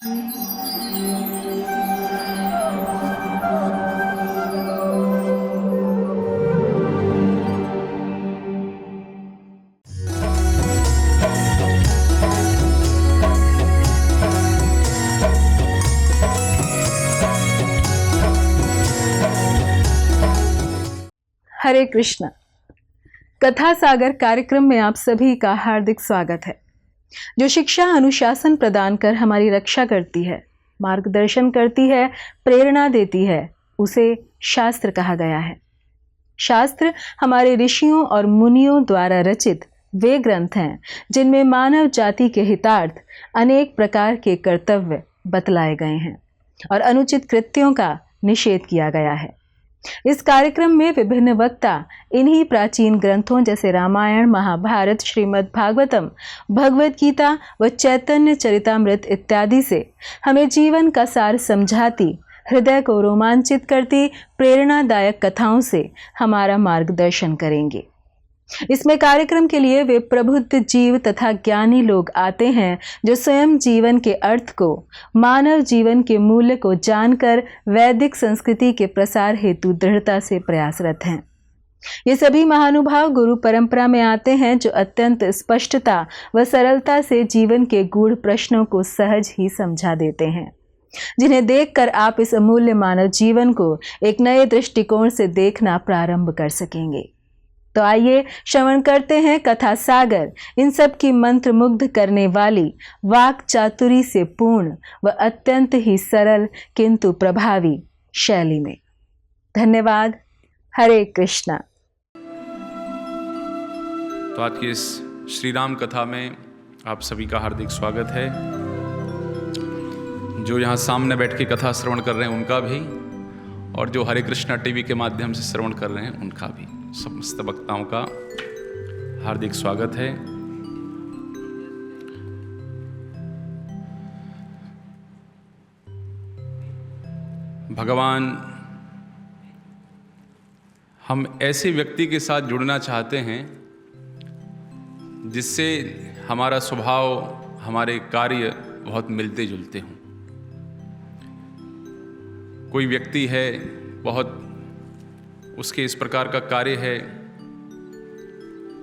हरे कृष्ण। कथा सागर कार्यक्रम में आप सभी का हार्दिक स्वागत है। जो शिक्षा अनुशासन प्रदान कर हमारी रक्षा करती है, मार्गदर्शन करती है, प्रेरणा देती है, उसे शास्त्र कहा गया है। शास्त्र हमारे ऋषियों और मुनियों द्वारा रचित वे ग्रंथ हैं जिनमें मानव जाति के हितार्थ अनेक प्रकार के कर्तव्य बतलाए गए हैं और अनुचित कृत्यों का निषेध किया गया है। इस कार्यक्रम में विभिन्न वक्ता इन्हीं प्राचीन ग्रंथों जैसे रामायण, महाभारत, श्रीमद् भागवतम, भगवद गीता व चैतन्य चरितामृत इत्यादि से हमें जीवन का सार समझाती, हृदय को रोमांचित करती प्रेरणादायक कथाओं से हमारा मार्गदर्शन करेंगे। इसमें कार्यक्रम के लिए वे प्रबुद्ध जीव तथा ज्ञानी लोग आते हैं जो स्वयं जीवन के अर्थ को, मानव जीवन के मूल्य को जानकर वैदिक संस्कृति के प्रसार हेतु दृढ़ता से प्रयासरत हैं। ये सभी महानुभाव गुरु परंपरा में आते हैं जो अत्यंत स्पष्टता व सरलता से जीवन के गूढ़ प्रश्नों को सहज ही समझा देते हैं, जिन्हें देखकर आप इस अमूल्य मानव जीवन को एक नए दृष्टिकोण से देखना प्रारंभ कर सकेंगे। तो आइए श्रवण करते हैं कथा सागर, इन सब की मंत्र मुग्ध करने वाली, वाक चातुरी से पूर्ण व अत्यंत ही सरल किंतु प्रभावी शैली में। धन्यवाद। हरे कृष्णा। तो आज की इस श्री राम कथा में आप सभी का हार्दिक स्वागत है। जो यहाँ सामने बैठ के कथा श्रवण कर रहे हैं उनका भी, और जो हरे कृष्णा टीवी के माध्यम से श्रवण कर रहे हैं उनका भी, समस्त वक्ताओं का हार्दिक स्वागत है। भगवान हम ऐसे व्यक्ति के साथ जुड़ना चाहते हैं जिससे हमारा स्वभाव, हमारे कार्य बहुत मिलते जुलते हों। कोई व्यक्ति है, बहुत उसके इस प्रकार का कार्य है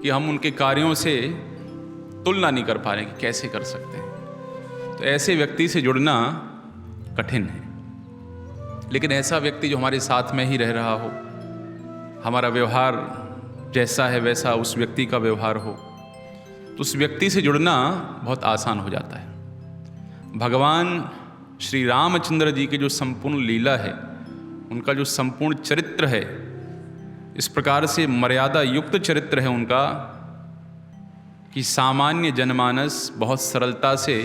कि हम उनके कार्यों से तुलना नहीं कर पा रहे कि कैसे कर सकते हैं, तो ऐसे व्यक्ति से जुड़ना कठिन है। लेकिन ऐसा व्यक्ति जो हमारे साथ में ही रह रहा हो, हमारा व्यवहार जैसा है वैसा उस व्यक्ति का व्यवहार हो, तो उस व्यक्ति से जुड़ना बहुत आसान हो जाता है। भगवान श्री रामचंद्र जी की जो संपूर्ण लीला है, उनका जो संपूर्ण चरित्र है, इस प्रकार से मर्यादा युक्त चरित्र है उनका कि सामान्य जनमानस बहुत सरलता से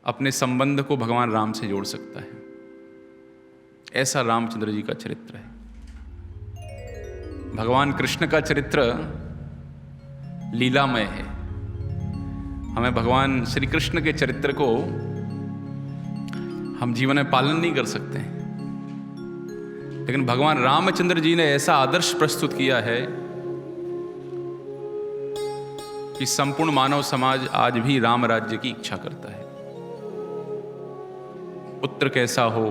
अपने संबंध को भगवान राम से जोड़ सकता है। ऐसा रामचंद्र जी का चरित्र है। भगवान कृष्ण का चरित्र लीलामय है। हमें भगवान श्री कृष्ण के चरित्र को हम जीवन में पालन नहीं कर सकते हैं, लेकिन भगवान रामचंद्र जी ने ऐसा आदर्श प्रस्तुत किया है कि संपूर्ण मानव समाज आज भी राम राज्य की इच्छा करता है। पुत्र कैसा हो,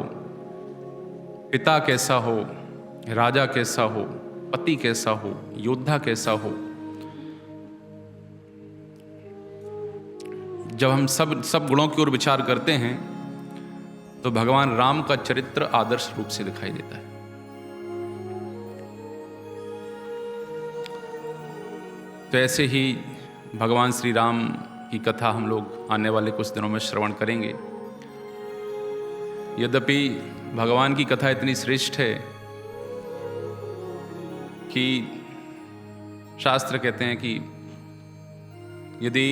पिता कैसा हो, राजा कैसा हो, पति कैसा हो, योद्धा कैसा हो, जब हम सब गुणों की ओर विचार करते हैं तो भगवान राम का चरित्र आदर्श रूप से दिखाई देता है। तो ऐसे ही भगवान श्री राम की कथा हम लोग आने वाले कुछ दिनों में श्रवण करेंगे। यद्यपि भगवान की कथा इतनी श्रेष्ठ है कि शास्त्र कहते हैं कि यदि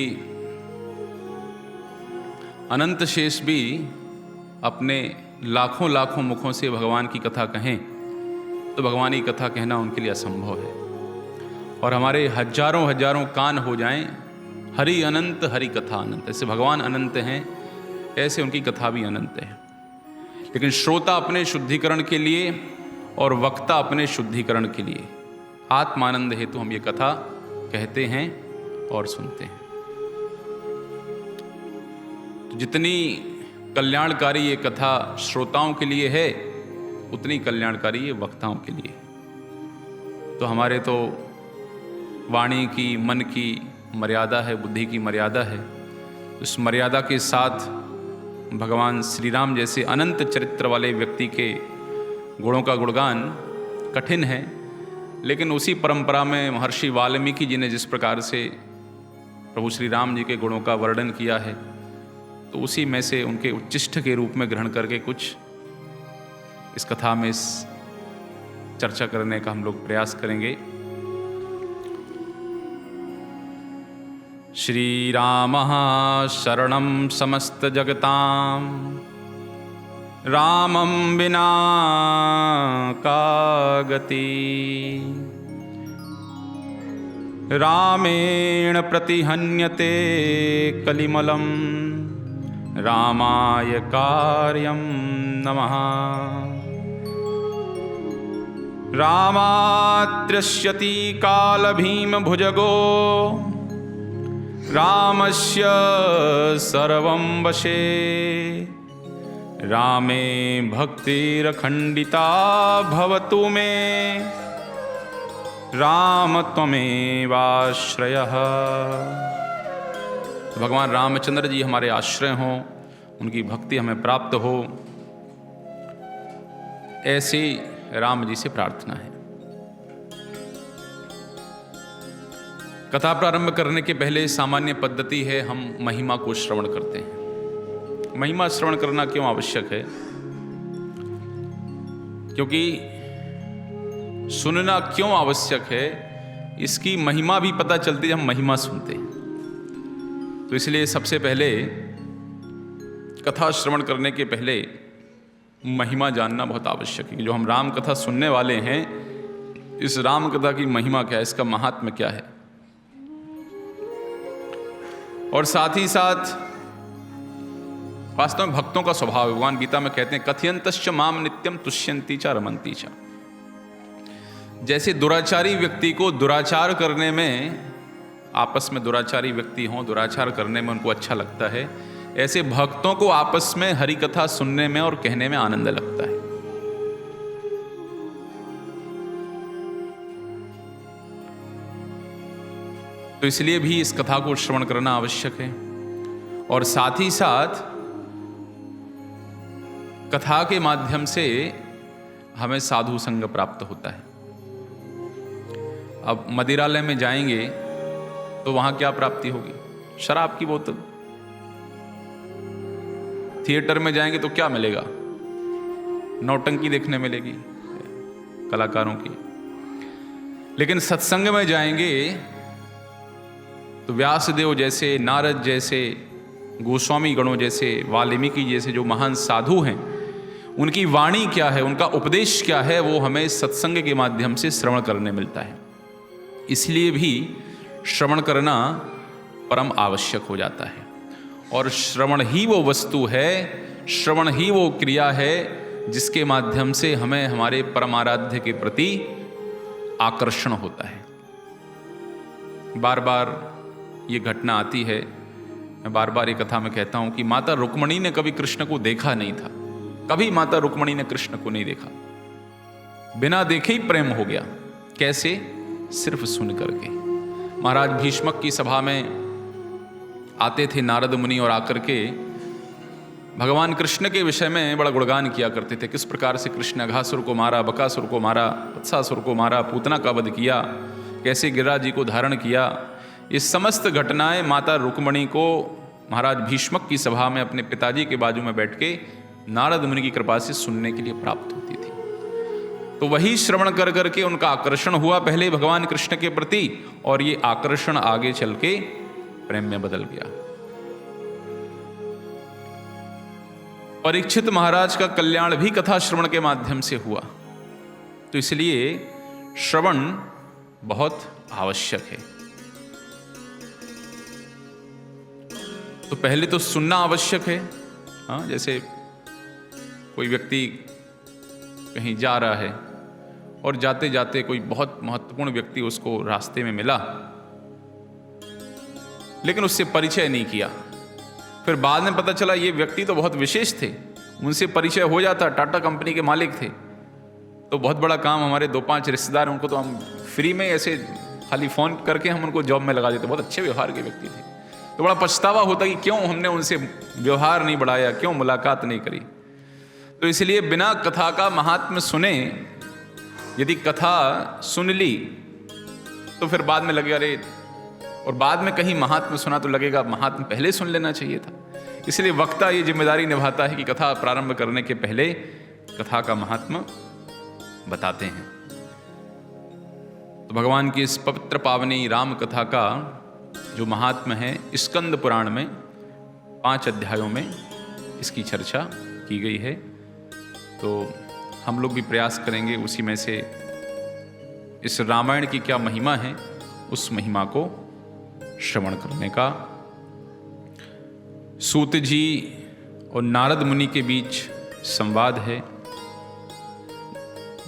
अनंत शेष भी अपने लाखों लाखों मुखों से भगवान की कथा कहें तो भगवान की कथा कहना उनके लिए असंभव है। और हमारे हजारों हजारों कान हो जाएं, हरि अनंत हरि कथा अनंत। ऐसे भगवान अनंत हैं, ऐसे उनकी कथा भी अनंत है। लेकिन श्रोता अपने शुद्धिकरण के लिए और वक्ता अपने शुद्धिकरण के लिए आत्मानंद हेतु हम ये कथा कहते हैं और सुनते हैं। जितनी कल्याणकारी ये कथा श्रोताओं के लिए है, उतनी कल्याणकारी ये वक्ताओं के लिए। तो हमारे तो वाणी की, मन की मर्यादा है, बुद्धि की मर्यादा है। उस मर्यादा के साथ भगवान श्री राम जैसे अनंत चरित्र वाले व्यक्ति के गुणों का गुणगान कठिन है, लेकिन उसी परंपरा में महर्षि वाल्मीकि जी ने जिस प्रकार से प्रभु श्री राम जी के गुणों का वर्णन किया है, तो उसी में से उनके उच्चिष्ट के रूप में ग्रहण करके कुछ इस कथा में इस चर्चा करने का हम लोग प्रयास करेंगे। श्री रामः शरणं समस्त जगतां, रामं विना का गति, रामेण प्रतिहन्यते कलिमलं, रामाय कार्यं नमः। रामाद्रश्यति कालभीमभुजगो, रामस्य सर्वं वशे, रामे भक्तिरखण्डिता भवतु मे, राम त्वमेवाश्रयः। तो भगवान रामचंद्र जी हमारे आश्रय हों, उनकी भक्ति हमें प्राप्त हो, ऐसी राम जी से प्रार्थना है। कथा प्रारंभ करने के पहले सामान्य पद्धति है, हम महिमा को श्रवण करते हैं। महिमा श्रवण करना क्यों आवश्यक है? क्योंकि सुनना क्यों आवश्यक है, इसकी महिमा भी पता चलती है हम महिमा सुनते हैं। तो इसलिए सबसे पहले कथा श्रवण करने के पहले महिमा जानना बहुत आवश्यक है। जो हम राम कथा सुनने वाले हैं, इस राम कथा की महिमा क्या है, इसका महात्म्य क्या है। और साथ ही साथ वास्तव में भक्तों का स्वभाव, भगवान गीता में कहते हैं कथयन्तश्च माम नित्यम तुष्यन्ति च रमन्ति च। जैसे दुराचारी व्यक्ति को दुराचार करने में, आपस में दुराचारी व्यक्ति हों, दुराचार करने में उनको अच्छा लगता है, ऐसे भक्तों को आपस में हरि कथा सुनने में और कहने में आनंद लगता है। तो इसलिए भी इस कथा को श्रवण करना आवश्यक है। और साथ ही साथ कथा के माध्यम से हमें साधु संग प्राप्त होता है। अब मदिरालय में जाएंगे तो वहां क्या प्राप्ति होगी? शराब की बोतल। थिएटर में जाएंगे तो क्या मिलेगा? नौटंकी देखने मिलेगी कलाकारों की। लेकिन सत्संग में जाएंगे तो व्यासदेव जैसे, नारद जैसे, गोस्वामी गणों जैसे, वाल्मीकि जैसे जो महान साधु हैं, उनकी वाणी क्या है, उनका उपदेश क्या है, वो हमें सत्संग के माध्यम से श्रवण करने मिलता है। इसलिए भी श्रवण करना परम आवश्यक हो जाता है। और श्रवण ही वो वस्तु है, श्रवण ही वो क्रिया है जिसके माध्यम से हमें हमारे परमाराध्य के प्रति आकर्षण होता है। बार बार ये घटना आती है, मैं बार बार ये कथा में कहता हूं कि माता रुक्मणी ने कभी कृष्ण को देखा नहीं था। कभी माता रुक्मणी ने कृष्ण को नहीं देखा, बिना देखे ही प्रेम हो गया। कैसे? सिर्फ सुन करके। महाराज भीष्मक की सभा में आते थे नारद मुनि और आकर के भगवान कृष्ण के विषय में बड़ा गुणगान किया करते थे। किस प्रकार से कृष्ण अघासुर को मारा, बकासुर को मारा, वत्सासुर को मारा, पूतना का वध किया, कैसे गिरिराज जी को धारण किया। ये समस्त घटनाएं माता रुक्मणी को महाराज भीष्मक की सभा में अपने पिताजी के बाजू में बैठ के नारद मुनि की कृपा से सुनने के लिए प्राप्त होती थी। तो वही श्रवण कर करके उनका आकर्षण हुआ पहले भगवान कृष्ण के प्रति, और ये आकर्षण आगे चल के प्रेम में बदल गया। परीक्षित महाराज का कल्याण भी कथा श्रवण के माध्यम से हुआ। तो इसलिए श्रवण बहुत आवश्यक है। तो पहले तो सुनना आवश्यक है। हाँ, जैसे कोई व्यक्ति कहीं जा रहा है और जाते जाते कोई बहुत महत्वपूर्ण व्यक्ति उसको रास्ते में मिला, लेकिन उससे परिचय नहीं किया, फिर बाद में पता चला ये व्यक्ति तो बहुत विशेष थे, उनसे परिचय हो जाता, टाटा कंपनी के मालिक थे, तो बहुत बड़ा काम, हमारे 2-5 रिश्तेदार, उनको तो हम फ्री में ऐसे खाली फ़ोन करके हम उनको जॉब में लगा देते, बहुत अच्छे व्यवहार के व्यक्ति थे। तो बड़ा पछतावा होता कि क्यों हमने उनसे व्यवहार नहीं बढ़ाया, क्यों मुलाकात नहीं करी। तो इसलिए बिना कथा का महात्म्य सुने, यदि कथा सुन ली तो फिर बाद में लगेगा अरे, और बाद में कहीं महात्म्य सुना तो लगेगा महात्म्य पहले सुन लेना चाहिए था। इसलिए वक्ता ये जिम्मेदारी निभाता है कि कथा प्रारंभ करने के पहले कथा का महात्म्य बताते हैं। तो भगवान की इस पवित्र पावनी राम कथा का जो महात्म्य है, स्कंद पुराण में 5 अध्यायों में इसकी चर्चा की गई है। तो हम लोग भी प्रयास करेंगे उसी में से इस रामायण की क्या महिमा है, उस महिमा को श्रवण करने का। सूत जी और नारद मुनि के बीच संवाद है,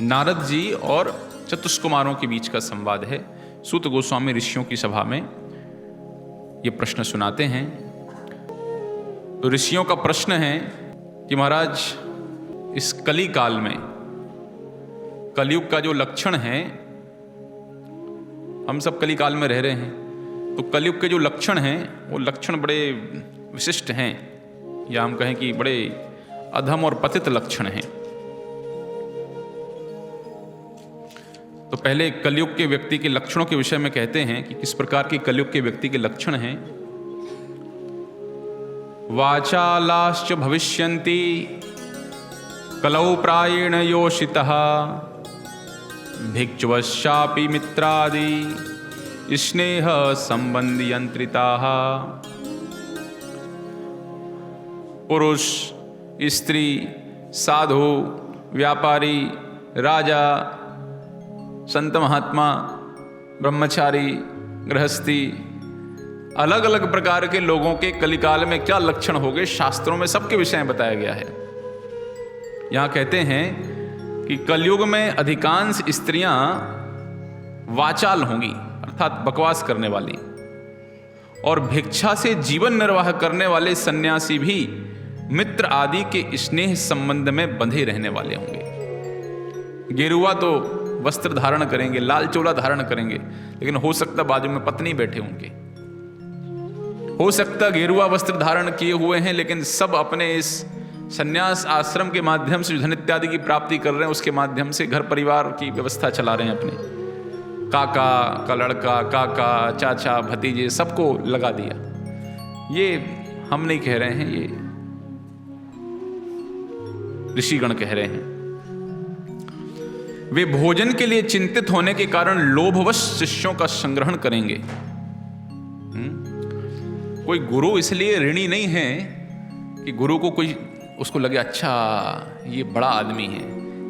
नारद जी और चतुष्कुमारों के बीच का संवाद है। सूत गोस्वामी ऋषियों की सभा में ये प्रश्न सुनाते हैं। तो ऋषियों का प्रश्न है कि महाराज, इस कली काल में, कलयुग का जो लक्षण है, हम सब कली काल में रह रहे हैं, तो कलयुग के जो लक्षण हैं वो लक्षण बड़े विशिष्ट हैं, या हम कहें कि बड़े अधम और पतित लक्षण हैं। तो पहले कलयुग के व्यक्ति के लक्षणों के विषय में कहते हैं कि किस प्रकार के कलयुग के व्यक्ति के लक्षण हैं। वाचालाश्च भविष्यन्ति कलौ प्रायेण योषितः भिक्षुवश्चापि मित्रादि स्नेह संबंधी यंत्रिताः। पुरुष, स्त्री, साधु, व्यापारी, राजा, संत महात्मा, ब्रह्मचारी, गृहस्थी, अलग अलग प्रकार के लोगों के कलिकाल में क्या लक्षण हो गए, शास्त्रों में सबके विषय में बताया गया है। यहां कहते हैं कि कलयुग में अधिकांश स्त्रियां वाचाल होंगी, अर्थात बकवास करने वाली, और भिक्षा से जीवन निर्वाह करने वाले सन्यासी भी मित्र आदि के स्नेह संबंध में बंधे रहने वाले होंगे। गेरुआ तो वस्त्र धारण करेंगे, लाल चोला धारण करेंगे, लेकिन हो सकता बाजू में पत्नी बैठे होंगे, हो सकता गेरुआ वस्त्र धारण किए हुए हैं, लेकिन सब अपने इस संन्यास आश्रम के माध्यम से धन इत्यादि की प्राप्ति कर रहे हैं, उसके माध्यम से घर परिवार की व्यवस्था चला रहे हैं। अपने काका का लड़का, काका, चाचा, भतीजे सबको लगा दिया। ये हम नहीं कह रहे हैं, ये ऋषिगण कह रहे हैं। वे भोजन के लिए चिंतित होने के कारण लोभवश शिष्यों का संग्रहण करेंगे। कोई गुरु इसलिए ऋणी नहीं है कि गुरु को कोई उसको लगे अच्छा ये बड़ा आदमी है,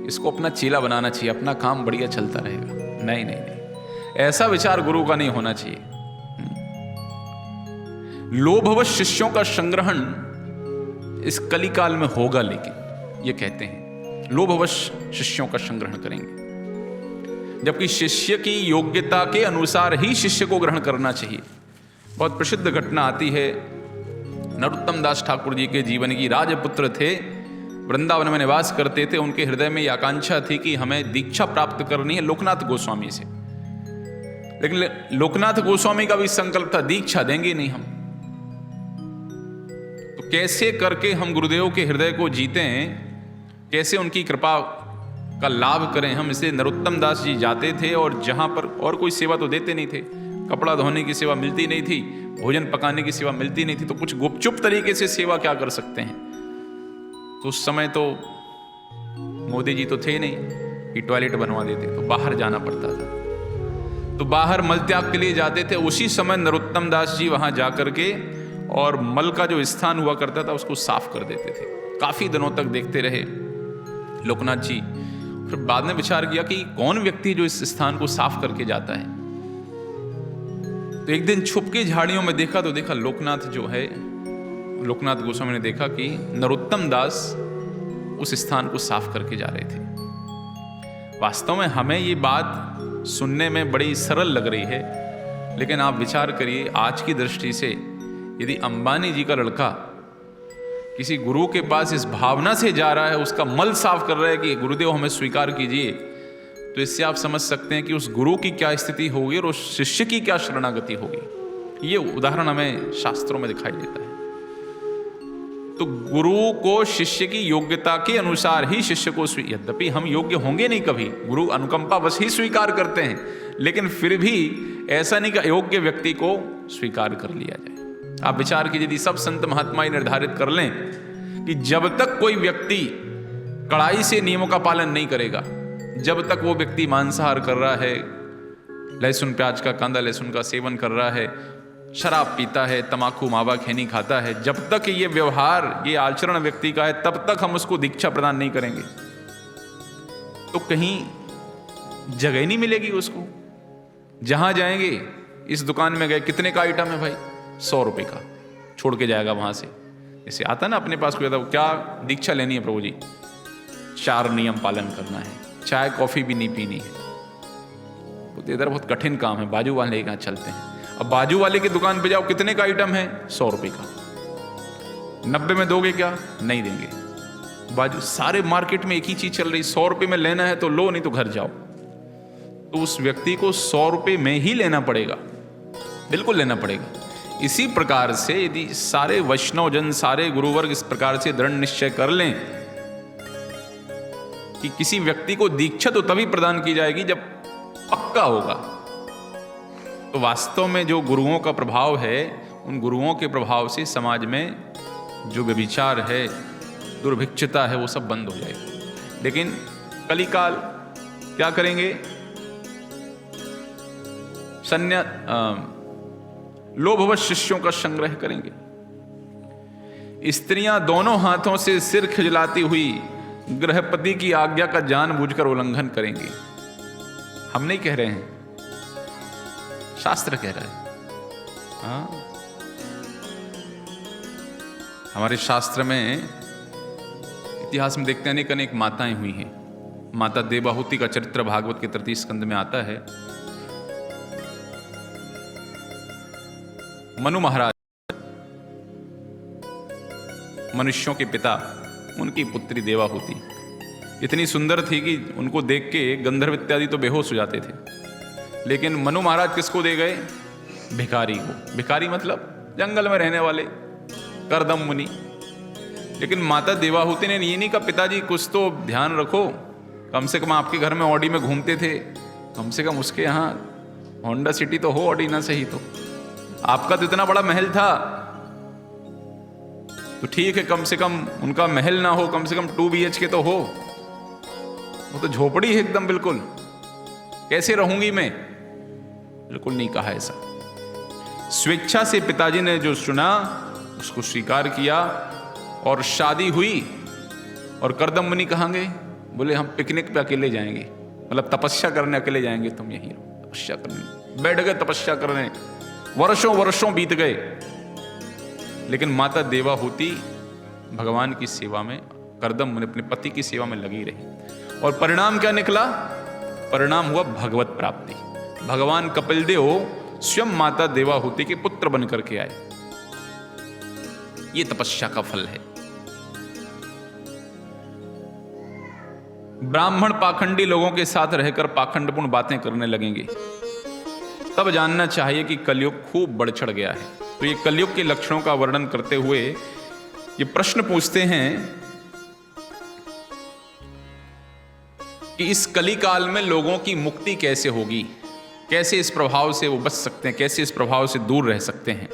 इसको अपना चेला बनाना चाहिए, अपना काम बढ़िया चलता रहेगा। नहीं नहीं नहीं, ऐसा विचार गुरु का नहीं होना चाहिए। लोभवश शिष्यों का संग्रहण इस कलिकाल में होगा, लेकिन ये कहते हैं लोभवश शिष्यों का संग्रहण करेंगे, जबकि शिष्य की योग्यता के अनुसार ही शिष्य को ग्रहण करना चाहिए। बहुत प्रसिद्ध घटना आती है नरोत्तम दास ठाकुर जी के जीवन की। राजपुत्र थे, वृंदावन में निवास करते थे, उनके हृदय में यह आकांक्षा थी कि हमें दीक्षा प्राप्त करनी है लोकनाथ गोस्वामी से। लेकिन लोकनाथ गोस्वामी का भी संकल्प था दीक्षा देंगे नहीं हम। तो कैसे करके हम गुरुदेव के हृदय को जीते हैं, कैसे उनकी कृपा का लाभ करें हम, इसलिए नरोत्तम दास जी जाते थे, और जहां पर और कोई सेवा तो देते नहीं थे, कपड़ा धोने की सेवा मिलती नहीं थी, भोजन पकाने की सेवा मिलती नहीं थी, तो कुछ गुपचुप तरीके से सेवा क्या कर सकते हैं। तो उस समय तो मोदी जी तो थे नहीं कि टॉयलेट बनवा देते, तो बाहर जाना पड़ता था। तो बाहर मल त्याग के लिए जाते थे। उसी समय नरोत्तम दास जी वहां जाकर के और मल का जो स्थान हुआ करता था उसको साफ कर देते थे। काफी दिनों तक देखते रहे लोकनाथ जी। फिर बाद में विचार किया कि कौन व्यक्ति जो इस स्थान को साफ करके जाता है। तो एक दिन छुप के झाड़ियों में देखा, तो देखा लोकनाथ जो है, लोकनाथ गोस्वामी ने देखा कि नरोत्तम दास उस स्थान को साफ करके जा रहे थे। वास्तव में हमें ये बात सुनने में बड़ी सरल लग रही है, लेकिन आप विचार करिए आज की दृष्टि से, यदि अंबानी जी का लड़का किसी गुरु के पास इस भावना से जा रहा है, उसका मल साफ कर रहा है कि गुरुदेव हमें स्वीकार कीजिए, तो इससे आप समझ सकते हैं कि उस गुरु की क्या स्थिति होगी और उस शिष्य की क्या शरणागति होगी। ये उदाहरण हमें शास्त्रों में दिखाई देता है। तो गुरु को शिष्य की योग्यता के अनुसार ही शिष्य को यद्यपि हम योग्य होंगे नहीं कभी, गुरु अनुकंपा बस ही स्वीकार करते हैं, लेकिन फिर भी ऐसा नहीं कि अयोग्य व्यक्ति को स्वीकार कर लिया जाए। आप विचार कीजिए, यदि सब संत महात्मा ही निर्धारित कर लें कि जब तक कोई व्यक्ति कड़ाई से नियमों का पालन नहीं करेगा, जब तक वो व्यक्ति मांसाहार कर रहा है, लहसुन प्याज का, कांदा लहसुन का सेवन कर रहा है, शराब पीता है, तमाकू मावा खैनी खाता है, जब तक ये व्यवहार, ये आचरण व्यक्ति का है, तब तक हम उसको दीक्षा प्रदान नहीं करेंगे। तो कहीं जगह नहीं मिलेगी उसको। जहां जाएंगे, इस दुकान में गए, कितने का आइटम है भाई? 100 रुपए का, छोड़ के जाएगा वहां से। जैसे आता ना अपने पास कोई आता, क्या दीक्षा लेनी है प्रभु जी? 4 नियम पालन करना है, चाय कॉफी भी नहीं पीनी है। तो इधर बहुत कठिन काम है, बाजू वाले के यहाँ चलते हैं। अब बाजू वाले की दुकान पे जाओ, कितने का आइटम है? 100 रुपए का। 90 में दोगे क्या? नहीं देंगे। बाजू सारे मार्केट में एक ही चीज चल रही, 100 रुपए में लेना है तो लो, नहीं तो घर जाओ। तो उस व्यक्ति को 100 रुपए में ही लेना पड़ेगा, बिल्कुल लेना पड़ेगा। इसी प्रकार से यदि सारे वैष्णव जन, सारे गुरुवर्ग इस प्रकार से दृढ़ निश्चय कर लें कि किसी व्यक्ति को दीक्षा तो तभी प्रदान की जाएगी जब पक्का होगा, तो वास्तव में जो गुरुओं का प्रभाव है, उन गुरुओं के प्रभाव से समाज में जो व्यभिचार है, दुर्भिक्षता है, वो सब बंद हो जाएगी। लेकिन कलिकाल क्या करेंगे? लोभवश शिष्यों का संग्रह करेंगे। स्त्रियां दोनों हाथों से सिर खिजलाती हुई गृहपति की आज्ञा का जानबूझकर उल्लंघन करेंगे। हम नहीं कह रहे हैं, शास्त्र कह रहा है। हाँ, हमारे शास्त्र में, इतिहास में देखते हैं, अनेक अनेक माताएं हुई हैं। माता देवाहुति का चरित्र भागवत के 33 स्कंद में आता है। मनु महाराज, मनुष्यों के पिता, उनकी पुत्री देवाहुति इतनी सुंदर थी कि उनको देख के गंधर्व इत्यादि तो बेहोश हो जाते थे। लेकिन मनु महाराज किसको दे गए? भिखारी को। भिखारी मतलब जंगल में रहने वाले करदम मुनि। लेकिन माता देवाहुति ने ये नहीं कहा, पिताजी कुछ तो ध्यान रखो, कम से कम आपके घर में ऑडी में घूमते थे, कम से कम उसके यहाँ होंडा सिटी तो हो, ऑडी ना सही तो। आपका तो इतना बड़ा महल था, तो ठीक है, कम से कम उनका महल ना हो, कम से कम 2 BHK तो हो। वो तो झोपड़ी है एकदम, बिल्कुल। कैसे रहूंगी मैं? बिल्कुल नहीं कहा ऐसा। स्वेच्छा से पिताजी ने जो सुना उसको स्वीकार किया और शादी हुई। और करदम मुनि कहाँ गए? बोले हम पिकनिक पे अकेले जाएंगे, मतलब तपस्या करने अकेले जाएंगे, तुम यहीं रहो। तपस्या करने बैठ गए, तपस्या करने। वर्षों वर्षों बीत गए, लेकिन माता देवाहुति भगवान की सेवा में, करदम मुनि अपने पति की सेवा में लगी रही। और परिणाम क्या निकला? परिणाम हुआ भगवत प्राप्ति। भगवान कपिलदेव स्वयं माता देवाहुति के पुत्र बनकर के आए। ये तपस्या का फल है। ब्राह्मण पाखंडी लोगों के साथ रहकर पाखंडपूर्ण बातें करने लगेंगे, तब जानना चाहिए कि कलयुग खूब बढ़ चढ़ गया है। तो ये कलयुग के लक्षणों का वर्णन करते हुए ये प्रश्न पूछते हैं कि इस कलिकाल में लोगों की मुक्ति कैसे होगी, कैसे इस प्रभाव से वो बच सकते हैं, कैसे इस प्रभाव से दूर रह सकते हैं।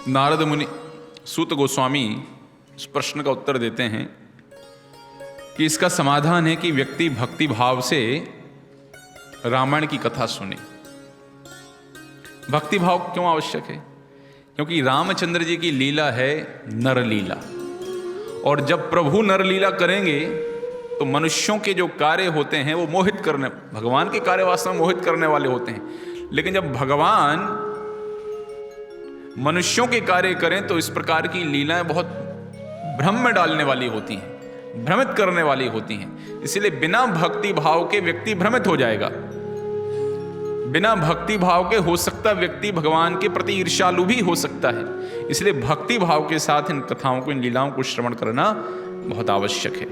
नारद मुनि, सूत गोस्वामी इस प्रश्न का उत्तर देते हैं कि इसका समाधान है कि व्यक्ति भक्ति भाव से रामायण की कथा सुने। भक्ति भाव क्यों आवश्यक है? क्योंकि रामचंद्र जी की लीला है नरलीला, और जब प्रभु नरलीला करेंगे तो मनुष्यों के जो कार्य होते हैं वो मोहित करने, भगवान के कार्य वास्तव में मोहित करने वाले होते हैं। लेकिन जब भगवान मनुष्यों के कार्य करें तो इस प्रकार की लीलाएं बहुत भ्रम में डालने वाली होती हैं। भ्रमित करने वाली होती हैं। इसलिए बिना भक्ति भाव के व्यक्ति भ्रमित हो जाएगा। बिना भक्ति भाव के हो सकता व्यक्ति भगवान के प्रति ईर्ष्यालु भी हो सकता है। इसलिए भक्ति भाव के साथ इन कथाओं को, इन लीलाओं को श्रवण करना बहुत आवश्यक है।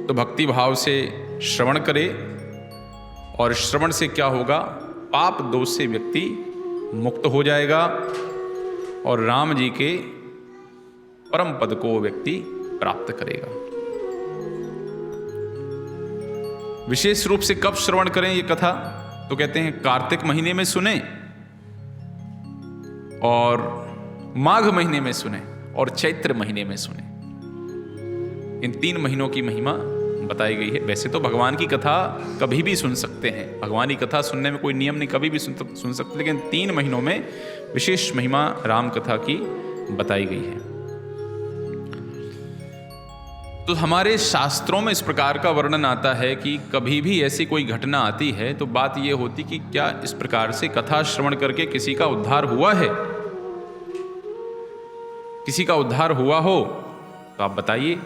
तो भक्ति भाव से श्रवण करे, और श्रवण से क्या होगा, पाप दोष से व्यक्ति मुक्त हो जाएगा और राम जी के परम पद को व्यक्ति प्राप्त करेगा। विशेष रूप से कब श्रवण करें ये कथा, तो कहते हैं कार्तिक महीने में सुने, और माघ महीने में सुने, और चैत्र महीने में सुने। इन 3 महीनों की महिमा बताई गई है। वैसे तो भगवान की कथा कभी भी सुन सकते हैं, भगवान की कथा सुनने में कोई नियम नहीं, कभी भी सुन सकते, लेकिन 3 महीनों में विशेष महिमा राम कथा की बताई गई है। तो हमारे शास्त्रों में इस प्रकार का वर्णन आता है कि कभी भी ऐसी कोई घटना आती है तो बात यह होती कि क्या इस प्रकार से कथा श्रवण करके किसी का उद्धार हुआ है, किसी का उद्धार हुआ हो तो आप बताइए।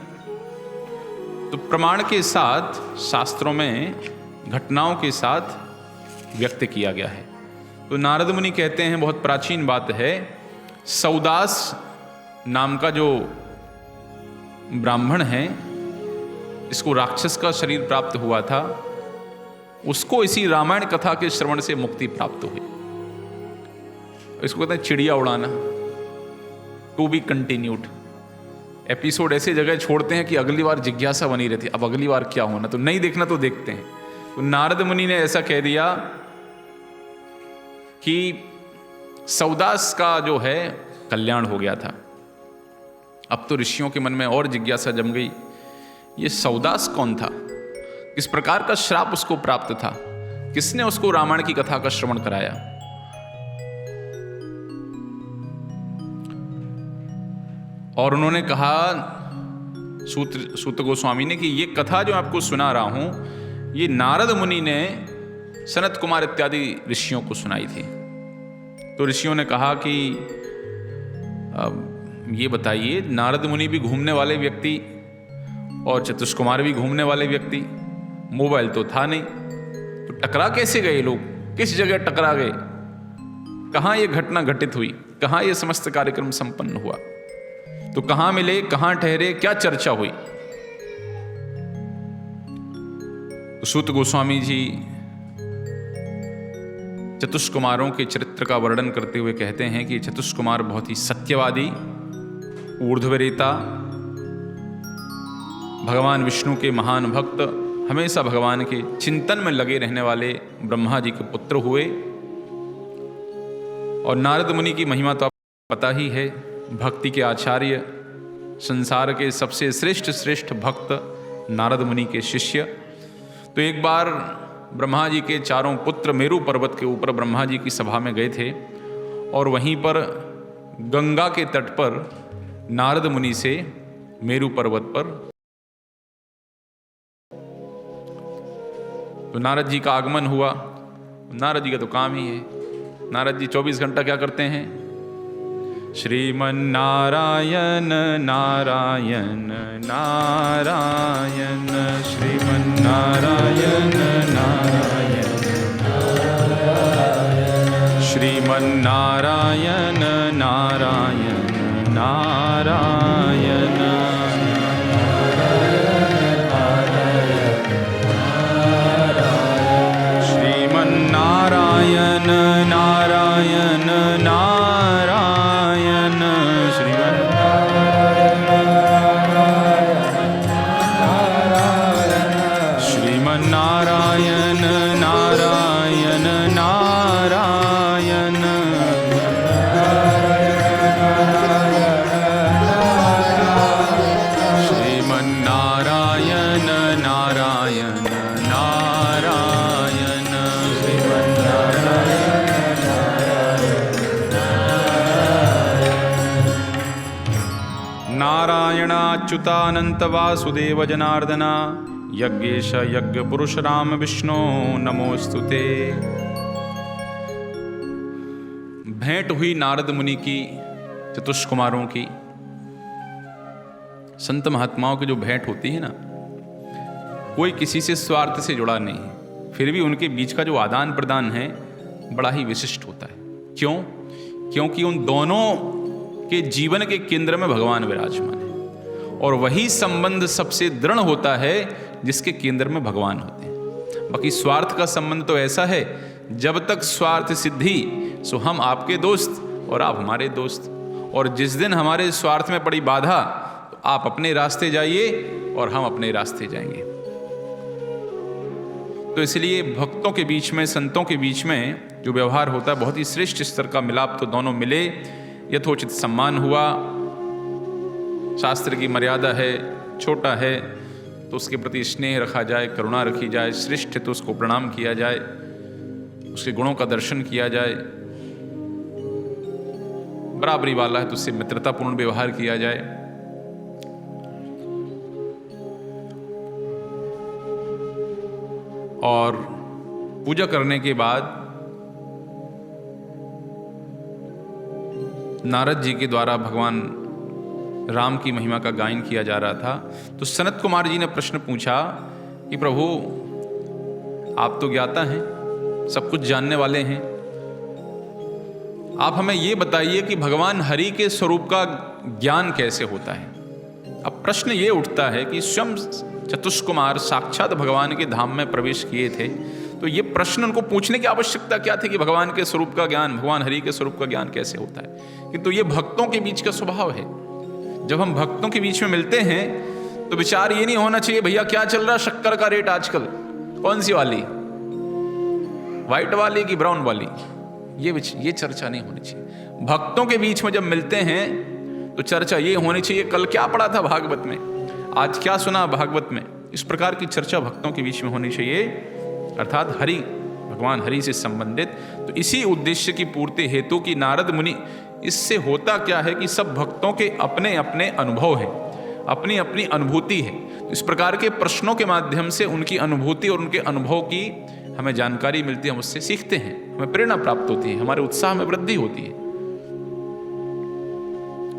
तो प्रमाण के साथ शास्त्रों में घटनाओं के साथ व्यक्त किया गया है। तो नारद मुनि कहते हैं, बहुत प्राचीन बात है, सौदास नाम का जो ब्राह्मण है, इसको राक्षस का शरीर प्राप्त हुआ था, उसको इसी रामायण कथा के श्रवण से मुक्ति प्राप्त हुई। इसको कहते हैं चिड़िया उड़ाना, टू बी कंटिन्यूड। एपिसोड ऐसे जगह छोड़ते हैं कि अगली बार जिज्ञासा बनी रहती है, अब अगली बार क्या होना, तो नहीं देखना तो देखते हैं। तो नारद मुनि ने ऐसा कह दिया कि सौदास का जो है कल्याण हो गया था। अब तो ऋषियों के मन में और जिज्ञासा जम गई, ये सौदास कौन था, किस प्रकार का श्राप उसको प्राप्त था, किसने उसको रामायण की कथा का श्रवण कराया। और उन्होंने कहा सूत गोस्वामी ने कि ये कथा जो आपको सुना रहा हूं, ये नारद मुनि ने सनत कुमार इत्यादि ऋषियों को सुनाई थी। तो ऋषियों ने कहा कि ये बताइए, नारद मुनि भी घूमने वाले व्यक्ति और चतुष्कुमार भी घूमने वाले व्यक्ति, मोबाइल तो था नहीं, तो टकरा कैसे गए लोग, किस जगह टकरा गए, कहाँ ये घटना घटित हुई, कहाँ ये समस्त कार्यक्रम संपन्न हुआ, तो कहाँ मिले, कहाँ ठहरे, क्या चर्चा हुई। तो सूत गोस्वामी जी चतुष्कुमारों के चरित्र का वर्णन करते हुए कहते हैं कि चतुष्कुमार बहुत ही सत्यवादी, ऊर्ध्वरेता, भगवान विष्णु के महान भक्त, हमेशा भगवान के चिंतन में लगे रहने वाले ब्रह्मा जी के पुत्र हुए। और नारद मुनि की महिमा तो आपको पता ही है, भक्ति के आचार्य, संसार के सबसे श्रेष्ठ भक्त नारद मुनि के शिष्य। तो एक बार ब्रह्मा जी के 4 पुत्र मेरु पर्वत के ऊपर ब्रह्मा जी की सभा में गए थे, और वहीं पर गंगा के तट पर नारद मुनि से मेरु पर्वत पर तो नारद जी का आगमन हुआ। नारद जी का तो काम ही है, नारद जी 24 घंटा क्या करते हैं, श्रीमन्नारायण नारायण नारायण, श्रीमन्नारायण नारायण नारायण, श्रीमन्नारायण नारायण नारायण, श्रीमन्नारायण नारायण नारायण, श्रीमन्नारायण नारायण नारायण, श्रीमन्नारायण नारायण नारायण, नारायणाच्युतानंत वासुदेव जनार्दना, यज्ञेश यज्ञ पुरुष राम विष्णु नमोस्तुते। भेंट हुई नारद मुनि की चतुष्कुमारों की, संत महात्माओं की जो भेंट होती है ना, कोई किसी से स्वार्थ से जुड़ा नहीं है, फिर भी उनके बीच का जो आदान प्रदान है बड़ा ही विशिष्ट होता है। क्यों? क्योंकि उन दोनों के जीवन के केंद्र में भगवान विराजमान है, और वही संबंध सबसे दृढ़ होता है जिसके केंद्र में भगवान होते हैं। बाकी स्वार्थ का संबंध तो ऐसा है, जब तक स्वार्थ सिद्धि सो हम आपके दोस्त और आप हमारे दोस्त, और जिस दिन हमारे स्वार्थ में पड़ी बाधा तो आप अपने रास्ते जाइए और हम अपने रास्ते जाएंगे। तो इसलिए भक्तों के बीच में, संतों के बीच में जो व्यवहार होता है, बहुत ही श्रेष्ठ स्तर का मिलाप, तो दोनों मिले, यथोचित सम्मान हुआ, शास्त्र की मर्यादा है, छोटा है तो उसके प्रति स्नेह रखा जाए, करुणा रखी जाए, श्रेष्ठ है तो उसको प्रणाम किया जाए, उसके गुणों का दर्शन किया जाए, बराबरी वाला है तो उससे मित्रतापूर्ण व्यवहार किया जाए। और पूजा करने के बाद नारद जी के द्वारा भगवान राम की महिमा का गायन किया जा रहा था, तो सनत कुमार जी ने प्रश्न पूछा कि प्रभु आप तो ज्ञाता हैं, सब कुछ जानने वाले हैं, आप हमें ये बताइए कि भगवान हरि के स्वरूप का ज्ञान कैसे होता है। अब प्रश्न ये उठता है कि स्वयं चतुष्कुमार साक्षात भगवान के धाम में प्रवेश किए थे, तो ये प्रश्न उनको पूछने की आवश्यकता क्या थी कि भगवान के स्वरूप का ज्ञान, भगवान हरि के स्वरूप का ज्ञान कैसे होता है। किंतु ये भक्तों के बीच का स्वभाव है। जब हम भक्तों के बीच में मिलते हैं तो विचार ये नहीं होना चाहिए भैया क्या चल रहा शक्कर का रेट आजकल, कौन सी वाली, व्हाइट वाली कि ब्राउन वाली, ये चर्चा नहीं होनी चाहिए। भक्तों के बीच में जब मिलते हैं तो चर्चा ये होनी चाहिए कल क्या पढ़ा था भागवत में, आज क्या सुना भागवत में। इस प्रकार की चर्चा भक्तों के बीच में होनी चाहिए, अर्थात हरि, भगवान हरि से संबंधित। तो इसी उद्देश्य की पूर्ति हेतु की नारद मुनि, इससे होता क्या है कि सब भक्तों के अपने अपने अनुभव है, अपनी अपनी अनुभूति है। तो इस प्रकार के प्रश्नों के माध्यम से उनकी अनुभूति और उनके अनुभव की हमें जानकारी मिलती है, हम उससे सीखते हैं, हमें प्रेरणा प्राप्त होती है, हमारे उत्साह में वृद्धि होती है।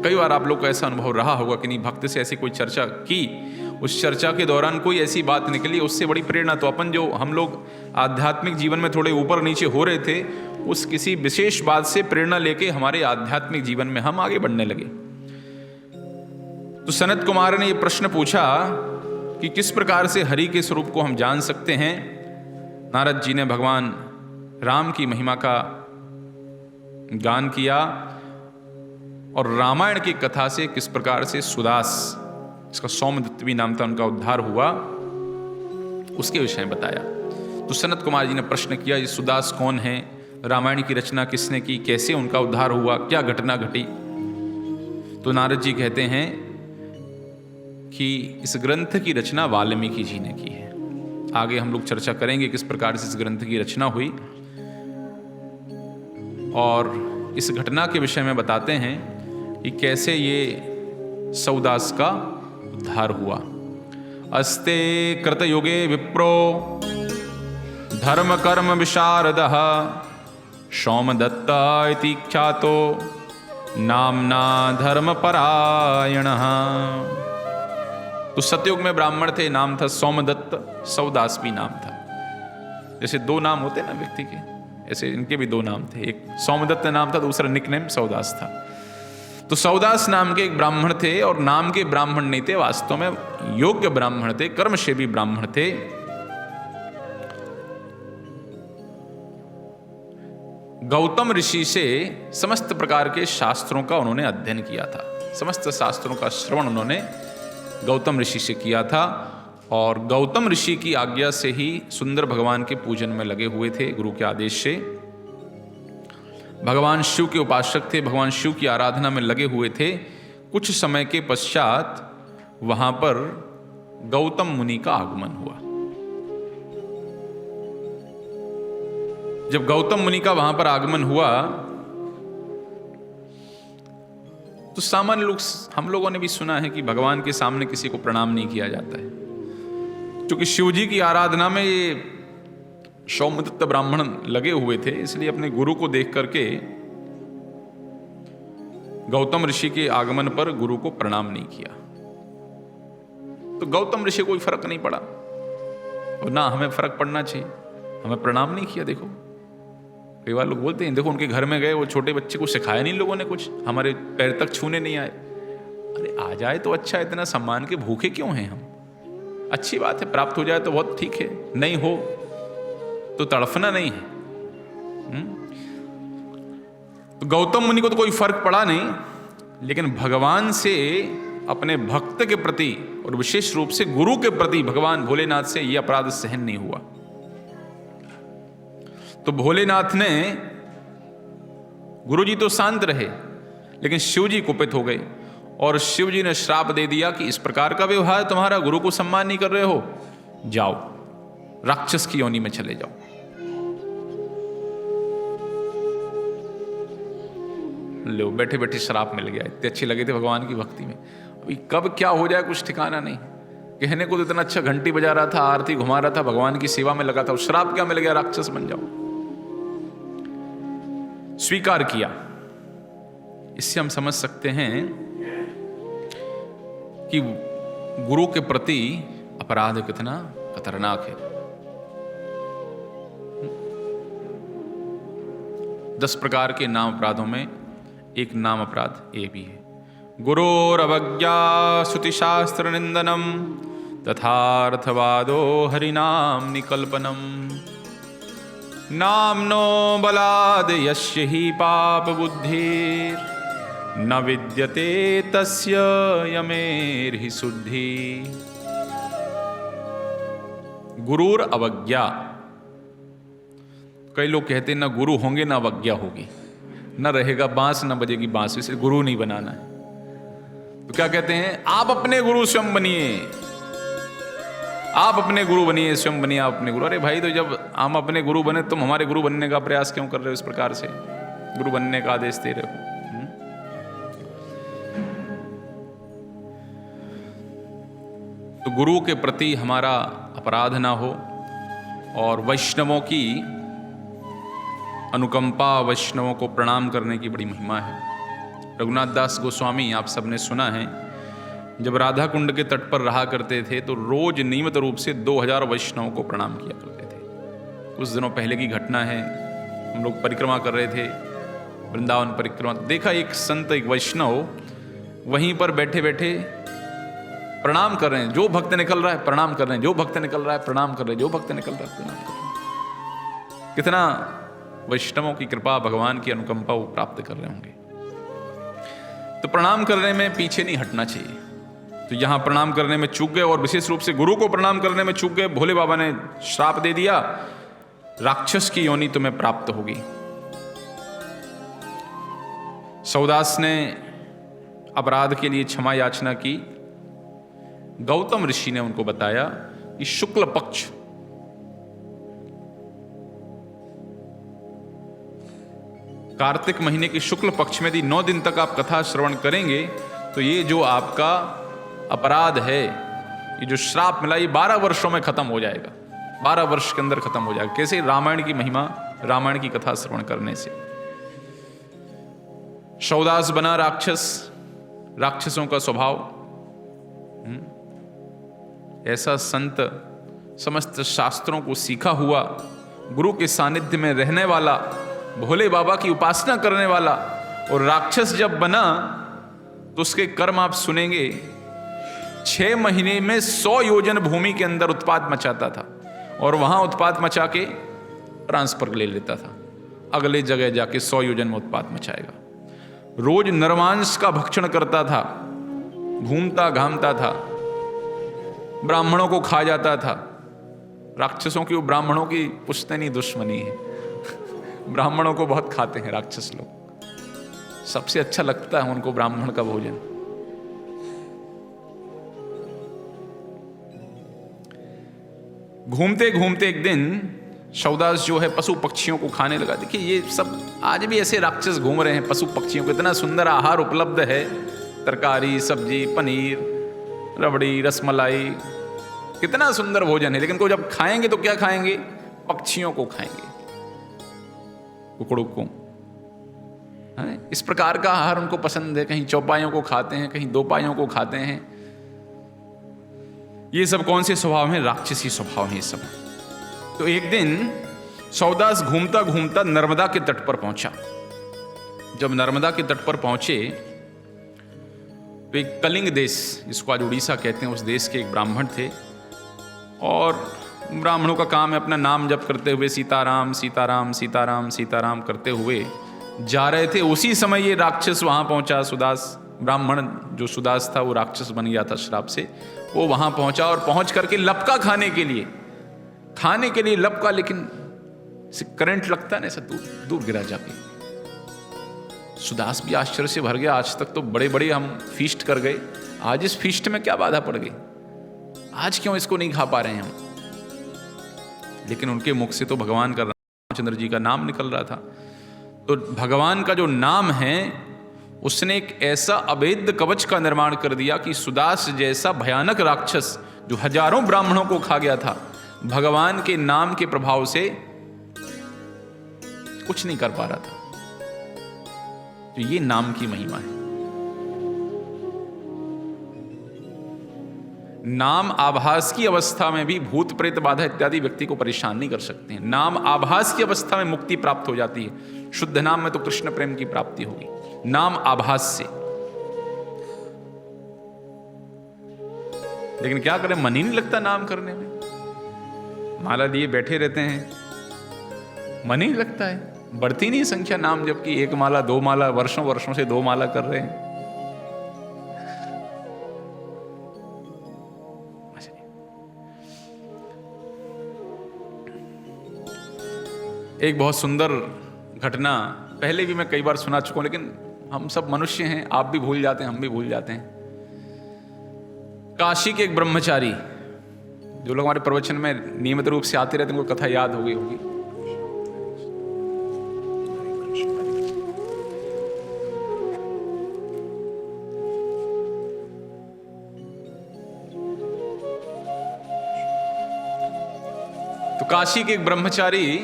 कई बार आप लोग को ऐसा अनुभव रहा होगा कि नहीं, भक्त से ऐसी कोई चर्चा की, उस चर्चा के दौरान कोई ऐसी बात निकली, उससे बड़ी प्रेरणा, तो अपन जो हम लोग आध्यात्मिक जीवन में थोड़े ऊपर नीचे हो रहे थे, उस किसी विशेष बात से प्रेरणा लेके हमारे आध्यात्मिक जीवन में हम आगे बढ़ने लगे। तो सनत कुमार ने यह प्रश्न पूछा कि किस प्रकार से हरि के स्वरूप को हम जान सकते हैं। नारद जी ने भगवान राम की महिमा का गान किया और रामायण की कथा से किस प्रकार से सुदास, इसका सौमदत्त भी नाम था, उनका उद्धार हुआ, उसके विषय में बताया। तो सनत कुमार जी ने प्रश्न किया ये सुदास कौन है, रामायण की रचना किसने की, कैसे उनका उद्धार हुआ, क्या घटना घटी। तो नारद जी कहते हैं कि इस ग्रंथ की रचना वाल्मीकि जी ने की है। आगे हम लोग चर्चा करेंगे किस प्रकार से इस ग्रंथ की रचना हुई, और इस घटना के विषय में बताते हैं कि कैसे ये सौदास का उद्धार हुआ। अस्ते कृतयुगे विप्रो धर्म कर्म विशारदः सौमदत्ता इति ख्यातो नामना धर्मपरायणः। तो सतयुग में ब्राह्मण थे, नाम था सौमदत्त, सौदास भी नाम था। जैसे दो नाम होते ना व्यक्ति के, ऐसे इनके भी दो नाम थे, एक सौमदत्त नाम था, दूसरा निकनेम सौदास था। तो सौदास नाम के एक ब्राह्मण थे, और नाम के ब्राह्मण नहीं थे, वास्तव में योग्य ब्राह्मण थे, कर्मशेवी ब्राह्मण थे। गौतम ऋषि से समस्त प्रकार के शास्त्रों का उन्होंने अध्ययन किया था, समस्त शास्त्रों का श्रवण उन्होंने गौतम ऋषि से किया था, और गौतम ऋषि की आज्ञा से ही सुंदर भगवान के पूजन में लगे हुए थे, गुरु के आदेश से। भगवान शिव के उपासक थे, भगवान शिव की आराधना में लगे हुए थे। कुछ समय के पश्चात वहां पर गौतम मुनि का आगमन हुआ। जब गौतम मुनि का वहां पर आगमन हुआ तो सामान्य लोग, हम लोगों ने भी सुना है कि भगवान के सामने किसी को प्रणाम नहीं किया जाता है, क्योंकि शिव जी की आराधना में ये सौमदत्त ब्राह्मण लगे हुए थे, इसलिए अपने गुरु को देख करके गौतम ऋषि के आगमन पर गुरु को प्रणाम नहीं किया। तो गौतम ऋषि को कोई फर्क नहीं पड़ा, और ना हमें फर्क पड़ना चाहिए। हमें प्रणाम नहीं किया। देखो कई बार लोग बोलते हैं, देखो उनके घर में गए, वो छोटे बच्चे को सिखाया नहीं लोगों ने कुछ, हमारे पैर तक छूने नहीं आए। अरे आ जाए तो अच्छा, इतना सम्मान के भूखे क्यों हैं हम? अच्छी बात है, प्राप्त हो जाए तो बहुत ठीक है, नहीं हो तो तड़फना नहीं है। तो गौतम मुनि को तो कोई फर्क पड़ा नहीं, लेकिन भगवान से, अपने भक्त के प्रति और विशेष रूप से गुरु के प्रति भगवान भोलेनाथ से यह अपराध सहन नहीं हुआ। तो भोलेनाथ ने, गुरुजी तो शांत रहे, लेकिन शिवजी कुपित हो गए और शिवजी ने श्राप दे दिया कि इस प्रकार का व्यवहार तुम्हारा, गुरु को सम्मान नहीं कर रहे हो, जाओ राक्षस की योनि में चले जाओ। लो बैठे बैठे श्राप मिल गया। इतने अच्छे लगे थे भगवान की भक्ति में, अभी कब क्या हो जाए कुछ ठिकाना नहीं। कहने को तो इतना अच्छा घंटी बजा रहा था, आरती घुमा रहा था, भगवान की सेवा में लगा था, श्राप क्या मिल गया, राक्षस बन जाओ। स्वीकार किया। इससे हम समझ सकते हैं कि गुरु के प्रति अपराध कितना खतरनाक है। 10 प्रकार के नाम अपराधों में एक नाम अपराध ये भी है। गुरोरवज्ञा श्रुतिशास्त्र निंदनम तथार्थवादो हरिनाम निकल्पनम नामनो बलाद यस्य हि पाप बुद्धिर न विद्यते तस्य यमेर्हि शुद्धि। गुरुर अवज्ञा। कई लोग कहते हैं ना गुरु होंगे ना अवज्ञा होगी, न रहेगा बांस न बजेगी बांस, इसे गुरु नहीं बनाना है। तो क्या कहते हैं, आप अपने गुरु स्वयं बनिए, आप अपने गुरु बनिए, स्वयं बनिए आप अपने गुरु। अरे भाई, तो जब हम अपने गुरु बने तुम हमारे गुरु बनने का प्रयास क्यों कर रहे हो? इस प्रकार से गुरु बनने का आदेश दे रहे हो। तो गुरु के प्रति हमारा अपराध ना हो, और वैष्णवों की अनुकंपा, वैष्णवों को प्रणाम करने की बड़ी महिमा है। रघुनाथ दास गोस्वामी, आप सबने सुना है, जब राधा कुंड के तट पर रहा करते थे तो रोज नियमित रूप से 2000 वैष्णवों को प्रणाम किया करते थे। कुछ दिनों पहले की घटना है, हम लोग परिक्रमा कर रहे थे, वृंदावन परिक्रमा, देखा एक संत, एक वैष्णव वहीं पर बैठे बैठे प्रणाम कर रहे हैं। जो भक्त निकल रहा है प्रणाम कर रहे हैं, जो भक्त निकल रहा है प्रणाम कर रहे हैं, जो भक्त निकल रहा है प्रणाम कर रहे हैं। कितना वैष्णवों की कृपा, भगवान की अनुकंपा वो प्राप्त कर रहे होंगे। तो प्रणाम करने में पीछे नहीं हटना चाहिए। तो यहां प्रणाम करने में चूक गए, और विशेष रूप से गुरु को प्रणाम करने में चूक गए। भोले बाबा ने श्राप दे दिया, राक्षस की योनि तुम्हें प्राप्त होगी। सौदास ने अपराध के लिए क्षमा याचना की। गौतम ऋषि ने उनको बताया कि शुक्ल पक्ष, कार्तिक महीने के शुक्ल पक्ष में यदि 9 दिन तक आप कथा श्रवण करेंगे तो ये जो आपका अपराध है, ये जो श्राप मिला, ये 12 वर्षों में खत्म हो जाएगा। 12 वर्ष के अंदर खत्म हो जाएगा। कैसे? रामायण की महिमा, रामायण की कथा श्रवण करने से। सौदास बना राक्षस, राक्षसों का स्वभाव। ऐसा संत, समस्त शास्त्रों को सीखा हुआ, गुरु के सानिध्य में रहने वाला, भोले बाबा की उपासना करने वाला, और राक्षस जब बना तो उसके कर्म आप सुनेंगे। 6 महीने में 100 योजन भूमि के अंदर उत्पात मचाता था, और वहां उत्पात मचा के ट्रांसफर ले लेता था, अगले जगह जाके 100 योजन में उत्पात मचाएगा। रोज नरमांस का भक्षण करता था, घूमता घामता था, ब्राह्मणों को खा जाता था। राक्षसों की, वो ब्राह्मणों की पुश्तैनी दुश्मनी है। ब्राह्मणों को बहुत खाते हैं राक्षस लोग, सबसे अच्छा लगता है उनको ब्राह्मण का भोजन। घूमते घूमते एक दिन सौदास जो है पशु पक्षियों को खाने लगा। देखिए ये सब आज भी ऐसे राक्षस घूम रहे हैं, पशु पक्षियों को इतना सुंदर आहार उपलब्ध है, तरकारी, सब्जी, पनीर, रबड़ी, रसमलाई, कितना सुंदर भोजन है। लेकिन को जब खाएंगे तो क्या खाएंगे? पक्षियों को खाएंगे, कुकड़ों को। इस प्रकार का आहार उनको पसंद है। कहीं चौपाइयों को खाते हैं, कहीं दोपाइयों को खाते हैं। ये सब कौन से स्वभाव हैं? राक्षसी स्वभाव हैं ये सब। तो एक दिन सौदास घूमता घूमता नर्मदा के तट पर पहुंचा। जब नर्मदा के तट पर पहुंचे तो एक कलिंग देश, जिसको आज उड़ीसा कहते हैं, उस देश के एक ब्राह्मण थे और ब्राह्मणों का काम है अपना नाम जप करते हुए सीताराम सीताराम सीताराम सीताराम करते हुए जा रहे थे। उसी समय ये राक्षस वहां पहुंचा। सुदास ब्राह्मण जो सुदास था वो राक्षस बन गया था श्राप से। वो वहां पहुंचा और पहुंच करके लपका खाने के लिए लपका, लेकिन करंट लगता है ना, ऐसा दूर गिरा जाके। सुदास भी आश्चर्य से भर गया। आज तक तो बड़े बड़े हम फीस्ट कर गए, आज इस फीस्ट में क्या बाधा पड़ गई? आज क्यों इसको नहीं खा पा रहे हैं हम? लेकिन उनके मुख से तो भगवान का, रामचंद्र जी का नाम निकल रहा था। तो भगवान का जो नाम है उसने एक ऐसा अभेद्य कवच का निर्माण कर दिया कि सुदास जैसा भयानक राक्षस जो हजारों ब्राह्मणों को खा गया था, भगवान के नाम के प्रभाव से कुछ नहीं कर पा रहा था। तो ये नाम की महिमा है। नाम आभास की अवस्था में भी भूत प्रेत बाधा इत्यादि व्यक्ति को परेशान नहीं कर सकते हैं। नाम आभास की अवस्था में मुक्ति प्राप्त हो जाती है। शुद्ध नाम में तो कृष्ण प्रेम की प्राप्ति होगी, नाम आभास से। लेकिन क्या करें, मन ही नहीं लगता नाम करने में। माला लिए बैठे रहते हैं, मन ही नहीं लगता है। बढ़ती नहीं संख्या नाम जब की 1 माला 2 माला, वर्षों से 2 माला कर रहे हैं। एक बहुत सुंदर घटना पहले भी मैं कई बार सुना चुका हूं, लेकिन हम सब मनुष्य हैं, आप भी भूल जाते हैं, हम भी भूल जाते हैं। काशी के एक ब्रह्मचारी, जो लोग हमारे प्रवचन में नियमित रूप से आते रहते हैं, उनको कथा याद हो गई होगी। तो काशी के एक ब्रह्मचारी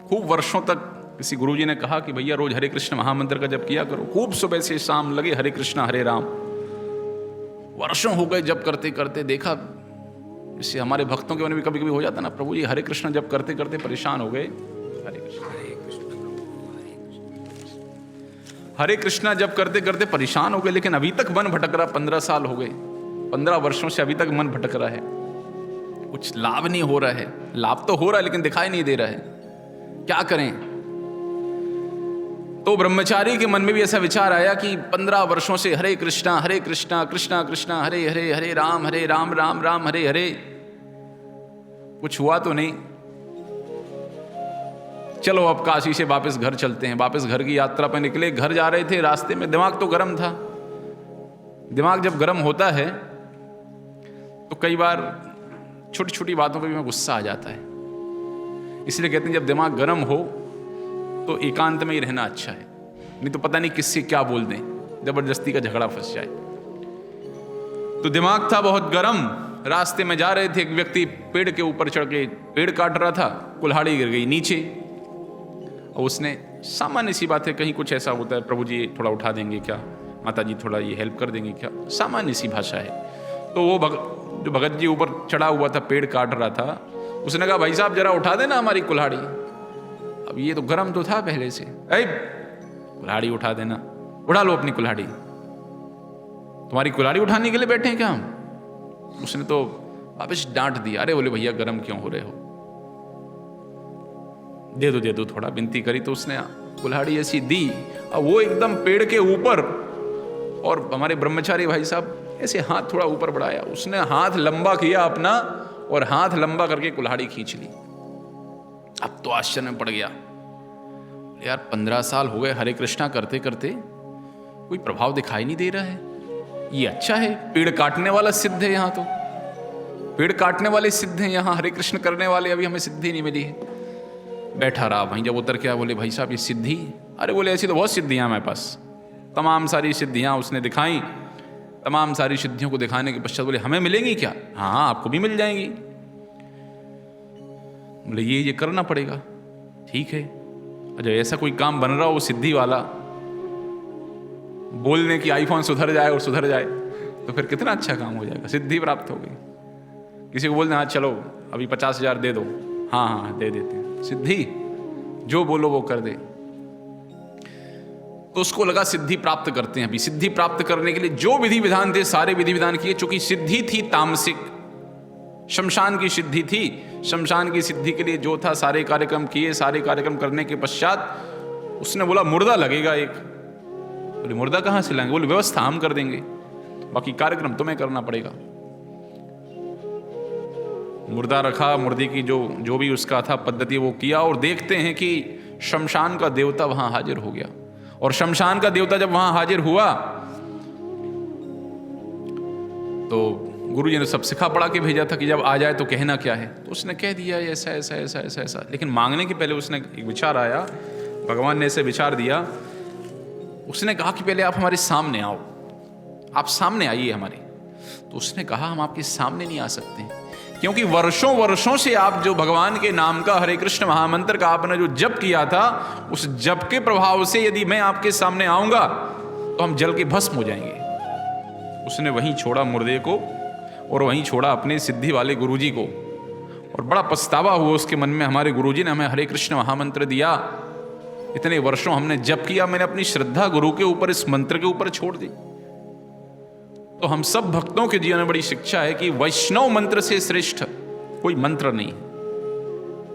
खूब वर्षों तक, किसी गुरुजी ने कहा कि भैया रोज हरे कृष्ण महामंत्र का जप किया करो। खूब सुबह से शाम लगे हरे कृष्ण हरे राम। वर्षों हो गए जप करते करते। देखा इससे हमारे भक्तों के मन में कभी कभी हो जाता ना, प्रभु जी हरे कृष्ण जप करते करते परेशान हो गए। हरे कृष्ण जप करते करते परेशान हो गए, लेकिन अभी तक मन भटक रहा। 15 साल हो गए, 15 वर्षों से अभी तक मन भटक रहा है। कुछ लाभ नहीं हो रहा है। लाभ तो हो रहा है लेकिन दिखाई नहीं दे रहा है। क्या करें? तो ब्रह्मचारी के मन में भी ऐसा विचार आया कि 15 वर्षों से हरे कृष्णा कृष्णा कृष्णा हरे हरे, हरे राम राम राम हरे हरे, कुछ हुआ तो नहीं। चलो अब काशी से वापस घर चलते हैं। वापस घर की यात्रा पर निकले। घर जा रहे थे, रास्ते में दिमाग तो गर्म था। दिमाग जब गर्म होता है तो कई बार छोटी छोटी बातों पर भी गुस्सा आ जाता है। इसलिए कहते हैं जब दिमाग गर्म हो तो एकांत में ही रहना अच्छा है, नहीं तो पता नहीं किससे क्या बोल दें, जबरदस्ती का झगड़ा फंस जाए। तो दिमाग था बहुत गर्म। रास्ते में जा रहे थे, एक व्यक्ति पेड़ के ऊपर चढ़ के पेड़ काट रहा था, कुल्हाड़ी गिर गई नीचे। और उसने, सामान्य सी बात है, कहीं कुछ ऐसा होता है, प्रभु जी थोड़ा उठा देंगे क्या, माता जी थोड़ा ये हेल्प कर देंगे क्या, सामान्य सी भाषा है। तो वो जो भगत जी ऊपर चढ़ा हुआ था, पेड़ काट रहा था, उसने कहा भाई साहब जरा उठा देना हमारी कुल्हाड़ी। अब ये तो गर्म तो था पहले से, कुल्हाड़ी उठा देना, उठा लो अपनी कुल्हाड़ी। तुम्हारी कुल्हाड़ी उठाने के लिए बैठे हैं क्या हम? उसने तो वापस डांट दिया। अरे बोले भैया गर्म क्यों हो रहे हो, दे दो थोड़ा, विनती करी तो उसने कुल्हाड़ी ऐसी दी। और वो एकदम पेड़ के ऊपर, और हमारे ब्रह्मचारी भाई साहब ऐसे हाथ थोड़ा ऊपर बढ़ाया, उसने हाथ लंबा किया अपना और हाथ लंबा करके कुल्हाड़ी खींच ली। अब तो आश्चर्य में पड़ गया, यार 15 साल हो गए हरे कृष्णा करते करते, कोई प्रभाव दिखाई नहीं दे रहा है। ये अच्छा है, पेड़ काटने वाला सिद्ध है यहाँ, तो पेड़ काटने वाले सिद्ध हैं यहाँ, हरे कृष्ण करने वाले अभी हमें सिद्धि नहीं मिली है। बैठा रहा वहीं। जब उतर के बोले भाई साहब ये सिद्धि, अरे बोले ऐसी तो बहुत सिद्धियाँ हमारे पास, तमाम सारी सिद्धियाँ उसने दिखाई। तमाम सारी सिद्धियों को दिखाने के पश्चात बोले हमें मिलेंगी क्या? हाँ आपको भी मिल जाएंगी। बोले ये करना पड़ेगा। ठीक है, अच्छा ऐसा कोई काम बन रहा हो सिद्धि वाला, बोलने की आईफोन सुधर जाए और सुधर जाए तो फिर कितना अच्छा काम हो जाएगा, सिद्धि प्राप्त हो गई। किसी को बोलते हाँ चलो अभी 50,000 दे दो, हाँ हाँ दे देते हैं, सिद्धि जो बोलो वो कर दे। तो उसको लगा सिद्धि प्राप्त करते हैं। अभी सिद्धि प्राप्त करने के लिए जो विधि विधान थे सारे विधि विधान किए, चूंकि सिद्धि थी तामसिक, शमशान की सिद्धि थी। शमशान की सिद्धि के लिए जो था सारे कार्यक्रम किए। सारे कार्यक्रम करने के पश्चात उसने बोला मुर्दा लगेगा एक। बोले मुर्दा कहाँ से लाएंगे? बोले व्यवस्था हम कर देंगे, बाकी कार्यक्रम तुम्हें करना पड़ेगा। मुर्दा रखा, मुर्दे की जो भी उसका था पद्धति वो किया, और देखते हैं कि शमशान का देवता वहां हाजिर हो गया। और शमशान का देवता जब वहां हाजिर हुआ तो गुरु जी ने सब सिखा पढ़ा के भेजा था कि जब आ जाए तो कहना क्या है। तो उसने कह दिया ऐसा ऐसा ऐसा ऐसा ऐसा, लेकिन मांगने के पहले उसने एक विचार आया, भगवान ने ऐसे विचार दिया। उसने कहा कि पहले आप हमारे सामने आओ, आप सामने आइए हमारे। तो उसने कहा हम आपके सामने नहीं आ सकते, क्योंकि वर्षों वर्षों से आप जो भगवान के नाम का हरे कृष्ण महामंत्र का आपने जो जप किया था, उस जप के प्रभाव से यदि मैं आपके सामने आऊंगा तो हम जल के भस्म हो जाएंगे। उसने वहीं छोड़ा मुर्दे को, और वहीं छोड़ा अपने सिद्धि वाले गुरुजी को। और बड़ा पछतावा हुआ उसके मन में, हमारे गुरुजी ने हमें हरे कृष्ण महामंत्र दिया, इतने वर्षों हमने जप किया, मैंने अपनी श्रद्धा गुरु के ऊपर, इस मंत्र के ऊपर छोड़ दी। तो हम सब भक्तों के जीवन में बड़ी शिक्षा है कि वैष्णव मंत्र से श्रेष्ठ कोई मंत्र नहीं।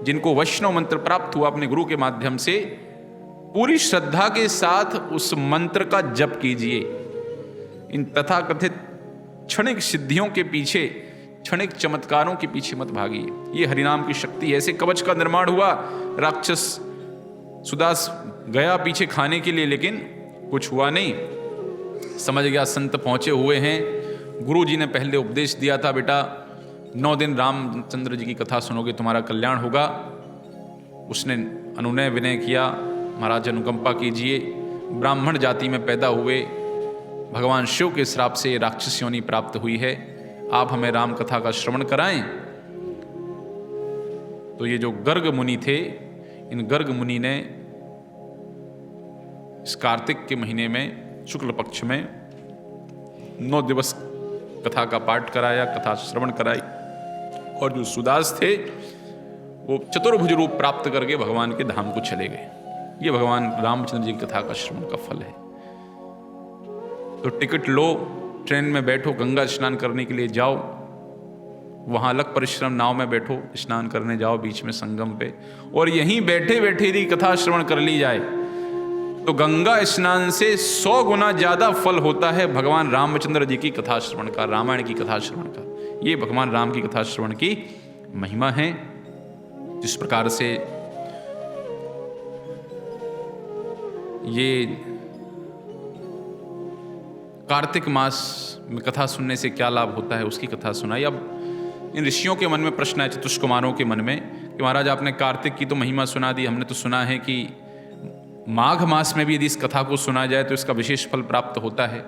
जिनको वैष्णव मंत्र प्राप्त हुआ अपने गुरु के माध्यम से, पूरी श्रद्धा के साथ उस मंत्र का जप कीजिए। इन तथाकथित क्षणिक सिद्धियों के पीछे, क्षणिक चमत्कारों के पीछे मत भागिए। ये हरिनाम की शक्ति है। ऐसे कवच का निर्माण हुआ, राक्षस सुदास गया पीछे खाने के लिए, लेकिन कुछ हुआ नहीं। समझ गया संत पहुंचे हुए हैं। गुरु जी ने पहले उपदेश दिया था, बेटा 9 दिन रामचंद्र जी की कथा सुनोगे तुम्हारा कल्याण होगा। उसने अनुनय विनय किया, महाराज अनुकंपा कीजिए। ब्राह्मण जाति में पैदा हुए, भगवान शिव के श्राप से राक्षस योनि प्राप्त हुई है, आप हमें राम कथा का श्रवण कराएं। तो ये जो गर्ग मुनि थे, इन गर्ग मुनि ने इस कार्तिक के महीने में शुक्ल पक्ष में 9 दिवस कथा का पाठ कराया, कथा श्रवण कराई। और जो सुदास थे वो चतुर्भुज रूप प्राप्त करके भगवान के धाम को चले गए। ये भगवान रामचंद्र जी की कथा का श्रवण का फल है। तो टिकट लो, ट्रेन में बैठो, गंगा स्नान करने के लिए जाओ, वहां अलग परिश्रम, नाव में बैठो, स्नान करने जाओ बीच में संगम पे, और यहीं बैठे बैठे यदि कथा श्रवण कर ली जाए तो गंगा स्नान से 100 गुना ज्यादा फल होता है भगवान रामचंद्र जी की कथा श्रवण का, रामायण की कथा श्रवण का। ये भगवान राम की कथा श्रवण की महिमा है। जिस प्रकार से ये कार्तिक मास में कथा सुनने से क्या लाभ होता है, उसकी कथा सुनाई। अब इन ऋषियों के मन में प्रश्न है, चतुष्कुमारों के मन में, कि महाराज आपने कार्तिक की तो महिमा सुना दी, हमने तो सुना है कि माघ मास में भी यदि इस कथा को सुना जाए तो इसका विशेष फल प्राप्त होता है।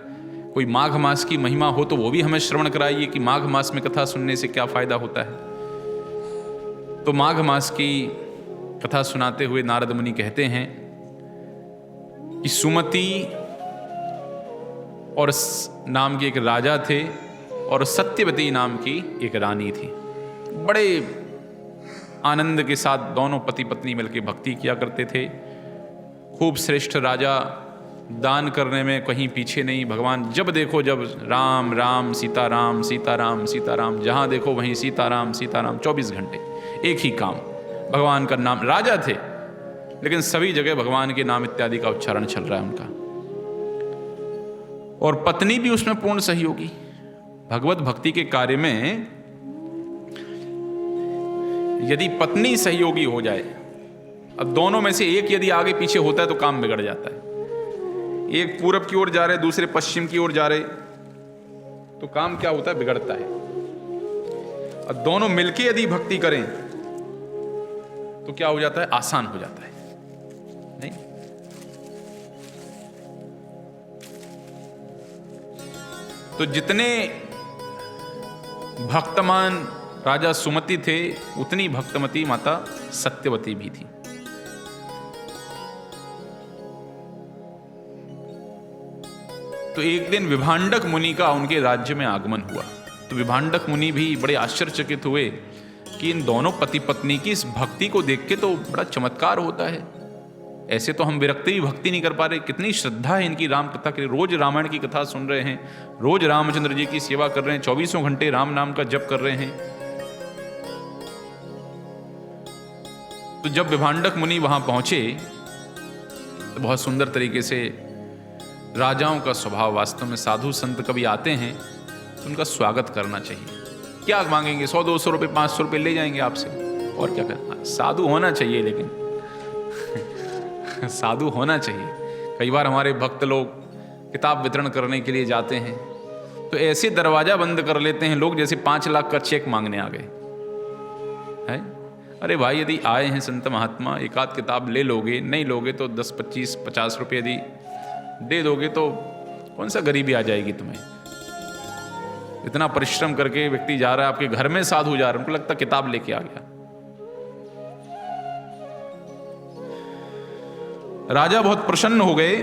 कोई माघ मास की महिमा हो तो वो भी हमें श्रवण कराइए कि माघ मास में कथा सुनने से क्या फायदा होता है। तो माघ मास की कथा सुनाते हुए नारद मुनि कहते हैं कि सुमति और नाम के एक राजा थे और सत्यवती नाम की एक रानी थी। बड़े आनंद के साथ दोनों पति पत्नी मिलकर भक्ति किया करते थे। खूब श्रेष्ठ राजा, दान करने में कहीं पीछे नहीं। भगवान जब देखो जब राम राम सीताराम सीताराम सीताराम, जहाँ देखो वहीं सीताराम सीताराम, 24 घंटे एक ही काम, भगवान का नाम। राजा थे लेकिन सभी जगह भगवान के नाम इत्यादि का उच्चारण चल रहा है उनका। और पत्नी भी उसमें पूर्ण सहयोगी। भगवत भक्ति के कार्य में यदि पत्नी सहयोगी हो जाए, अब दोनों में से एक यदि आगे पीछे होता है तो काम बिगड़ जाता है। एक पूरब की ओर जा रहे, दूसरे पश्चिम की ओर जा रहे, तो काम क्या होता है, बिगड़ता है। अब दोनों मिलके यदि भक्ति करें तो क्या हो जाता है, आसान हो जाता है। नहीं, तो जितने भक्तमान राजा सुमति थे उतनी भक्तमती माता सत्यवती भी थी। तो एक दिन विभांडक मुनि का उनके राज्य में आगमन हुआ। तो विभांडक मुनि भी बड़े आश्चर्यचकित हुए कि इन दोनों पति पत्नी की इस भक्ति को देख के तो बड़ा चमत्कार होता है। ऐसे तो हम विरक्ति भी भक्ति नहीं कर पा रहे। कितनी श्रद्धा है इनकी राम कथा के लिए। रोज रामायण की कथा सुन रहे हैं, रोज रामचंद्र जी की सेवा कर रहे हैं, 24 घंटे राम नाम का जप कर रहे हैं। तो जब विभांडक मुनि वहां पहुंचे तो बहुत सुंदर तरीके से, राजाओं का स्वभाव वास्तव में, साधु संत कभी आते हैं तो उनका स्वागत करना चाहिए। क्या मांगेंगे? 100-200 रुपये 500 रुपये ले जाएंगे आपसे, और क्या करना। साधु होना चाहिए, लेकिन साधु होना चाहिए। कई बार हमारे भक्त लोग किताब वितरण करने के लिए जाते हैं तो ऐसे दरवाजा बंद कर लेते हैं लोग जैसे 5 लाख का चेक मांगने आ गए है। अरे भाई, यदि आए हैं संत महात्मा, एक आध किताब ले लोगे, नहीं लोगे तो 10, 25, 50 रुपये यदि दे दोगे तो कौन सा गरीबी आ जाएगी तुम्हें। इतना परिश्रम करके व्यक्ति जा रहा है, आपके घर में साधु जा रहा है, उनको लगता किताब लेके आ गया। राजा बहुत प्रसन्न हो गए।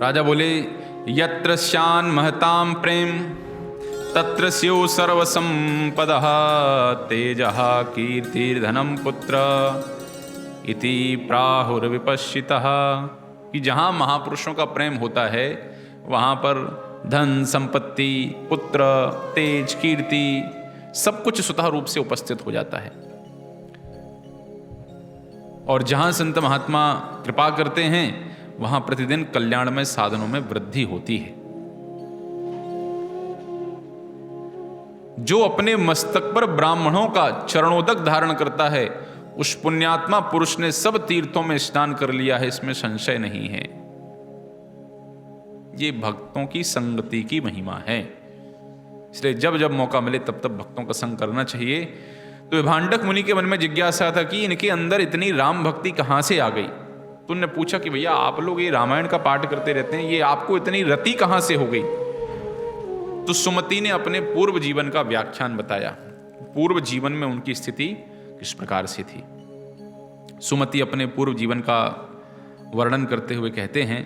राजा बोले, यत्र श्यान महताम प्रेम तत्र स्यो सर्वसंपदः तेजः कीर्तिर्धनम पुत्र इति प्राहुर्विपश्चितः। कि जहां महापुरुषों का प्रेम होता है वहां पर धन, संपत्ति, पुत्र, तेज, कीर्ति सब कुछ स्वतः रूप से उपस्थित हो जाता है। और जहां संत महात्मा कृपा करते हैं वहां प्रतिदिन कल्याणमय साधनों में वृद्धि होती है। जो अपने मस्तक पर ब्राह्मणों का चरणोदक धारण करता है उस पुण्यात्मा पुरुष ने सब तीर्थों में स्नान कर लिया है, इसमें संशय नहीं है। ये भक्तों की संगति की महिमा है। इसलिए जब जब मौका मिले तब तब भक्तों का संग करना चाहिए। तो विभांडक मुनि के मन में जिज्ञासा था कि इनके अंदर इतनी राम भक्ति कहां से आ गई। तो उन्होंने पूछा कि भैया, आप लोग ये रामायण का पाठ करते रहते हैं, ये आपको इतनी रति कहां से हो गई। तो सुमति ने अपने पूर्व जीवन का व्याख्यान बताया। पूर्व जीवन में उनकी स्थिति किस प्रकार से थी। सुमति अपने पूर्व जीवन का वर्णन करते हुए कहते हैं,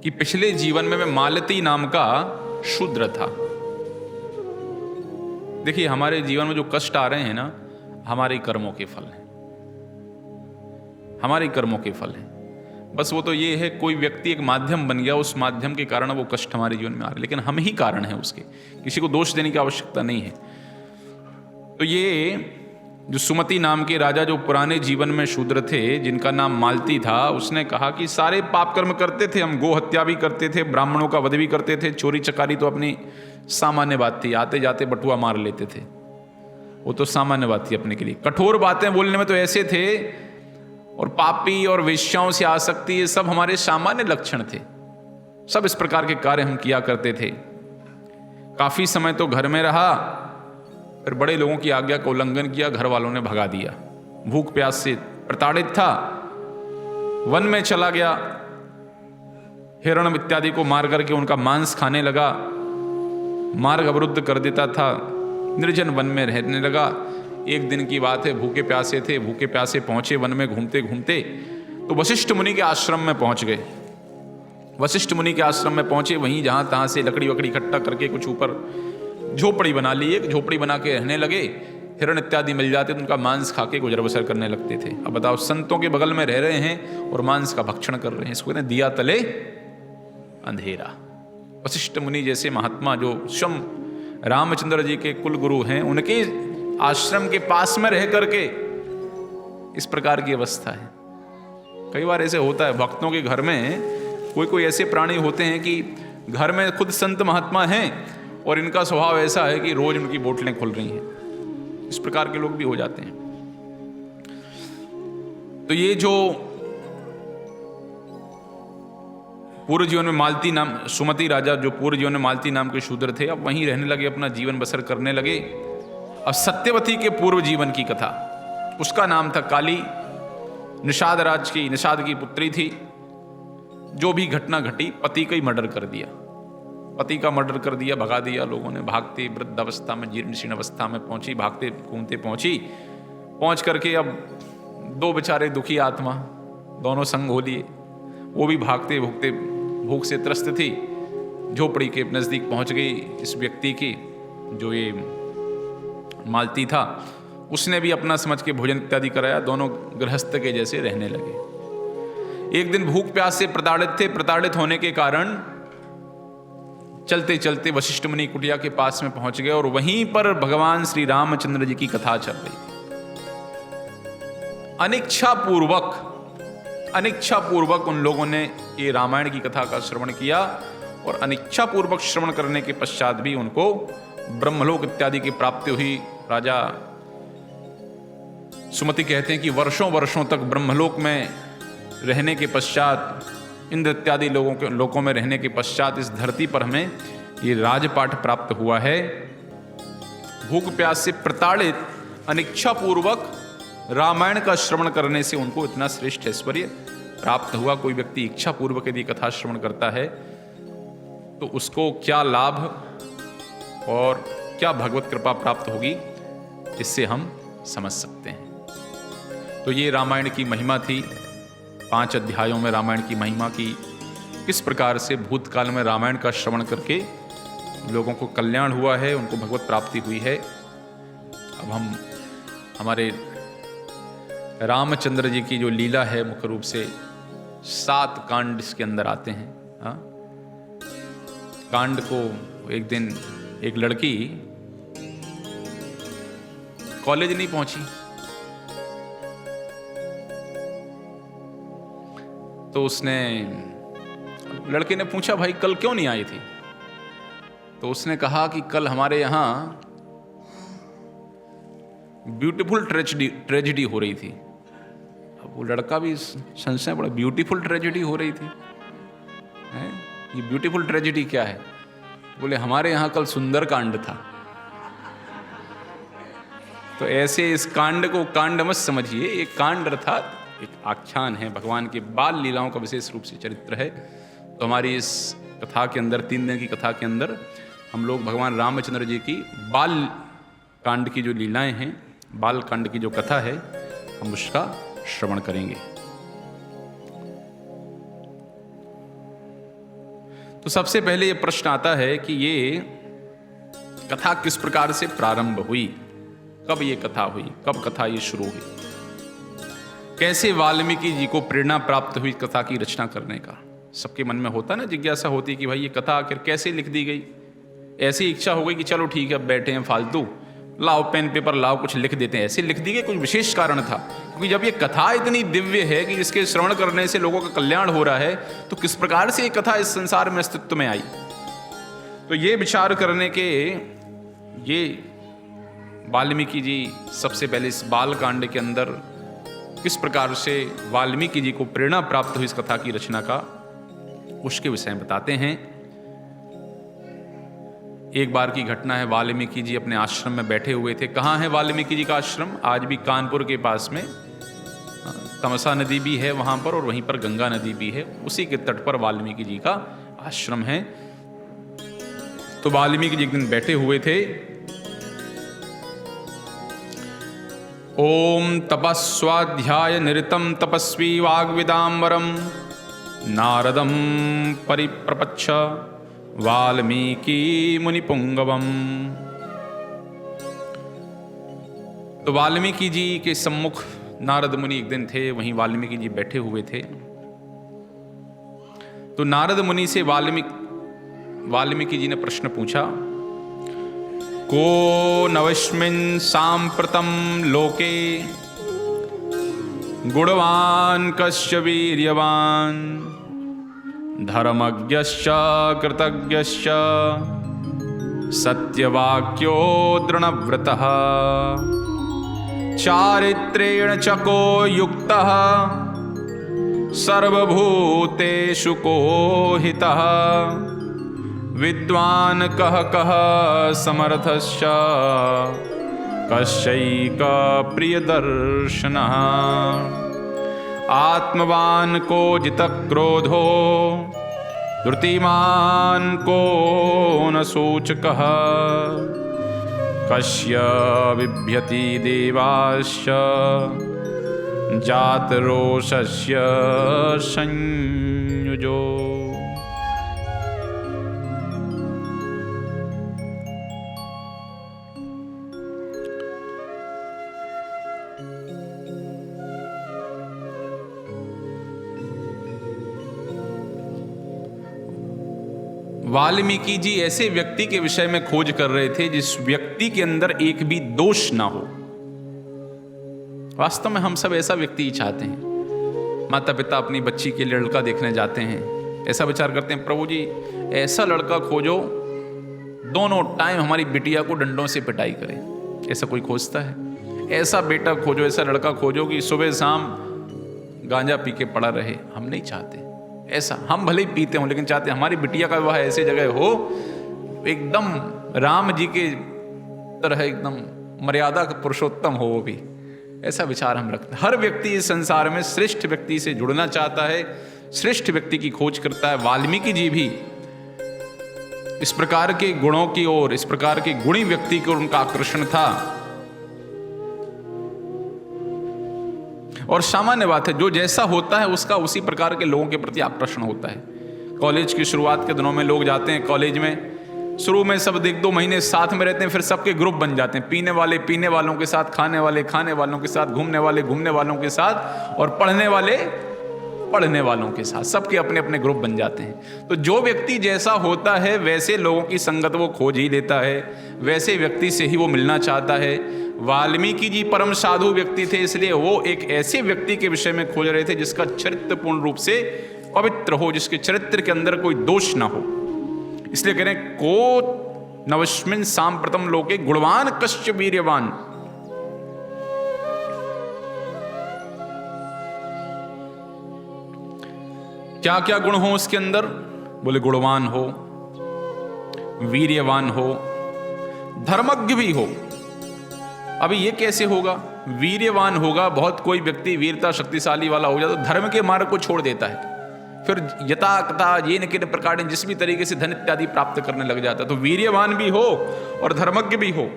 कि पिछले जीवन में मैं मालती नाम का शूद्र था। देखिए, हमारे जीवन में जो कष्ट आ रहे हैं ना, हमारे कर्मों के फल हैं, हमारे कर्मों के फल हैं। बस वो तो ये है, कोई व्यक्ति एक माध्यम बन गया, उस माध्यम के कारण वो कष्ट हमारे जीवन में आ रहे, लेकिन हम ही कारण हैं उसके। किसी को दोष देने की आवश्यकता नहीं है। तो ये जो सुमति नाम के राजा, जो पुराने जीवन में शूद्र थे, जिनका नाम मालती था, उसने कहा कि सारे पाप कर्म करते थे हम, गो हत्या भी करते थे, ब्राह्मणों का वध भी करते थे, चोरी चकारी तो अपनी सामान्य बात थी, आते जाते बटुआ मार लेते थे, वो तो सामान्य बात थी अपने के लिए। कठोर बातें बोलने में तो ऐसे थे, और पापी और वेश्याओं से आसक्ति, ये सब हमारे सामान्य लक्षण थे। सब इस प्रकार के कार्य हम किया करते थे। काफी समय तो घर में रहा, फिर बड़े लोगों की आज्ञा का उल्लंघन किया, घर वालों ने भगा दिया। भूख प्यास से प्रताड़ित था, वन में चला गया, हिरण इत्यादि को मार करके उनका मांस खाने लगा, मार्ग अवरुद्ध कर देता था, निर्जन वन में रहने लगा। एक दिन की बात है, भूखे प्यासे थे, भूखे प्यासे पहुंचे वन में घूमते घूमते, तो वशिष्ठ मुनि के आश्रम में पहुंच गए। वशिष्ठ मुनि के आश्रम में पहुंचे, वहीं जहां तहां से लकड़ी वकड़ी इकट्ठा करके कुछ ऊपर झोपड़ी बना ली, एक झोपड़ी बना के रहने लगे। हिरण इत्यादि मिल जाते तो उनका मांस खा के गुजर बसर करने लगते थे। अब बताओ, संतों के बगल में रह रहे हैं और मांस का भक्षण कर रहे हैं, इसको कहते हैं दिया तले अंधेरा। वशिष्ठ मुनि जैसे महात्मा, जो स्वयं रामचंद्र जी के कुल गुरु हैं, उनके आश्रम के पास में रह करके इस प्रकार की अवस्था है। कई बार ऐसे होता है, भक्तों के घर में कोई कोई ऐसे प्राणी होते हैं कि घर में खुद संत महात्मा हैं और इनका स्वभाव ऐसा है कि रोज उनकी बोतलें खुल रही हैं। इस प्रकार के लोग भी हो जाते हैं। तो ये जो पूर्व जीवन में मालती नाम, सुमति राजा जो पूर्व जीवन में मालती नाम के शूद्र थे, अब वहीं रहने लगे, अपना जीवन बसर करने लगे। अब सत्यवती के पूर्व जीवन की कथा, उसका नाम था काली, निषाद की पुत्री थी। जो भी घटना घटी, पति का ही मर्डर कर दिया। पति का मर्डर कर दिया, भगा दिया लोगों ने। भागते वृद्ध अवस्था में, जीर्ण शीर्ण अवस्था में पहुंची, भागते घूमते पहुंच करके अब दो बेचारे दुखी आत्मा, दोनों संग हो लिए। वो भी भागते भूखते भूख से त्रस्त थी, झोपड़ी के नज़दीक पहुंच गई इस व्यक्ति की, जो ये मालती था। उसने भी अपना समझ के भोजन इत्यादि कराया। दोनों गृहस्थ के जैसे रहने लगे। एक दिन भूख प्यास से प्रताड़ित थे। प्रताड़ित होने के कारण चलते चलते वशिष्ठ मुनि कुटिया के पास में पहुंच गए और वहीं पर भगवान श्री रामचंद्र जी की कथा चल रही थी। अनिच्छापूर्वक उन लोगों ने ये रामायण की कथा का श्रवण किया और अनिच्छापूर्वक श्रवण करने के पश्चात भी उनको ब्रह्मलोक इत्यादि की प्राप्ति हुई। राजा सुमति कहते हैं कि वर्षों वर्षों तक ब्रह्मलोक में रहने के पश्चात, इंद्र इत्यादि लोकों में रहने के पश्चात इस धरती पर हमें ये राजपाठ प्राप्त हुआ है। भूख प्यास से प्रताड़ित अनिच्छापूर्वक रामायण का श्रवण करने से उनको इतना श्रेष्ठ ऐश्वर्य प्राप्त हुआ। कोई व्यक्ति इच्छापूर्वक यदि कथा श्रवण करता है तो उसको क्या लाभ और क्या भगवत कृपा प्राप्त होगी, इससे हम समझ सकते हैं। तो ये रामायण की महिमा थी। 5 अध्यायों में रामायण की महिमा की, किस प्रकार से भूतकाल में रामायण का श्रवण करके लोगों को कल्याण हुआ है, उनको भगवत प्राप्ति हुई है। अब हम हमारे रामचंद्र जी की जो लीला है, मुख्य रूप से 7 कांड इसके अंदर आते हैं। हाँ, कांड को एक दिन एक लड़की कॉलेज नहीं पहुंची, तो उसने, लड़के ने पूछा भाई कल क्यों नहीं आई थी? तो उसने कहा कि कल हमारे यहां ब्यूटीफुल ट्रेजेडी हो रही थी। अब वो लड़का भी संशय पड़ा, ब्यूटीफुल ट्रेजेडी हो रही थी, है? ये ब्यूटीफुल ट्रेजेडी क्या है? बोले हमारे यहां कल सुंदर कांड था। तो ऐसे इस कांड को कांड मत समझिए, ये कांड अर्थात एक आख्यान है, भगवान के बाल लीलाओं का विशेष रूप से चरित्र है। तो हमारी इस कथा के अंदर, 3 दिन की कथा के अंदर, हम लोग भगवान रामचंद्र जी की बाल कांड की जो लीलाएं हैं, बाल कांड की जो कथा है, हम उसका श्रवण करेंगे। तो सबसे पहले ये प्रश्न आता है कि ये कथा किस प्रकार से प्रारंभ हुई, कब ये कथा हुई, कब कथा ये शुरू हुई, कैसे वाल्मीकि जी को प्रेरणा प्राप्त हुई कथा की रचना करने का। सबके मन में होता ना, जिज्ञासा होती कि भाई ये कथा आखिर कैसे लिख दी गई। ऐसी इच्छा हो गई कि चलो ठीक है, अब बैठे हैं फालतू, लाओ पेन पेपर लाओ, कुछ लिख देते हैं। ऐसे लिख दी गई, कुछ विशेष कारण था? क्योंकि जब ये कथा इतनी दिव्य है कि जिसके श्रवण करने से लोगों का कल्याण हो रहा है, तो किस प्रकार से ये कथा इस संसार में अस्तित्व में आई? तो ये विचार करने के ये वाल्मीकि जी सबसे पहले इस बाल कांड के अंदर किस प्रकार से वाल्मीकि जी को प्रेरणा प्राप्त हुई इस कथा की रचना का, उसके विषय में बताते हैं। एक बार की घटना है, वाल्मीकि जी अपने आश्रम में बैठे हुए थे। कहाँ है वाल्मीकि जी का आश्रम? आज भी कानपुर के पास में तमसा नदी भी है वहाँ पर, और वहीं पर गंगा नदी भी है। उसी के तट पर वाल्मीकि जी का आश्रम है। तो वाल्मीकि जी एक दिन बैठे हुए थे। ओम तपस्वाध्याय निरतं तपस्वी वाग्विदाम्बरं नारदं परिप्रपच्छ वाल्मीकि मुनिपुंगवम। तो वाल्मीकि जी के सम्मुख नारद मुनि एक दिन थे, वहीं वाल्मीकि जी बैठे हुए थे। तो नारद मुनि से वाल्मीकि जी ने प्रश्न पूछा, को नवस्मिन् साम्प्रतं लोके गुणवान् कस्य वीर्यवान् धर्मज्ञश्च कृतज्ञश्च सत्यवाक्यो दृढव्रतः चारित्रेण च को युक्तः सर्वभूतेषु को हितः विद्वान् कः कः समर्थश्च कश्चैका प्रियदर्शनः आत्मवान् को जितक्रोधो धृतिमान को न सूचकः कस्य बिभ्यति देवाश्च जातरोषस्य संयुजो। वाल्मीकि जी ऐसे व्यक्ति के विषय में खोज कर रहे थे जिस व्यक्ति के अंदर एक भी दोष ना हो। वास्तव में हम सब ऐसा व्यक्ति ही चाहते हैं। माता पिता अपनी बच्ची के लिए लड़का देखने जाते हैं, ऐसा विचार करते हैं प्रभु जी ऐसा लड़का खोजो दोनों टाइम हमारी बिटिया को डंडों से पिटाई करे। ऐसा कोई खोजता है? ऐसा बेटा खोजो, ऐसा लड़का खोजो कि सुबह शाम गांजा पी के पड़ा रहे। हम नहीं चाहते ऐसा। हम भले ही पीते हों लेकिन चाहते हमारी बिटिया का विवाह ऐसे जगह हो एकदम राम जी के तरह, एकदम मर्यादा का पुरुषोत्तम हो। वो भी ऐसा विचार हम रखते हैं। हर व्यक्ति इस संसार में श्रेष्ठ व्यक्ति से जुड़ना चाहता है, श्रेष्ठ व्यक्ति की खोज करता है। वाल्मीकि जी भी इस प्रकार के गुणों की ओर, इस प्रकार के गुणी व्यक्ति की ओर उनका आकर्षण था। और सामान्य बात है जो जैसा होता है उसका उसी प्रकार के लोगों के प्रति आकर्षण होता है। कॉलेज की शुरुआत के दिनों में लोग जाते हैं कॉलेज में, शुरू में सब 1-2 महीने साथ में रहते हैं, फिर सबके ग्रुप बन जाते हैं। पीने वाले पीने वालों के साथ, खाने वाले खाने वालों के साथ, घूमने वाले घूमने वालों के साथ, और पढ़ने वाले पढ़ने वालों के साथ, सबके अपने अपने ग्रुप बन जाते हैं। तो जो व्यक्ति जैसा होता है वैसे लोगों की संगत वो खोज ही लेता है, वैसे व्यक्ति से ही वो मिलना चाहता है। वाल्मीकि जी परम साधु व्यक्ति थे, इसलिए वो एक ऐसे व्यक्ति के विषय में खोज रहे थे जिसका चरित्र पूर्ण रूप से पवित्र हो, जिसके चरित्र के अंदर कोई दोष ना हो। इसलिए कह रहे हैं को नवस्मिन सांप्रतम लोके गुणवान कश्च वीर्यवान। क्या क्या गुण हो उसके अंदर? बोले गुणवान हो, वीर्यवान हो, धर्मज्ञ भी हो। अभी ये कैसे होगा? वीर्यवान होगा, बहुत कोई व्यक्ति वीरता शक्तिशाली वाला हो जाता तो धर्म के मार्ग को छोड़ देता है, फिर यथा कथा ये न किन प्रकार जिस भी तरीके से धन इत्यादि प्राप्त करने लग जाता है। तो वीर्यवान भी हो और धर्मज्ञ भी हो,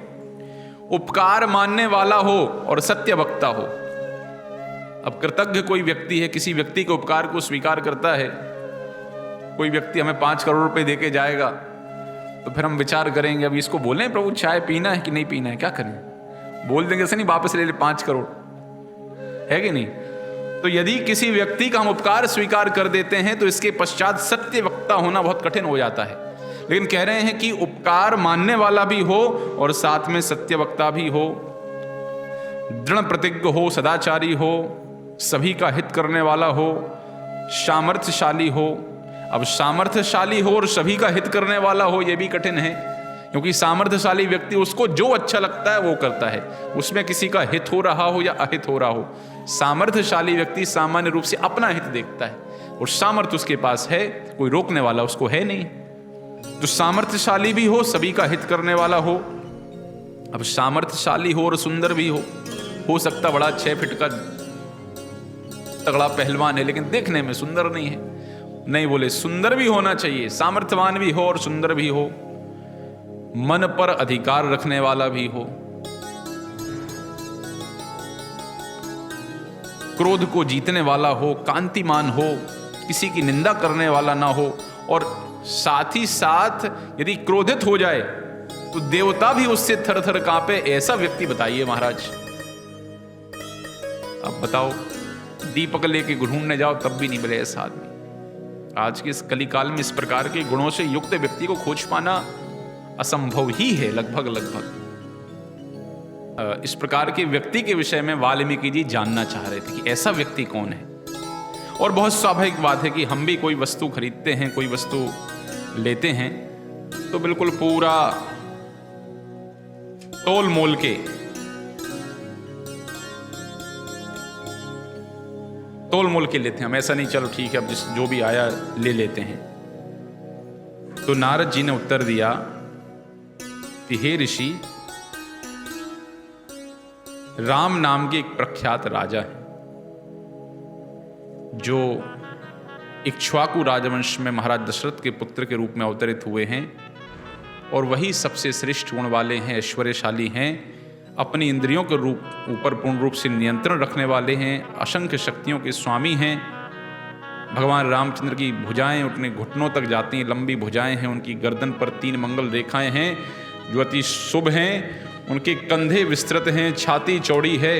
उपकार मानने वाला हो और सत्य वक्ता हो। अब कृतज्ञ कोई व्यक्ति है, किसी व्यक्ति के उपकार को स्वीकार करता है। कोई व्यक्ति हमें 5 करोड़ रुपए देके जाएगा तो फिर हम विचार करेंगे अब इसको बोलें प्रभु चाय पीना है कि नहीं पीना है, क्या करें? बोल देंगे ऐसे नहीं वापस ले ले 5 करोड़, है कि नहीं? तो यदि किसी व्यक्ति का हम उपकार स्वीकार कर देते हैं तो इसके पश्चात सत्य वक्ता होना बहुत कठिन हो जाता है। लेकिन कह रहे हैं कि उपकार मानने वाला भी हो और साथ में सत्य वक्ता भी हो, दृढ़ प्रतिज्ञ हो, सदाचारी हो, सभी का हित करने वाला हो, सामर्थ्यशाली हो। अब सामर्थ्यशाली हो और सभी का हित करने वाला हो यह भी कठिन है, क्योंकि सामर्थ्यशाली व्यक्ति उसको जो अच्छा लगता है वो करता है, उसमें किसी का हित हो रहा हो या अहित हो रहा हो। सामर्थ्यशाली व्यक्ति सामान्य रूप से अपना हित देखता है और सामर्थ्य उसके पास है, कोई रोकने वाला उसको है नहीं। तो सामर्थ्यशाली भी हो, सभी का हित करने वाला हो। अब सामर्थ्यशाली हो और सुंदर भी हो सकता बड़ा 6 फीट का तगड़ा पहलवान है लेकिन देखने में सुंदर नहीं है। नहीं, बोले सुंदर भी होना चाहिए, सामर्थ्यवान भी हो और सुंदर भी हो, मन पर अधिकार रखने वाला भी हो, क्रोध को जीतने वाला हो, कांतिमान हो, किसी की निंदा करने वाला ना हो, और साथ ही साथ यदि क्रोधित हो जाए तो देवता भी उससे थर थर कांपे, ऐसा व्यक्ति बताइए महाराज। अब बताओ, दीपक लेके ढूंढने जाओ तब भी नहीं मिले ऐसा आदमी। आज के इस कलिकाल में इस प्रकार के गुणों से युक्त व्यक्ति को खोज पाना असंभव ही है लगभग। इस प्रकार के व्यक्ति के विषय में वाल्मीकि जी जानना चाह रहे थे कि ऐसा व्यक्ति कौन है। और बहुत स्वाभाविक बात है कि हम भी कोई वस्तु खरीदते हैं, कोई वस्तु लेते हैं तो बिल्कुल पूरा तोल मोल के लेते हैं हम। ऐसा नहीं चलो ठीक है अब जो भी आया ले लेते हैं। तो नारद जी ने उत्तर दिया कि हे ऋषि, राम नाम के एक प्रख्यात राजा है जो इक्ष्वाकु राजवंश में महाराज दशरथ के पुत्र के रूप में अवतरित हुए हैं और वही सबसे श्रेष्ठ गुण वाले हैं, ऐश्वर्यशाली हैं, अपनी इंद्रियों के ऊपर पूर्ण रूप से नियंत्रण रखने वाले हैं, असंख्य शक्तियों के स्वामी हैं। भगवान रामचंद्र की भुजाएं उतने घुटनों तक जाती हैं, लंबी भुजाएं हैं, उनकी गर्दन पर 3 मंगल रेखाएं हैं जो अति शुभ हैं, उनके कंधे विस्तृत हैं, छाती चौड़ी है,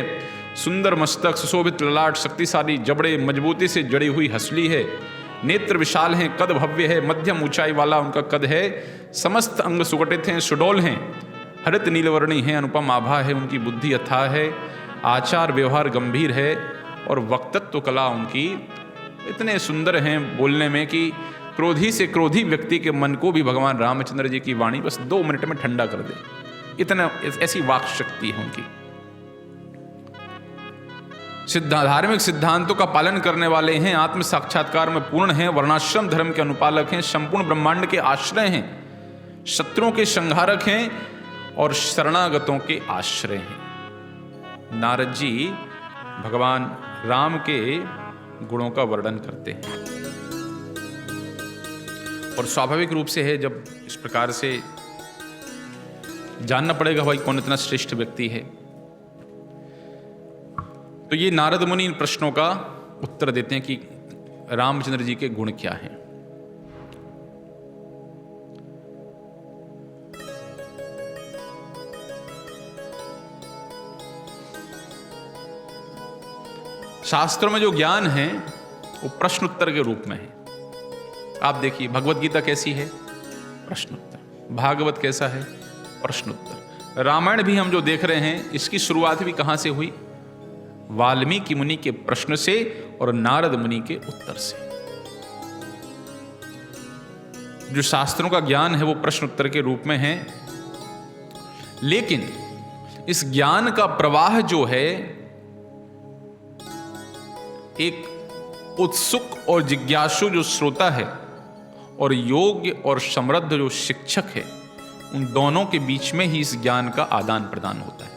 सुंदर मस्तक, सुशोभित ललाट, शक्तिशाली जबड़े, मजबूती से जड़ी हुई हंसली है, नेत्र विशाल हैं, कद भव्य है, मध्यम ऊंचाई वाला उनका कद है, समस्त अंग सुगठित हैं, सुडौल हैं, हरित नीलवर्णी हैं, अनुपम आभा है, उनकी बुद्धि अथाह है, आचार व्यवहार गंभीर है और वक्तत्व कला उनकी इतने सुंदर हैं बोलने में कि क्रोधी से क्रोधी व्यक्ति के मन को भी भगवान रामचंद्र जी की वाणी बस 2 मिनट में ठंडा कर दे, इतना ऐसी वाक शक्ति है उनकी। धार्मिक सिद्धांतों का पालन करने वाले हैं, आत्म साक्षात्कार में पूर्ण हैं, वर्णाश्रम धर्म के अनुपालक हैं, संपूर्ण ब्रह्मांड के आश्रय हैं, शत्रुओं के संहारक हैं और शरणागतों के आश्रय हैं। नारद जी भगवान राम के गुणों का वर्णन करते हैं और स्वाभाविक रूप से है, जब इस प्रकार से जानना पड़ेगा भाई कौन इतना श्रेष्ठ व्यक्ति है, तो ये नारद मुनि इन प्रश्नों का उत्तर देते हैं कि रामचंद्र जी के गुण क्या हैं। शास्त्रों में जो ज्ञान है वो प्रश्न उत्तर के रूप में है। आप देखिए भगवत गीता कैसी है, प्रश्न उत्तर। भागवत कैसा है, प्रश्न उत्तर। रामायण भी हम जो देख रहे हैं इसकी शुरुआत भी कहां से हुई, वाल्मीकि मुनि के प्रश्न से और नारद मुनि के उत्तर से। जो शास्त्रों का ज्ञान है वो प्रश्न उत्तर के रूप में है, लेकिन इस ज्ञान का प्रवाह जो है एक उत्सुक और जिज्ञासु जो श्रोता है और योग्य और समृद्ध जो शिक्षक है, उन दोनों के बीच में ही इस ज्ञान का आदान प्रदान होता है,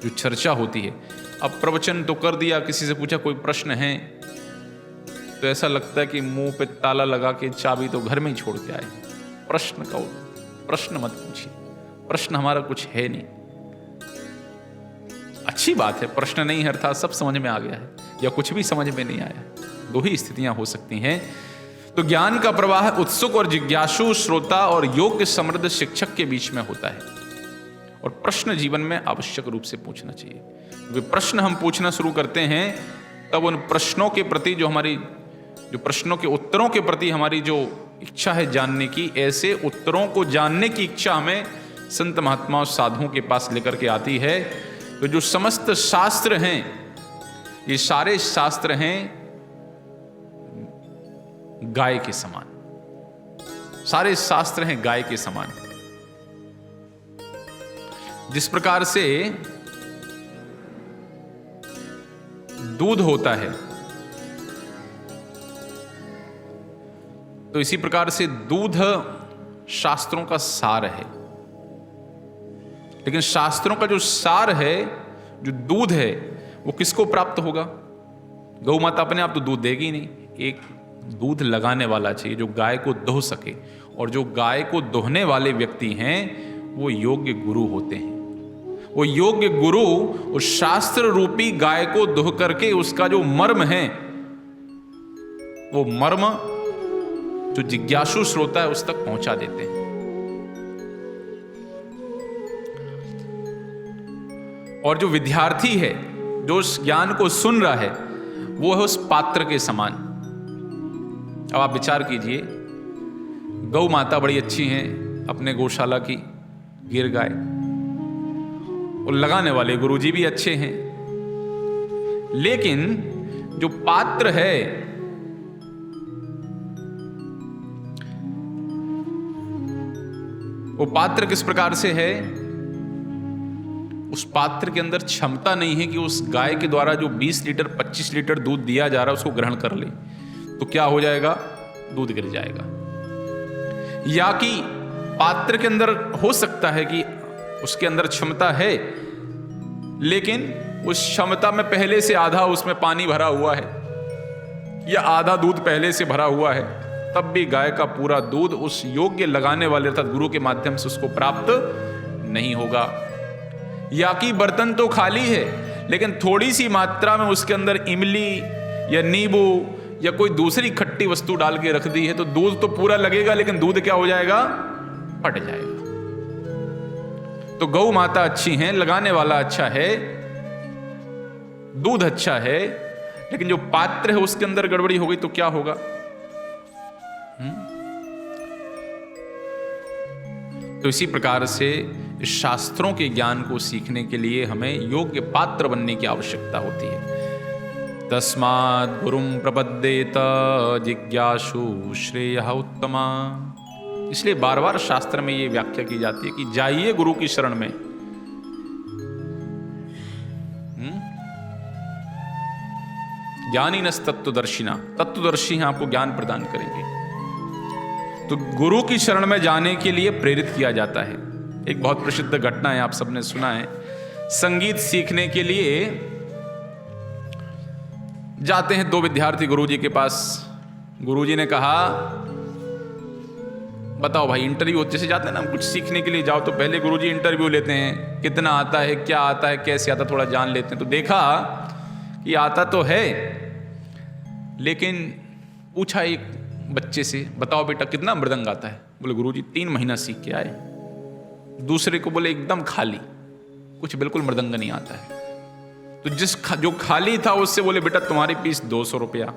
जो चर्चा होती है। अब प्रवचन तो कर दिया, किसी से पूछा कोई प्रश्न है, तो ऐसा लगता है कि मुंह पे ताला लगा के चाबी तो घर में ही छोड़ के आए। प्रश्न मत पूछिए, प्रश्न हमारा कुछ है नहीं। अच्छी बात है, प्रश्न नहीं है अर्थात सब समझ में आ गया है या कुछ भी समझ में नहीं आया, 2 ही स्थितियां हो सकती हैं। तो ज्ञान का प्रवाह उत्सुक और जिज्ञासु श्रोता और योग्य समृद्ध शिक्षक के बीच में होता है और प्रश्न जीवन में आवश्यक रूप से पूछना चाहिए। वे प्रश्न हम पूछना शुरू करते हैं तब उन प्रश्नों के प्रति जो प्रश्नों के उत्तरों के प्रति हमारी जो इच्छा है जानने की, ऐसे उत्तरों को जानने की इच्छा हमें संत महात्माओं साधुओं के पास लेकर के आती है। तो जो समस्त शास्त्र हैं, ये सारे शास्त्र हैं गाय के समान, सारे शास्त्र हैं गाय के समान। जिस प्रकार से दूध होता है तो इसी प्रकार से दूध शास्त्रों का सार है, लेकिन शास्त्रों का जो सार है, जो दूध है, वो किसको प्राप्त होगा? गौ माता अपने आप तो दूध देगी नहीं, एक दूध लगाने वाला चाहिए जो गाय को दोह सके, और जो गाय को दोहने वाले व्यक्ति हैं वो योग्य गुरु होते हैं। वो योग्य गुरु उस शास्त्र रूपी गाय को दोह करके उसका जो मर्म है, वो मर्म जो जिज्ञासु श्रोता है उस तक पहुंचा देते हैं। और जो विद्यार्थी है, जो उस ज्ञान को सुन रहा है, वो है उस पात्र के समान। अब आप विचार कीजिए, गौ माता बड़ी अच्छी हैं, अपने गौशाला की गिर गाय, और लगाने वाले गुरुजी भी अच्छे हैं, लेकिन जो पात्र है वो पात्र किस प्रकार से है? उस पात्र के अंदर क्षमता नहीं है कि उस गाय के द्वारा जो 20 लीटर 25 लीटर दूध दिया जा रहा है उसको ग्रहण कर ले, तो क्या हो जाएगा? दूध गिर जाएगा। या कि पात्र के अंदर हो सकता है कि उसके अंदर क्षमता है, लेकिन उस क्षमता में पहले से आधा उसमें पानी भरा हुआ है, या आधा दूध पहले से भरा हुआ है, तब भी गाय का पूरा दूध उस योग्य लगाने वाले अर्थात गुरु के माध्यम से उसको प्राप्त नहीं होगा। या कि बर्तन तो खाली है लेकिन थोड़ी सी मात्रा में उसके अंदर इमली या नींबू या कोई दूसरी खट्टी वस्तु डाल के रख दी है, तो दूध तो पूरा लगेगा लेकिन दूध क्या हो जाएगा, फट जाएगा। तो गौ माता अच्छी है, लगाने वाला अच्छा है, दूध अच्छा है, लेकिन जो पात्र है उसके अंदर गड़बड़ी हो गई तो क्या होगा? तो इसी प्रकार से इस शास्त्रों के ज्ञान को सीखने के लिए हमें योग्य पात्र बनने की आवश्यकता होती है। तस्माद् गुरुं प्रपद्येत जिज्ञासु श्रेयः उत्तमा। इसलिए बार बार शास्त्र में ये व्याख्या की जाती है कि जाइए गुरु की शरण में। ज्ञानिनस् तत्वदर्शिना, तत्वदर्शी हैं, आपको ज्ञान प्रदान करेंगे। तो गुरु की शरण में जाने के लिए प्रेरित किया जाता है। एक बहुत प्रसिद्ध घटना है, आप सबने सुना है। संगीत सीखने के लिए जाते हैं दो विद्यार्थी गुरुजी के पास। गुरुजी ने कहा, बताओ भाई, इंटरव्यू जैसे जाते हैं ना, कुछ सीखने के लिए जाओ तो पहले गुरुजी इंटरव्यू लेते हैं, कितना आता है, क्या आता है, कैसे आता, थोड़ा जान लेते हैं। तो देखा कि आता तो है, लेकिन पूछा एक बच्चे से, बताओ बेटा कितना मृदंग आता है? बोले गुरुजी 3 महीना सीख के आए। दूसरे को बोले एकदम खाली, कुछ बिल्कुल मृदंग नहीं आता है। तो जो खाली था उससे बोले बेटा तुम्हारी फीस 200 रुपया,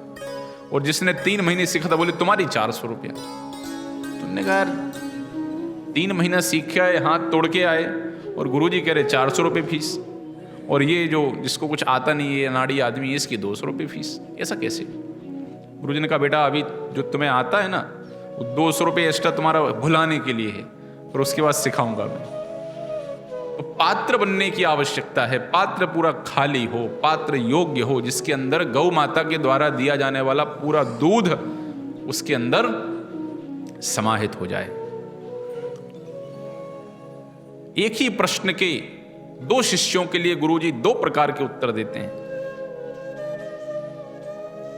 और जिसने 3 महीने सीखा था बोले तुम्हारी 400 रुपया। तुमने कहा 3 महीना सीख के आए, हाथ तोड़ के आए, और गुरुजी कह रहे 400 रुपये फीस, और ये जो जिसको कुछ आता नहीं है अनाड़ी आदमी, इसकी 200 रुपये फीस, ऐसा कैसे? गुरुजी ने कहा बेटा अभी जो तुम्हें आता है ना, वो 200 रुपये एक्स्ट्रा तुम्हारा भुलाने के लिए है, और उसके बाद सिखाऊंगा मैं। तो पात्र बनने की आवश्यकता है। पात्र पूरा खाली हो, पात्र योग्य हो, जिसके अंदर गौ माता के द्वारा दिया जाने वाला पूरा दूध उसके अंदर समाहित हो जाए। एक ही प्रश्न के 2 शिष्यों के लिए गुरुजी 2 प्रकार के उत्तर देते हैं।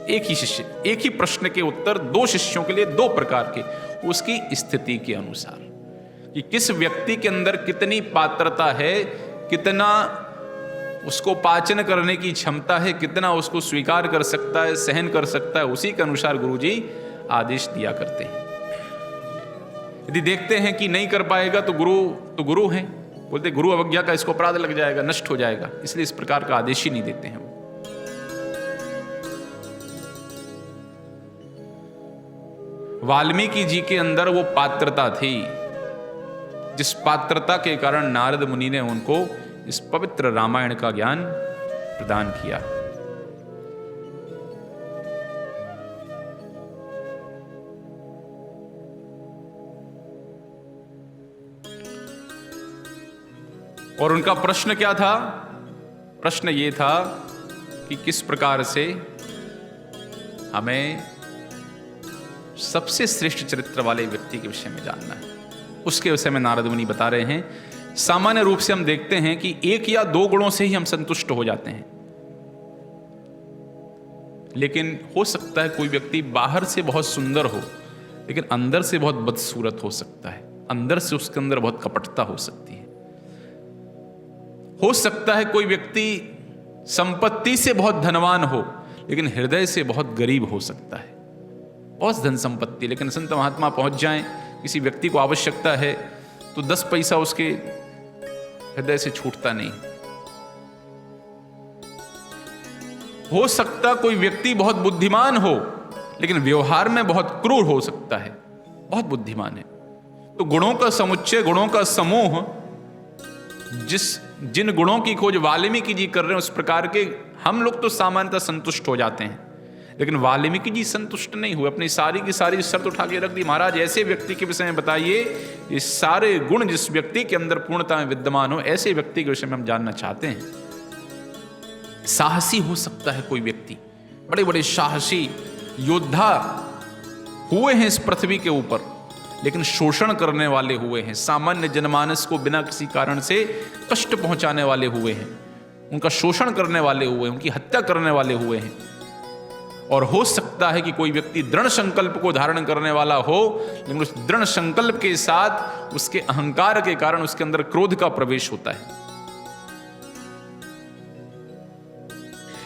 एक ही प्रश्न के उत्तर 2 शिष्यों के लिए 2 प्रकार के, उसकी स्थिति के अनुसार, कि किस व्यक्ति के अंदर कितनी पात्रता है, कितना उसको पाचन करने की क्षमता है, कितना उसको स्वीकार कर सकता है, सहन कर सकता है, उसी के अनुसार गुरुजी आदेश दिया करते हैं। यदि देखते हैं कि नहीं कर पाएगा तो गुरु हैं, बोलते गुरु अवज्ञा का इसको अपराध लग जाएगा, नष्ट हो जाएगा, इसलिए इस प्रकार का आदेश ही नहीं देते हैं। वाल्मीकि जी के अंदर वो पात्रता थी, जिस पात्रता के कारण नारद मुनि ने उनको इस पवित्र रामायण का ज्ञान प्रदान किया। और उनका प्रश्न क्या था? प्रश्न ये था कि किस प्रकार से हमें सबसे श्रेष्ठ चरित्र वाले व्यक्ति के विषय में जानना है। उसके विषय में नारद मुनि बता रहे हैं। सामान्य रूप से हम देखते हैं कि 1 या 2 गुणों से ही हम संतुष्ट हो जाते हैं, लेकिन हो सकता है कोई व्यक्ति बाहर से बहुत सुंदर हो लेकिन अंदर से बहुत बदसूरत हो सकता है, अंदर से उसके अंदर बहुत कपटता हो सकती है। हो सकता है कोई व्यक्ति संपत्ति से बहुत धनवान हो लेकिन हृदय से बहुत गरीब हो सकता है। बहुत धन संपत्ति, लेकिन संत महात्मा पहुंच जाएं, किसी व्यक्ति को आवश्यकता है तो 10 पैसा उसके हृदय से छूटता नहीं। हो सकता कोई व्यक्ति बहुत बुद्धिमान हो लेकिन व्यवहार में बहुत क्रूर हो सकता है, बहुत बुद्धिमान है। तो गुणों का समुच्चय, गुणों का समूह, जिन गुणों की खोज वाल्मीकि जी कर रहे हैं, उस प्रकार के हम लोग तो सामान्यतः संतुष्ट हो जाते हैं, लेकिन वाल्मीकि जी संतुष्ट नहीं हुए। अपनी सारी की सारी शर्त उठा के रख दी। महाराज ऐसे व्यक्ति के विषय में बताइए, ये सारे गुण जिस व्यक्ति के अंदर पूर्णता में विद्यमान हो, ऐसे व्यक्ति के विषय में हम जानना चाहते हैं। साहसी हो सकता है कोई व्यक्ति, बड़े बड़े साहसी योद्धा हुए हैं इस पृथ्वी के ऊपर, लेकिन शोषण करने वाले हुए हैं, सामान्य जनमानस को बिना किसी कारण से कष्ट पहुंचाने वाले हुए हैं, उनका शोषण करने वाले हुए हैं, उनकी हत्या करने वाले हुए हैं। और हो सकता है कि कोई व्यक्ति दृढ़ संकल्प को धारण करने वाला हो, लेकिन उस दृढ़ संकल्प के साथ उसके अहंकार के कारण उसके अंदर क्रोध का प्रवेश होता है।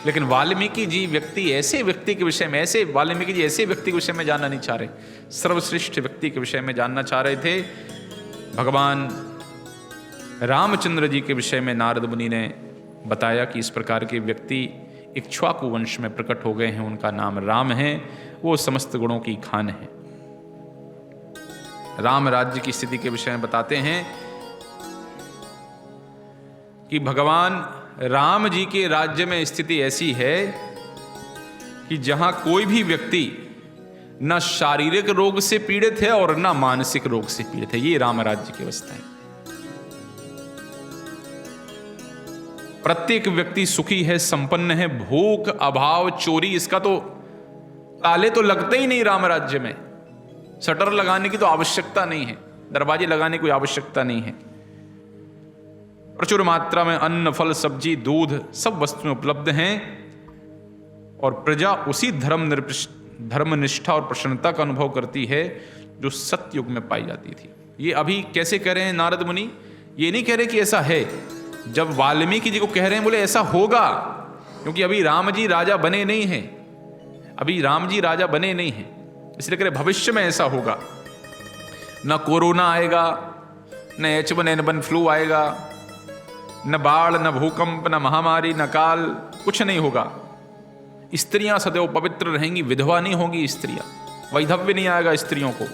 लेकिन वाल्मीकि जी ऐसे व्यक्ति के विषय में, वाल्मीकि जी ऐसे व्यक्ति के विषय में जानना नहीं चाह रहे, सर्वश्रेष्ठ व्यक्ति के विषय में जानना चाह रहे थे। भगवान रामचंद्र जी के विषय में नारद मुनि ने बताया कि इस प्रकार के व्यक्ति इक्ष्वाकु वंश में प्रकट हो गए हैं, उनका नाम राम है, वो समस्त गुणों की खान है। राम राज्य की स्थिति के विषय में बताते हैं कि भगवान राम जी के राज्य में स्थिति ऐसी है कि जहां कोई भी व्यक्ति न शारीरिक रोग से पीड़ित है और न मानसिक रोग से पीड़ित है। ये राम राज्य की अवस्था है। प्रत्येक व्यक्ति सुखी है, संपन्न है, भूख, अभाव, चोरी, इसका तो ताले तो लगते ही नहीं राम राज्य में। शटर लगाने की तो आवश्यकता नहीं है, दरवाजे लगाने की कोई आवश्यकता नहीं है। प्रचुर मात्रा में अन्न, फल, सब्जी, दूध सब वस्तुएं उपलब्ध हैं और प्रजा उसी धर्मनिष्ठा और प्रसन्नता का अनुभव करती है जो सतयुग में पाई जाती थी। ये अभी कैसे कह रहे हैं नारद मुनि? ये नहीं कह रहे कि ऐसा है, जब वाल्मीकि जी को कह रहे हैं बोले ऐसा होगा, क्योंकि अभी राम जी राजा बने नहीं हैं, अभी राम जी राजा बने नहीं हैं, इसलिए कह रहे भविष्य में ऐसा होगा। न कोरोना आएगा, न H1N1 फ्लू आएगा, न बाढ़, न भूकंप, न महामारी, न काल, कुछ नहीं होगा। स्त्रियां सदैव पवित्र रहेंगी, विधवा नहीं होंगी स्त्रियां, वैधव्य नहीं आएगा स्त्रियों को।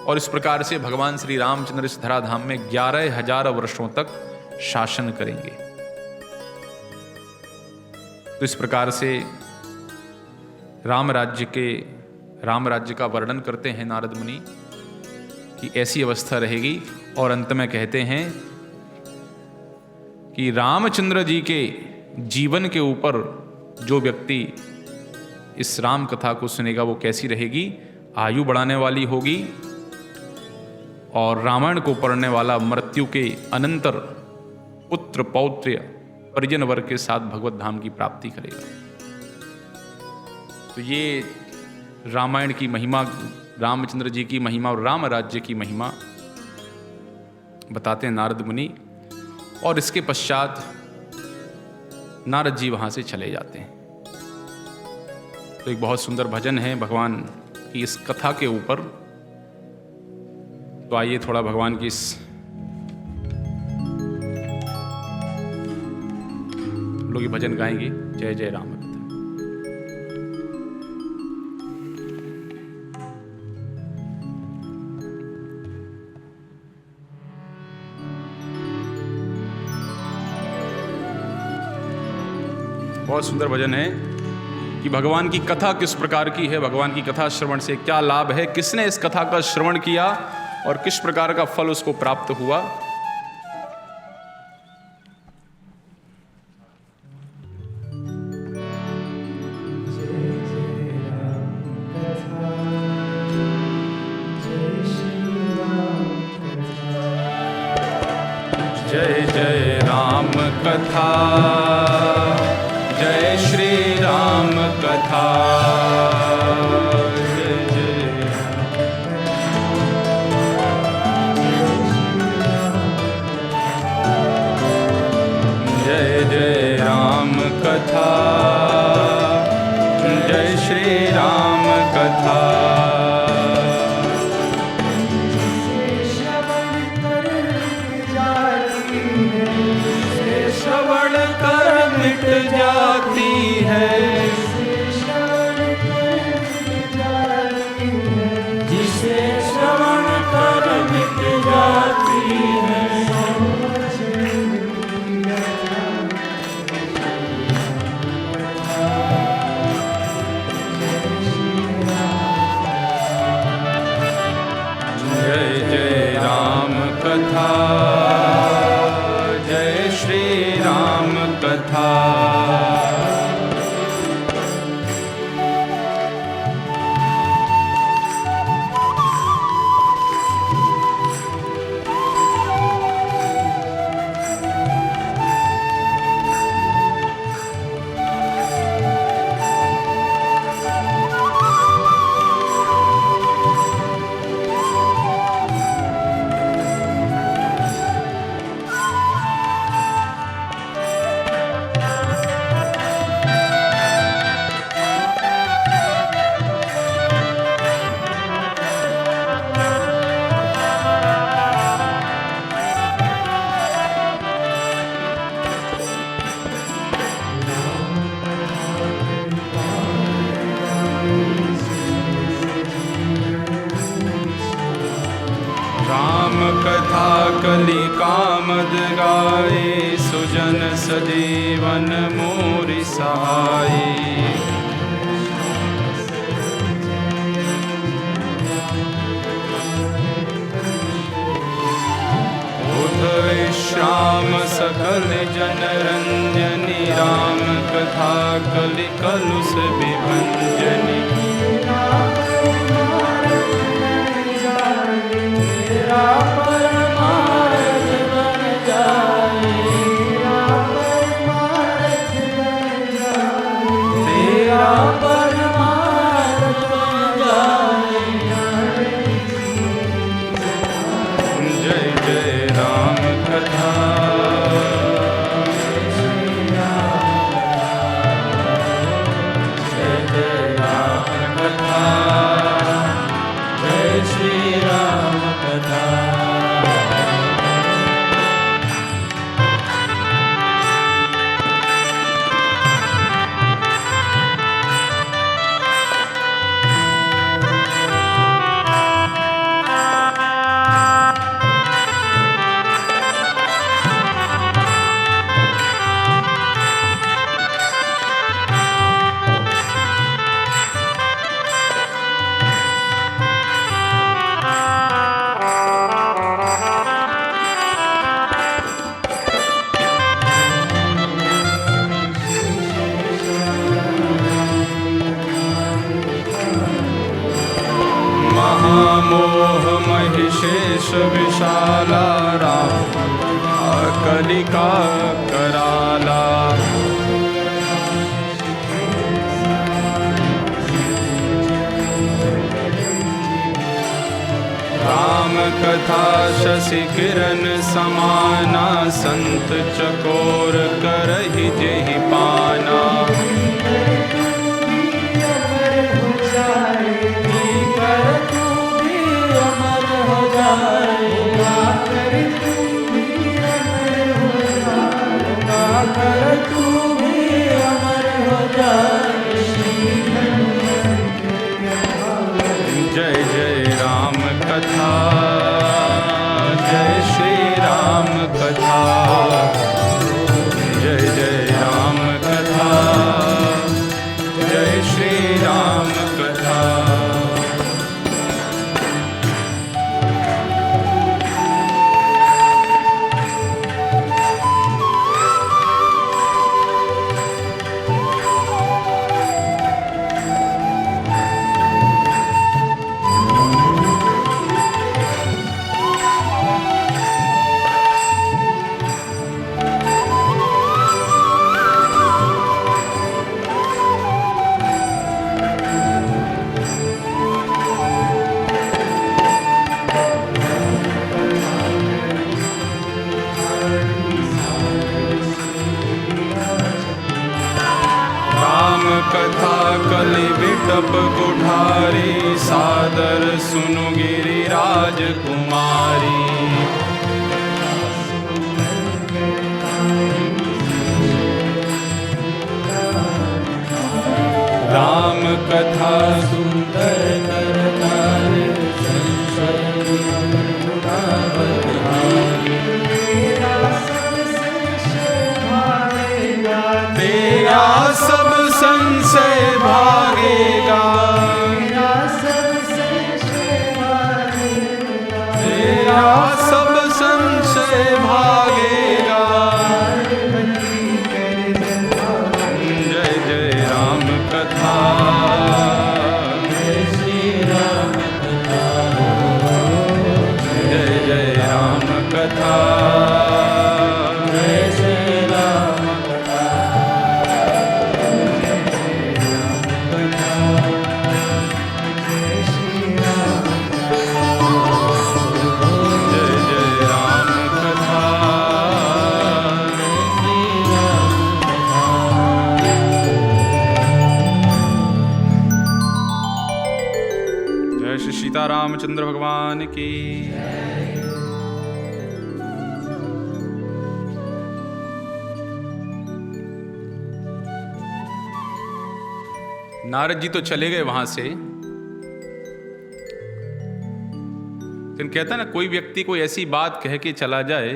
और इस प्रकार से भगवान श्री रामचंद्र इस धराधाम में 11,000 वर्षों तक शासन करेंगे। तो इस प्रकार से राम राज्य का वर्णन करते हैं नारद मुनि कि ऐसी अवस्था रहेगी। और अंत में कहते हैं कि रामचंद्र जी के जीवन के ऊपर जो व्यक्ति इस राम कथा को सुनेगा वो कैसी रहेगी? आयु बढ़ाने वाली होगी और रामायण को पढ़ने वाला मृत्यु के अनंतर पुत्र, पौत्र, परिजन वर्ग के साथ भगवत धाम की प्राप्ति करेगा। तो ये रामायण की महिमा, रामचंद्र जी की महिमा और राम राज्य की महिमा बताते हैं नारद मुनि। और इसके पश्चात नारद जी वहां से चले जाते हैं। तो एक बहुत सुंदर भजन है भगवान की इस कथा के ऊपर। तो आइए थोड़ा भगवान की इस लोग ये भजन गाएंगे। जय जय राम। बहुत सुंदर भजन है कि भगवान की कथा किस प्रकार की है, भगवान की कथा श्रवण से क्या लाभ है, किसने इस कथा का श्रवण किया और किस प्रकार का फल उसको प्राप्त हुआ। जय जय राम कथा, जय श्री राम कथा, जय जय राम कथा, जय श्री राम कथा। श्रवण कर मिट जाती है, जिसे श्रवण कर मिट जाती है। जय जय राम कथा, जय श्री राम कथा, कथा कलि कामद गाए, सुजन सजीवन मोरि सहाय। श्याम सकल जन रंजनी, राम कथा कलि कलुष विभंजनी। मोह महिषेश विशाला, राम कलिका कराला। राम कथा शशि किरण समाना, संत चकोर करहि जेहि पाना। जय जय राम कथा, जय श्री राम कथा, जय जय राम कथा, जय श्री राम कथा। कथा कलि विटप कुठारी, सादर सुनु गिरिराज कुमारी। राम कथा सुंदर करतारे, तेरा सब संशय भागेगा, तेरा सब संशय भागेगा। जय जय राम कथा, जय श्री राम कथा, जय जय राम कथा, जय श्री राम कथा। सीतारामचंद्र भगवान की। नारद जी तो चले गए वहां से। तो कहता है ना, कोई व्यक्ति कोई ऐसी बात कह के चला जाए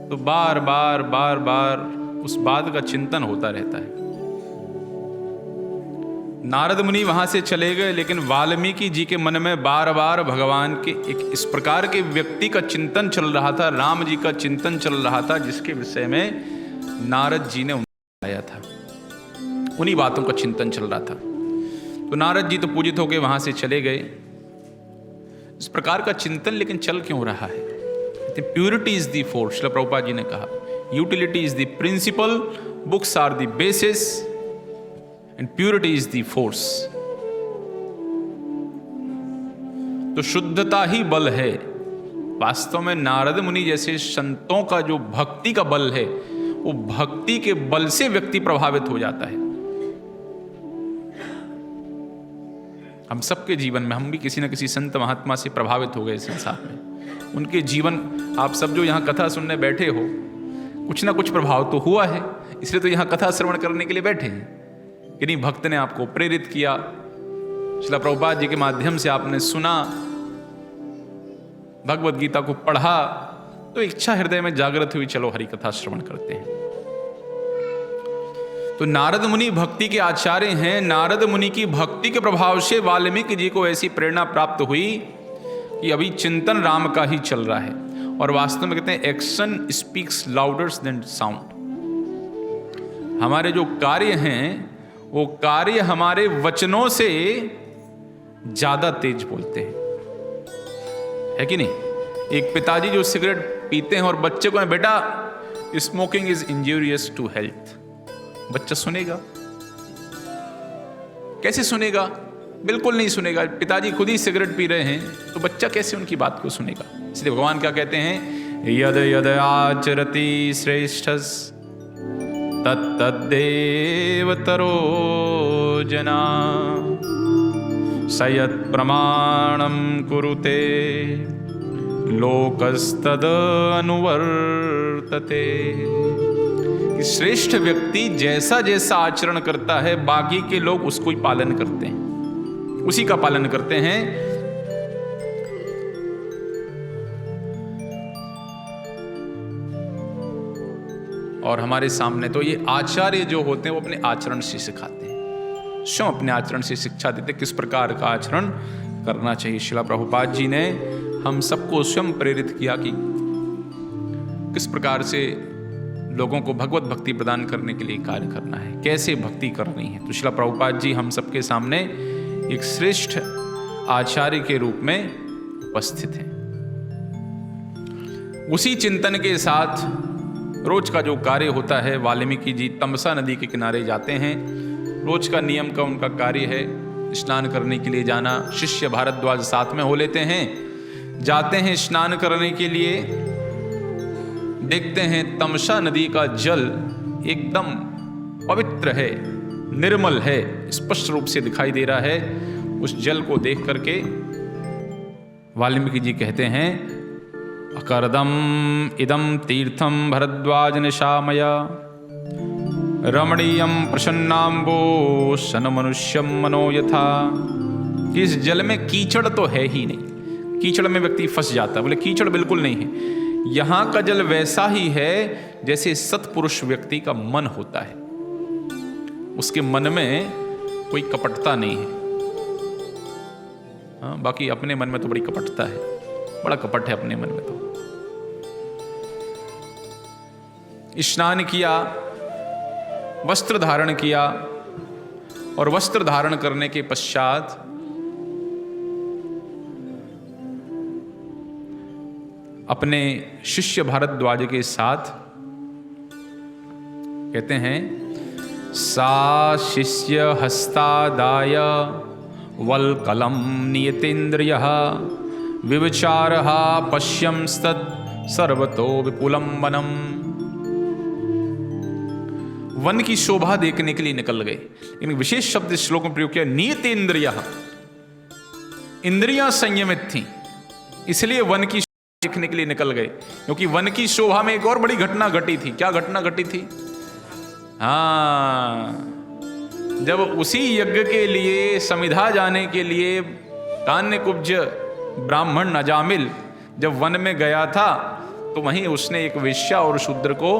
तो बार बार बार बार उस बात का चिंतन होता रहता है। नारद मुनि वहां से चले गए, लेकिन वाल्मीकि जी के मन में बार बार भगवान के एक इस प्रकार के व्यक्ति का चिंतन चल रहा था, राम जी का चिंतन चल रहा था, जिसके विषय में नारद जी ने उन्हें बताया था। उन्हीं बातों का चिंतन चल रहा था। तो नारद जी तो पूजित होकर वहां से चले गए। इस प्रकार का चिंतन लेकिन चल क्यों रहा है? Purity is the force, Srila Prabhupada ji ने कहा, utility is the principle, books are the basis and purity is the force. तो शुद्धता ही बल है। वास्तव में नारद मुनि जैसे संतों का जो भक्ति का बल है, वो भक्ति के बल से व्यक्ति प्रभावित हो जाता है। हम सबके जीवन में, हम भी किसी न किसी संत महात्मा से प्रभावित हो गए संसार में। उनके जीवन, आप सब जो यहाँ कथा सुनने बैठे हो, कुछ ना कुछ प्रभाव तो हुआ है, इसलिए तो यहाँ कथा श्रवण करने के लिए बैठे हैं। किन्हीं भक्त ने आपको प्रेरित किया, श्रील प्रभुपाद जी के माध्यम से आपने सुना, भगवद गीता को पढ़ा, तो इच्छा हृदय में जागृत हुई, चलो हरि कथा श्रवण करते हैं। तो नारद मुनि भक्ति के आचार्य हैं। नारद मुनि की भक्ति के प्रभाव से वाल्मीकि जी को ऐसी प्रेरणा प्राप्त हुई कि अभी चिंतन राम का ही चल रहा है। और वास्तव में कहते हैं, action speaks louder than sound. हमारे जो कार्य हैं, वो कार्य हमारे वचनों से ज्यादा तेज बोलते हैं, है कि नहीं? एक पिताजी जो सिगरेट पीते हैं और बच्चे को, बेटा smoking is injurious to health, बच्चा सुनेगा? कैसे सुनेगा? बिल्कुल नहीं सुनेगा। पिताजी खुद ही सिगरेट पी रहे हैं तो बच्चा कैसे उनकी बात को सुनेगा? इसलिए भगवान क्या कहते हैं, यद यद आचरति श्रेष्ठस तत्तदेव तरो जना सयत् प्रमाणम कुरुते लोकस्तद अनुवर्तते। कि श्रेष्ठ व्यक्ति जैसा जैसा आचरण करता है, बाकी के लोग उसको ही पालन करते हैं, उसी का पालन करते हैं। और हमारे सामने तो ये आचार्य जो होते हैं, वो अपने आचरण से सिखाते हैं, स्वयं अपने आचरण से शिक्षा देते किस प्रकार का आचरण करना चाहिए। श्रील प्रभुपाद जी ने हम सबको स्वयं प्रेरित किया कि किस प्रकार से लोगों को भगवत भक्ति प्रदान करने के लिए कार्य करना है, कैसे भक्ति करनी है। तो श्रील प्रभुपाद जी हम सबके सामने एक श्रेष्ठ आचार्य के रूप में उपस्थित हैं। उसी चिंतन के साथ रोज का जो कार्य होता है, वाल्मीकि जी तमसा नदी के किनारे जाते हैं। रोज का नियम का उनका कार्य है स्नान करने के लिए जाना। शिष्य भारद्वाज साथ में हो लेते हैं, जाते हैं स्नान करने के लिए। देखते हैं तमसा नदी का जल एकदम पवित्र है, निर्मल है, स्पष्ट रूप से दिखाई दे रहा है। उस जल को देख करके वाल्मीकि जी कहते हैं, अकर्दम इदम तीर्थम भरद्वाज निशामय रमणीयम प्रसन्नाम्बो सन मनुष्यम मनो यथा। इस जल में कीचड़ तो है ही नहीं, कीचड़ में व्यक्ति फंस जाता है। बोले कीचड़ बिल्कुल नहीं है, यहाँ का जल वैसा ही है जैसे सत्पुरुष व्यक्ति का मन होता है। उसके मन में कोई कपटता नहीं है। हाँ, बाकी अपने मन में तो बड़ी कपटता है, बड़ा कपट है अपने मन में। तो स्नान किया, वस्त्र धारण किया, और वस्त्र धारण करने के पश्चात अपने शिष्य भारद्वाज के साथ कहते हैं, सा शिष्य हस्तादाय वल्कलम नियतेन्द्रियः विविचारः पश्यंस्तत् सर्वतो विपुलम वनम। वन की शोभा देखने के लिए निकल गए। इन विशेष शब्द इस श्लोक में प्रयोग किया, नियतेन्द्रियः, इंद्रियां संयमित थीं, इसलिए वन की देखने के लिए निकल गए। क्योंकि वन की शोभा में एक और बड़ी घटना घटी थी। क्या घटना घटी थी? हाँ, जब उसी यज्ञ के लिए समिधा जाने के लिए कान्य कुब्ज ब्राह्मण अजामिल जब वन में गया था तो वहीं उसने एक वेश्या और शूद्र को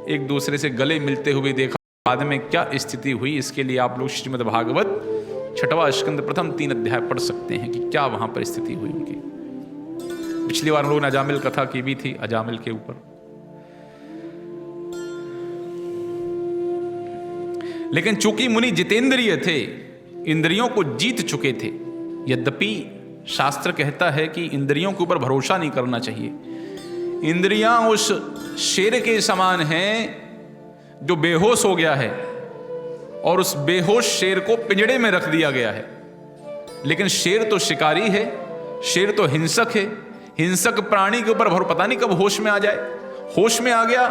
एक दूसरे से गले मिलते हुए देखा। बाद में क्या स्थिति हुई, इसके लिए आप लोग श्रीमद् भागवत 6वां स्कंद प्रथम 3 अध्याय पढ़ सकते हैं कि क्या वहां पर स्थिति हुई उनकी। पिछली बार हम लोगों ने अजामिल कथा की भी थी, अजामिल के ऊपर। लेकिन चूंकि मुनि जितेंद्रिय थे, इंद्रियों को जीत चुके थे, यद्यपि शास्त्र कहता है कि इंद्रियों के ऊपर भरोसा नहीं करना चाहिए। इंद्रियां उस शेर के समान हैं जो बेहोश हो गया है और उस बेहोश शेर को पिंजड़े में रख दिया गया है। लेकिन शेर तो शिकारी है, शेर तो हिंसक है। हिंसक प्राणी के ऊपर पता नहीं कब होश में आ जाए, होश में आ गया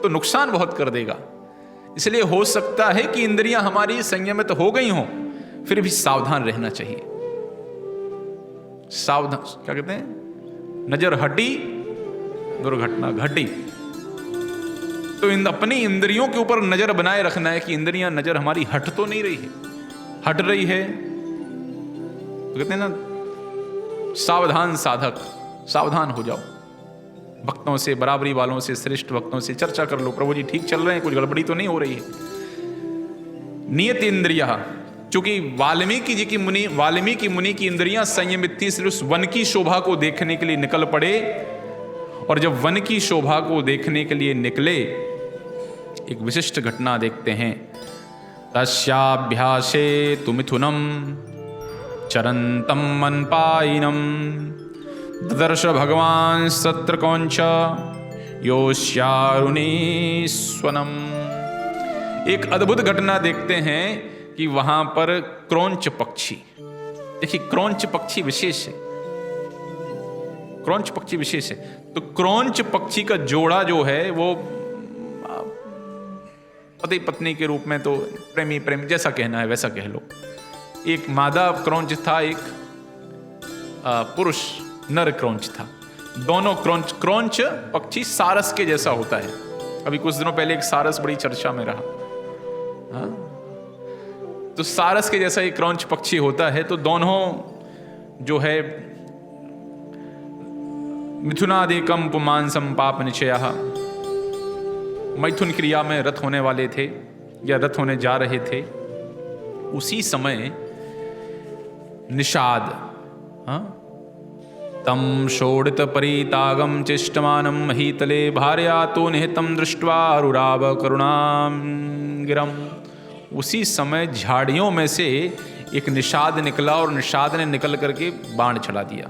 तो नुकसान बहुत कर देगा। इसलिए हो सकता है कि इंद्रियां हमारी संयमित हो गई हों, फिर भी सावधान रहना चाहिए। सावधान क्या कहते हैं, नजर हटी दुर्घटना घटी। तो अपनी इंद्रियों के ऊपर नजर बनाए रखना है कि इंद्रियां, नजर हमारी हट तो नहीं रही है। हट रही है तो कहते हैं ना, सावधान साधक, सावधान हो जाओ। भक्तों से, बराबरी वालों से, श्रेष्ठ भक्तों से चर्चा कर लो, प्रभु जी ठीक चल रहे हैं, कुछ गड़बड़ी तो नहीं हो रही है। नियत इंद्रिया, चूंकि वाल्मीकि मुनि की इंद्रियां संयमित थी, इसलिए उस वन की शोभा को देखने के लिए निकल पड़े। और जब वन की शोभा को देखने के लिए निकले, एक विशिष्ट घटना देखते हैं। तस्याभ्यासे तु मिथुनम चरंतम मनपायिनम ददर्श भगवान सत्र कौंच योश्यारुणीस्वनम। एक अद्भुत घटना देखते हैं कि वहां पर क्रौंच पक्षी, देखिए क्रौंच पक्षी विशेष है, क्रौंच पक्षी विशेष है। तो क्रौंच पक्षी का जोड़ा जो है वो पति पत्नी के रूप में, तो प्रेमी प्रेमी जैसा कहना है वैसा कह लो। एक मादा क्रौंच था, एक पुरुष नर क्रौंच था। दोनों क्रौंच पक्षी सारस के जैसा होता है। अभी कुछ दिनों पहले एक सारस बड़ी चर्चा में रहा, हाँ? तो सारस के जैसा एक क्रौंच पक्षी होता है। तो दोनों जो है मिथुनादेकम पुमांसम पाप निश्चयः, मैथुन क्रिया में रत होने वाले थे या रत होने जा रहे थे। उसी समय निषाद, तम शोडित परितागम चिष्टमानम महीतले भार्या तो निहितम दृष्ट्वा रुराव करुणाम गिरम। उसी समय झाड़ियों में से एक निषाद निकला और निषाद ने निकल करके बाण चला दिया।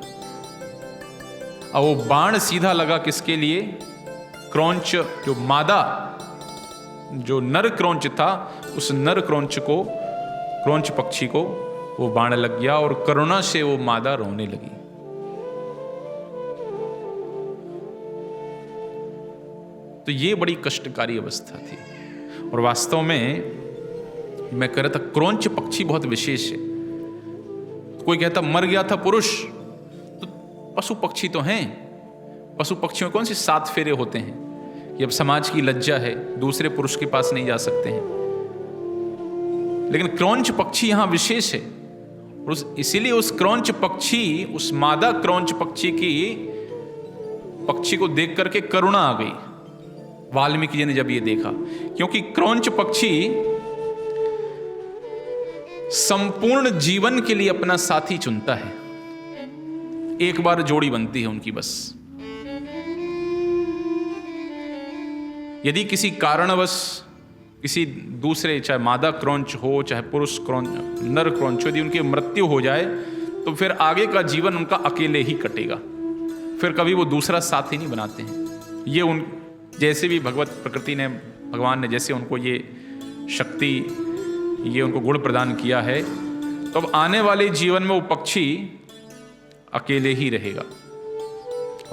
अब वो बाण सीधा लगा किसके लिए, क्रौंच जो मादा, जो नर क्रौंच था, उस नर क्रौंच को, क्रौंच पक्षी को वो बाण लग गया और करुणा से वो मादा रोने लगी। तो ये बड़ी कष्टकारी अवस्था थी। और वास्तव में मैं कह रहा था क्रौंच पक्षी बहुत विशेष है। कोई कहता मर गया था पुरुष, तो पशु पक्षी तो हैं, पशु पक्षियों कौन से 7 फेरे होते हैं कि अब समाज की लज्जा है, दूसरे पुरुष के पास नहीं जा सकते हैं। लेकिन क्रौंच पक्षी यहां विशेष है। और इसीलिए उस क्रौंच पक्षी, उस मादा क्रौंच पक्षी को देख करके करुणा आ गई वाल्मीकि जी ने जब ये देखा। क्योंकि क्रौंच पक्षी संपूर्ण जीवन के लिए अपना साथी चुनता है। एक बार जोड़ी बनती है उनकी बस। यदि किसी कारणवश किसी दूसरे, चाहे मादा क्रौंच हो चाहे पुरुष क्रौंच, नर क्रौंच, यदि उनकी मृत्यु हो जाए तो फिर आगे का जीवन उनका अकेले ही कटेगा। फिर कभी वो दूसरा साथी नहीं बनाते हैं। ये उन जैसे भी भगवत प्रकृति ने, भगवान ने जैसे उनको ये शक्ति, ये उनको गुण प्रदान किया है, तो अब आने वाले जीवन में वो पक्षी अकेले ही रहेगा।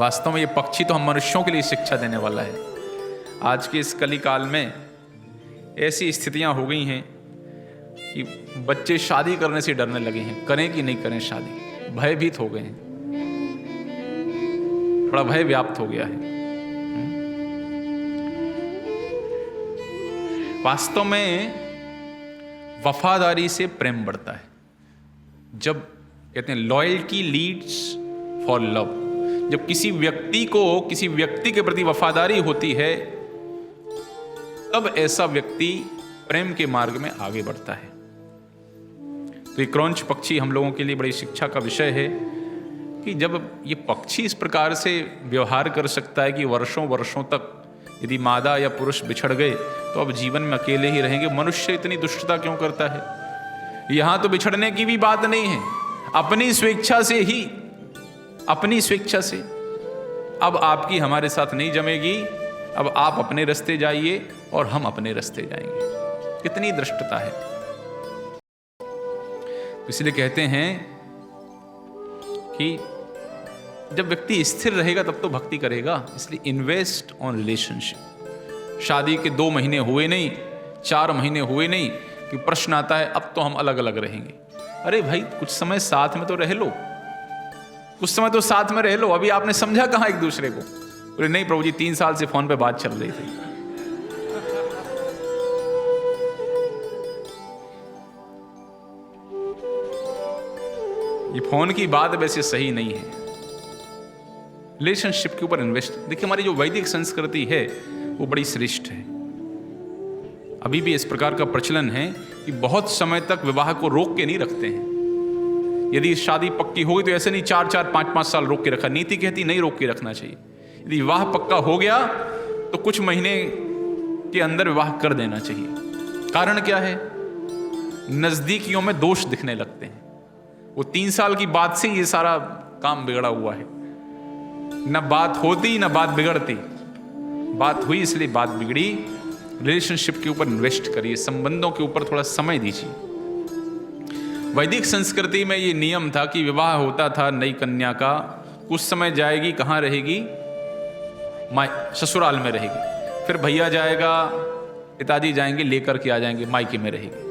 वास्तव में ये पक्षी तो हम मनुष्यों के लिए शिक्षा देने वाला है। आज के इस कली काल में ऐसी स्थितियां हो गई हैं कि बच्चे शादी करने से डरने लगे हैं, करें कि नहीं करें शादी, भयभीत हो गए हैं, बड़ा भय व्याप्त हो गया है। वास्तव में वफादारी से प्रेम बढ़ता है। जब कहते हैं लॉयल्टी लीड्स फॉर लव। जब किसी व्यक्ति के प्रति वफादारी होती है तब ऐसा व्यक्ति प्रेम के मार्ग में आगे बढ़ता है। तो ये क्रौंच पक्षी हम लोगों के लिए बड़ी शिक्षा का विषय है कि जब ये पक्षी इस प्रकार से व्यवहार कर सकता है कि वर्षों वर्षों तक यदि मादा या पुरुष बिछड़ गए तो अब जीवन में अकेले ही रहेंगे, मनुष्य इतनी दुष्टता क्यों करता है। यहां तो बिछड़ने की भी बात नहीं है, अपनी स्वेच्छा से अब आपकी हमारे साथ नहीं जमेगी, अब आप अपने रास्ते जाइए और हम अपने रास्ते जाएंगे। कितनी दृष्टता है। इसलिए कहते हैं कि जब व्यक्ति स्थिर रहेगा तब तो भक्ति करेगा। इसलिए इन्वेस्ट ऑन रिलेशनशिप। शादी के 2 महीने हुए नहीं, 4 महीने हुए नहीं कि प्रश्न आता है अब तो हम अलग अलग रहेंगे। अरे भाई कुछ समय साथ में तो रह लो, अभी आपने समझा कहां एक दूसरे को। बोले नहीं प्रभु जी 3 साल से फोन पे बात चल रही थी। ये फोन की बात वैसे सही नहीं है। रिलेशनशिप के ऊपर इन्वेस्ट। देखिए हमारी जो वैदिक संस्कृति है वो बड़ी श्रेष्ठ है। अभी भी इस प्रकार का प्रचलन है कि बहुत समय तक विवाह को रोक के नहीं रखते हैं। यदि शादी पक्की होगी तो ऐसे नहीं 4-4, 5-5 साल रोक के रखा। नीति कहती नहीं रोक के रखना चाहिए। यदि विवाह पक्का हो गया तो कुछ महीने के अंदर विवाह कर देना चाहिए। कारण क्या है? नजदीकियों में दोष दिखने लगते हैं। वो 3 साल की बात से ये सारा काम बिगड़ा हुआ है। न बात होती न बात बिगड़ती, बात हुई इसलिए बात बिगड़ी। रिलेशनशिप के ऊपर इन्वेस्ट करिए, संबंधों के ऊपर थोड़ा समय दीजिए। वैदिक संस्कृति में ये नियम था कि विवाह होता था नई कन्या का, कुछ समय जाएगी, कहाँ रहेगी? ससुराल में रहेगी। फिर भैया जाएगा, पिताजी जाएंगे, लेकर के आ जाएंगे, मायके में रहेगी।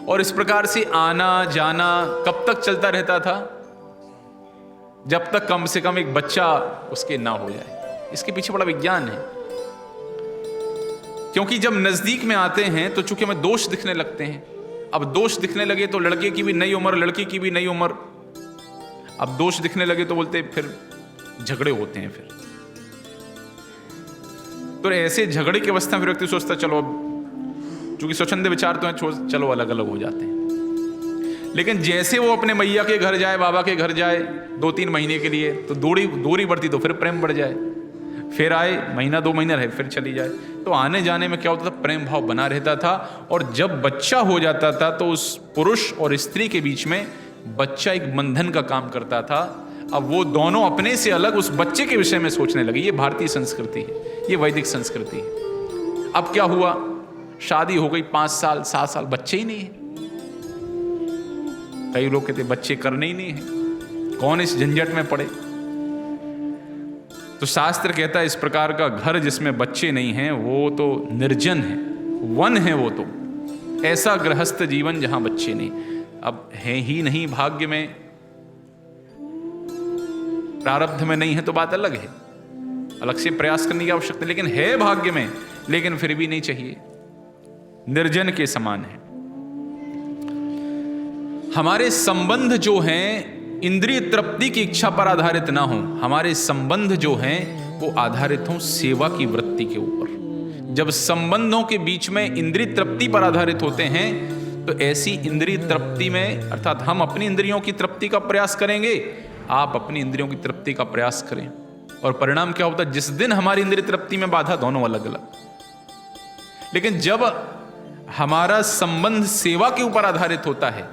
और इस प्रकार से आना जाना कब तक चलता रहता था? जब तक कम से कम एक बच्चा उसके ना हो जाए। इसके पीछे बड़ा विज्ञान है। क्योंकि जब नजदीक में आते हैं तो चूंकि हमें दोष दिखने लगते हैं। अब दोष दिखने लगे तो लड़के की भी नई उम्र, लड़की की भी नई उम्र। अब दोष दिखने लगे तो बोलते फिर झगड़े होते हैं। फिर तो ऐसे झगड़े की अवस्था में व्यक्ति सोचता चलो अब चूंकि स्वच्छंद विचार तो हैं, चलो अलग अलग हो जाते हैं। लेकिन जैसे वो अपने मैया के घर जाए, बाबा के घर जाए 2-3 महीने के लिए तो दूरी बढ़ती, तो फिर प्रेम बढ़ जाए। फिर आए, 1-2 महीने रहे, फिर चली जाए। तो आने जाने में क्या होता था? प्रेम भाव बना रहता था। और जब बच्चा हो जाता था तो उस पुरुष और स्त्री के बीच में बच्चा एक बंधन का काम करता था। अब वो दोनों अपने से अलग उस बच्चे के विषय में सोचने लगे। ये भारतीय संस्कृति है, ये वैदिक संस्कृति है। अब क्या हुआ? शादी हो गई, 5 साल 7 साल, बच्चे ही नहीं है। कई लोग कहते बच्चे करने ही नहीं है, कौन इस झंझट में पड़े। तो शास्त्र कहता है इस प्रकार का घर जिसमें बच्चे नहीं हैं वो तो निर्जन है, वन है। वो तो ऐसा गृहस्थ जीवन जहां बच्चे नहीं। अब है ही नहीं भाग्य में, प्रारब्ध में नहीं है तो बात अलग है, अलग से प्रयास करने की आवश्यकता। लेकिन है भाग्य में, लेकिन फिर भी नहीं चाहिए, निर्जन के समान है। हमारे संबंध जो हैं इंद्रिय तृप्ति की इच्छा पर आधारित ना हो। हमारे संबंध जो हैं वो आधारित हों सेवा की वृत्ति के ऊपर। जब संबंधों के बीच में इंद्रिय तृप्ति पर आधारित होते हैं तो ऐसी इंद्रिय तृप्ति में, अर्थात हम अपनी इंद्रियों की तृप्ति का प्रयास करेंगे, आप अपनी इंद्रियों की तृप्ति का प्रयास करें। और परिणाम क्या होता है? जिस दिन हमारी इंद्रिय तृप्ति में बाधा, दोनों अलग अलग। लेकिन जब हमारा संबंध सेवा के ऊपर आधारित होता है,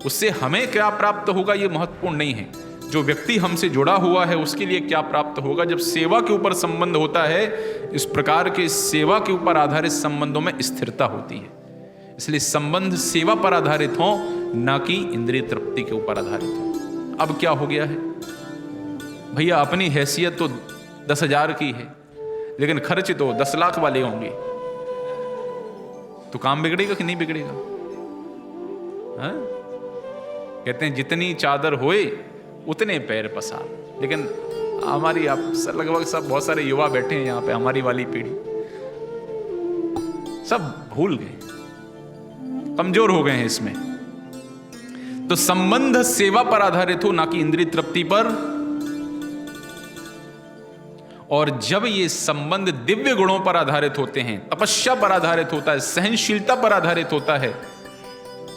उससे हमें क्या प्राप्त होगा ये महत्वपूर्ण नहीं है, जो व्यक्ति हमसे जुड़ा हुआ है उसके लिए क्या प्राप्त होगा। जब सेवा के ऊपर संबंध होता है, इस प्रकार के सेवा के ऊपर आधारित संबंधों में स्थिरता होती है। इसलिए संबंध सेवा पर आधारित हो, ना कि इंद्रिय तृप्ति के ऊपर आधारित हो। अब क्या हो गया है भैया, अपनी हैसियत तो 10,000 की है, लेकिन खर्च तो 10 लाख वाले होंगे, तो काम बिगड़ेगा कि नहीं बिगड़ेगा? हाँ? कहते हैं जितनी चादर होए उतने पैर पसार। लेकिन हमारी आप लगभग सब बहुत सारे युवा बैठे हैं यहाँ पे, हमारी वाली पीढ़ी सब भूल गए, कमजोर हो गए हैं इसमें। तो संबंध सेवा पर आधारित हो, ना कि इंद्रिय तृप्ति पर। और जब ये संबंध दिव्य गुणों पर आधारित होते हैं, तपस्या पर आधारित होता है, सहनशीलता पर आधारित होता है,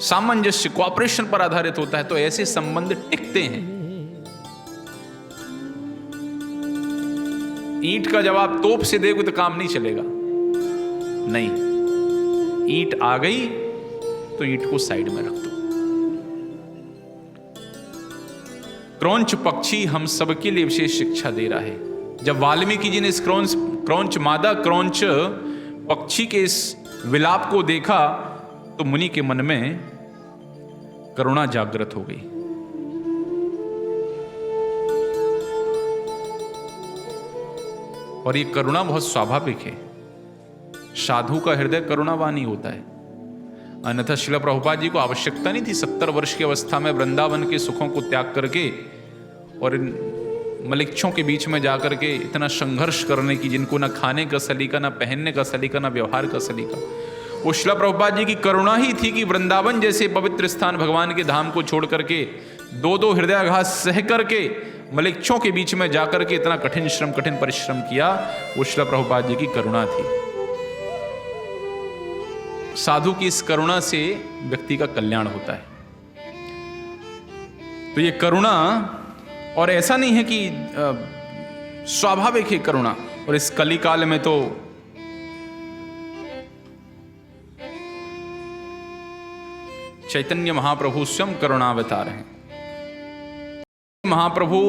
सामंजस्य कोऑपरेशन पर आधारित होता है, तो ऐसे संबंध टिकते हैं। ईंट का जवाब तोप से दोगे तो काम नहीं चलेगा। नहीं, ईंट आ गई तो ईंट को साइड में रख दो। क्रौंच पक्षी हम सबके लिए विशेष शिक्षा दे रहा है। जब वाल्मीकि जी ने इस क्रौंच मादा क्रौंच पक्षी के इस विलाप को देखा तो मुनि के मन में करुणा जागृत हो गई। और ये करुणा बहुत स्वाभाविक है। साधु का हृदय करुणावान ही होता है। अन्यथा श्रील प्रभुपाद जी को आवश्यकता नहीं थी 70 वर्ष की अवस्था में वृंदावन के सुखों को त्याग करके और इन मलिक्षों के बीच में जाकर के इतना संघर्ष करने की, जिनको ना खाने का सलीका, ना पहनने का सलीका, ना व्यवहार का सलीका। वो श्रील प्रभुपाद जी की करुणा ही थी कि वृंदावन जैसे पवित्र स्थान, भगवान के धाम को छोड़ करके, दो हृदयाघात सह करके मलिक्षों के बीच में जाकर के इतना कठिन परिश्रम किया। वो श्रील प्रभुपाद जी की करुणा थी। साधु की इस करुणा से व्यक्ति का कल्याण होता है। तो ये करुणा, और ऐसा नहीं है कि स्वाभाविक है करुणा। और इस कलिकाल में तो चैतन्य महाप्रभु स्वयं करुणावतार हैं। महाप्रभु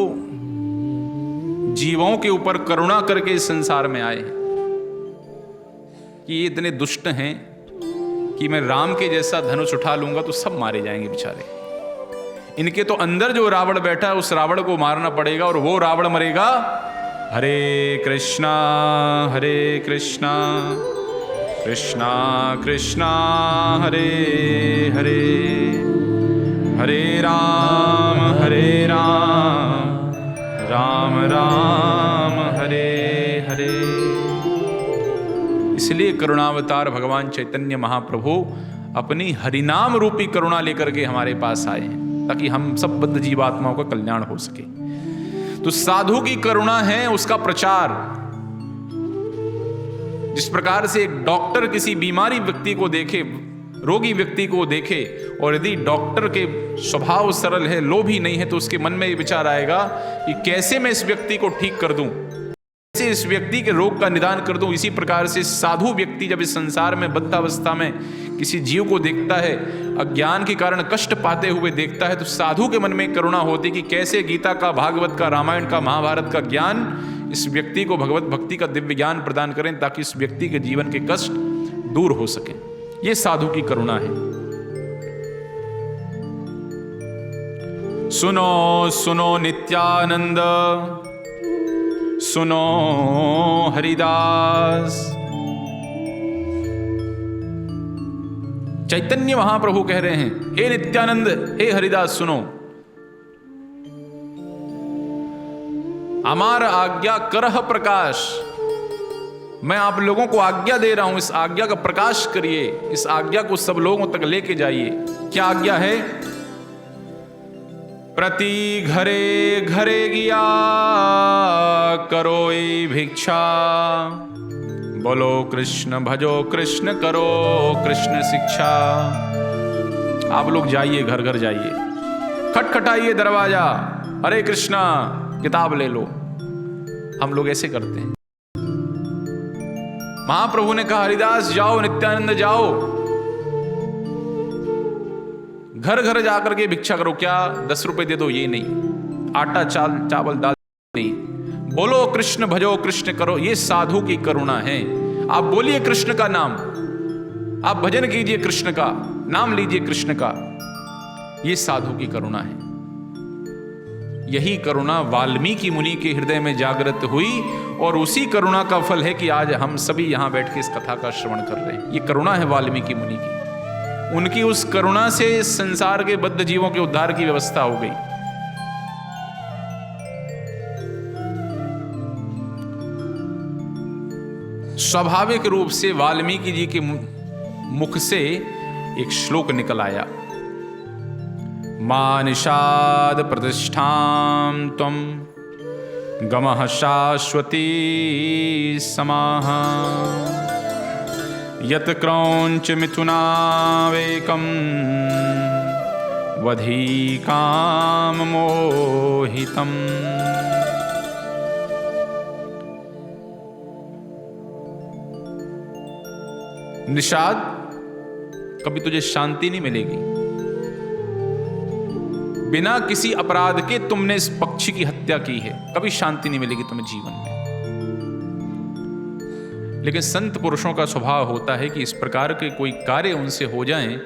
जीवों के ऊपर करुणा करके इस संसार में आए हैं कि ये इतने दुष्ट हैं कि मैं राम के जैसा धनुष उठा लूंगा तो सब मारे जाएंगे बेचारे। इनके तो अंदर जो रावण बैठा है उस रावण को मारना पड़ेगा और वो रावण मरेगा। हरे कृष्णा कृष्णा कृष्णा हरे हरे, हरे राम राम राम हरे हरे। इसलिए करुणावतार भगवान चैतन्य महाप्रभु अपनी हरिनाम रूपी करुणा लेकर के हमारे पास आए हैं ताकि हम सब बद्ध जीवात्माओं का कल्याण हो सके। तो साधु की करुणा है उसका प्रचार। जिस प्रकार से एक डॉक्टर किसी बीमारी व्यक्ति को देखे, रोगी व्यक्ति को देखे, और यदि डॉक्टर के स्वभाव सरल है, लोभी नहीं है, तो उसके मन में ये विचार आएगा कि कैसे मैं इस व्यक्ति को ठीक कर दूं, कैसे इस व्यक्ति के रोग का निदान कर दूं। इसी प्रकार से साधु व्यक्ति जब इस संसार में बद्धावस्था में किसी जीव को देखता है, अज्ञान के कारण कष्ट पाते हुए देखता है, तो साधु के मन में करुणा होती कि कैसे गीता का, भागवत का, रामायण का, महाभारत का ज्ञान इस व्यक्ति को भगवत भक्ति का दिव्य ज्ञान प्रदान करें ताकि इस व्यक्ति के जीवन के कष्ट दूर हो सके। ये साधु की करुणा है। सुनो सुनो नित्यानंद, सुनो हरिदास। चैतन्य महाप्रभु कह रहे हैं, हे नित्यानंद, हे हरिदास, सुनो। अमार आज्ञा करह प्रकाश। मैं आप लोगों को आज्ञा दे रहा हूं, इस आज्ञा का प्रकाश करिए, इस आज्ञा को सब लोगों तक लेके जाइए। क्या आज्ञा है? प्रति घरे घरे गिया करोई भिक्षा, बोलो कृष्ण भजो कृष्ण करो कृष्ण शिक्षा। आप लोग जाइए, घर घर जाइए, खटखटाइए दरवाजा, हरे कृष्णा किताब ले लो। हम लोग ऐसे करते हैं। महाप्रभु ने कहा, हरिदास जाओ, नित्यानंद जाओ, घर घर जाकर के भिक्षा करो। क्या 10 रुपए दे दो? ये नहीं। आटा चावल दाल नहीं। बोलो कृष्ण भजो कृष्ण करो। ये साधु की करुणा है। आप बोलिए कृष्ण का नाम, आप भजन कीजिए कृष्ण का, नाम लीजिए कृष्ण का। ये साधु की करुणा है। यही करुणा वाल्मीकि मुनि के हृदय में जागृत हुई और उसी करुणा का फल है कि आज हम सभी यहां बैठ के इस कथा का श्रवण कर रहे हैं। ये करुणा है वाल्मीकि मुनि की। उनकी उस करुणा से संसार के बद्ध जीवों के उद्धार की व्यवस्था हो गई। स्वाभाविक रूप से वाल्मीकि जी के मुख से एक श्लोक निकल आया। मानिषाद प्रतिष्ठां त्वं गमः शाश्वती समाः यत् क्रौञ्च मिथुनावेकं वधीकाममोहितम्। निषाद, कभी तुझे शांति नहीं मिलेगी। बिना किसी अपराध के तुमने इस पक्षी की हत्या की है, कभी शांति नहीं मिलेगी तुम्हें जीवन में। लेकिन संत पुरुषों का स्वभाव होता है कि इस प्रकार के कोई कार्य उनसे हो जाएं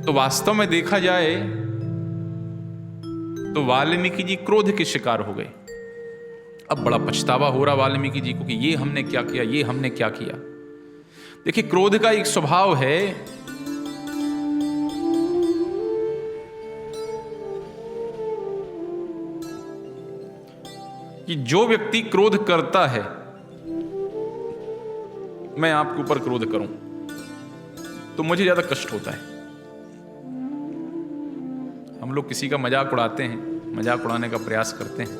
तो वास्तव में देखा जाए तो वाल्मीकि जी क्रोध के शिकार हो गए। अब बड़ा पछतावा हो रहा वाल्मीकि जी को कि ये हमने क्या किया, ये हमने क्या किया। देखिए, क्रोध का एक स्वभाव है कि जो व्यक्ति क्रोध करता है, मैं आपके ऊपर क्रोध करूं तो मुझे ज्यादा कष्ट होता है। हम लोग किसी का मजाक उड़ाते हैं, मजाक उड़ाने का प्रयास करते हैं,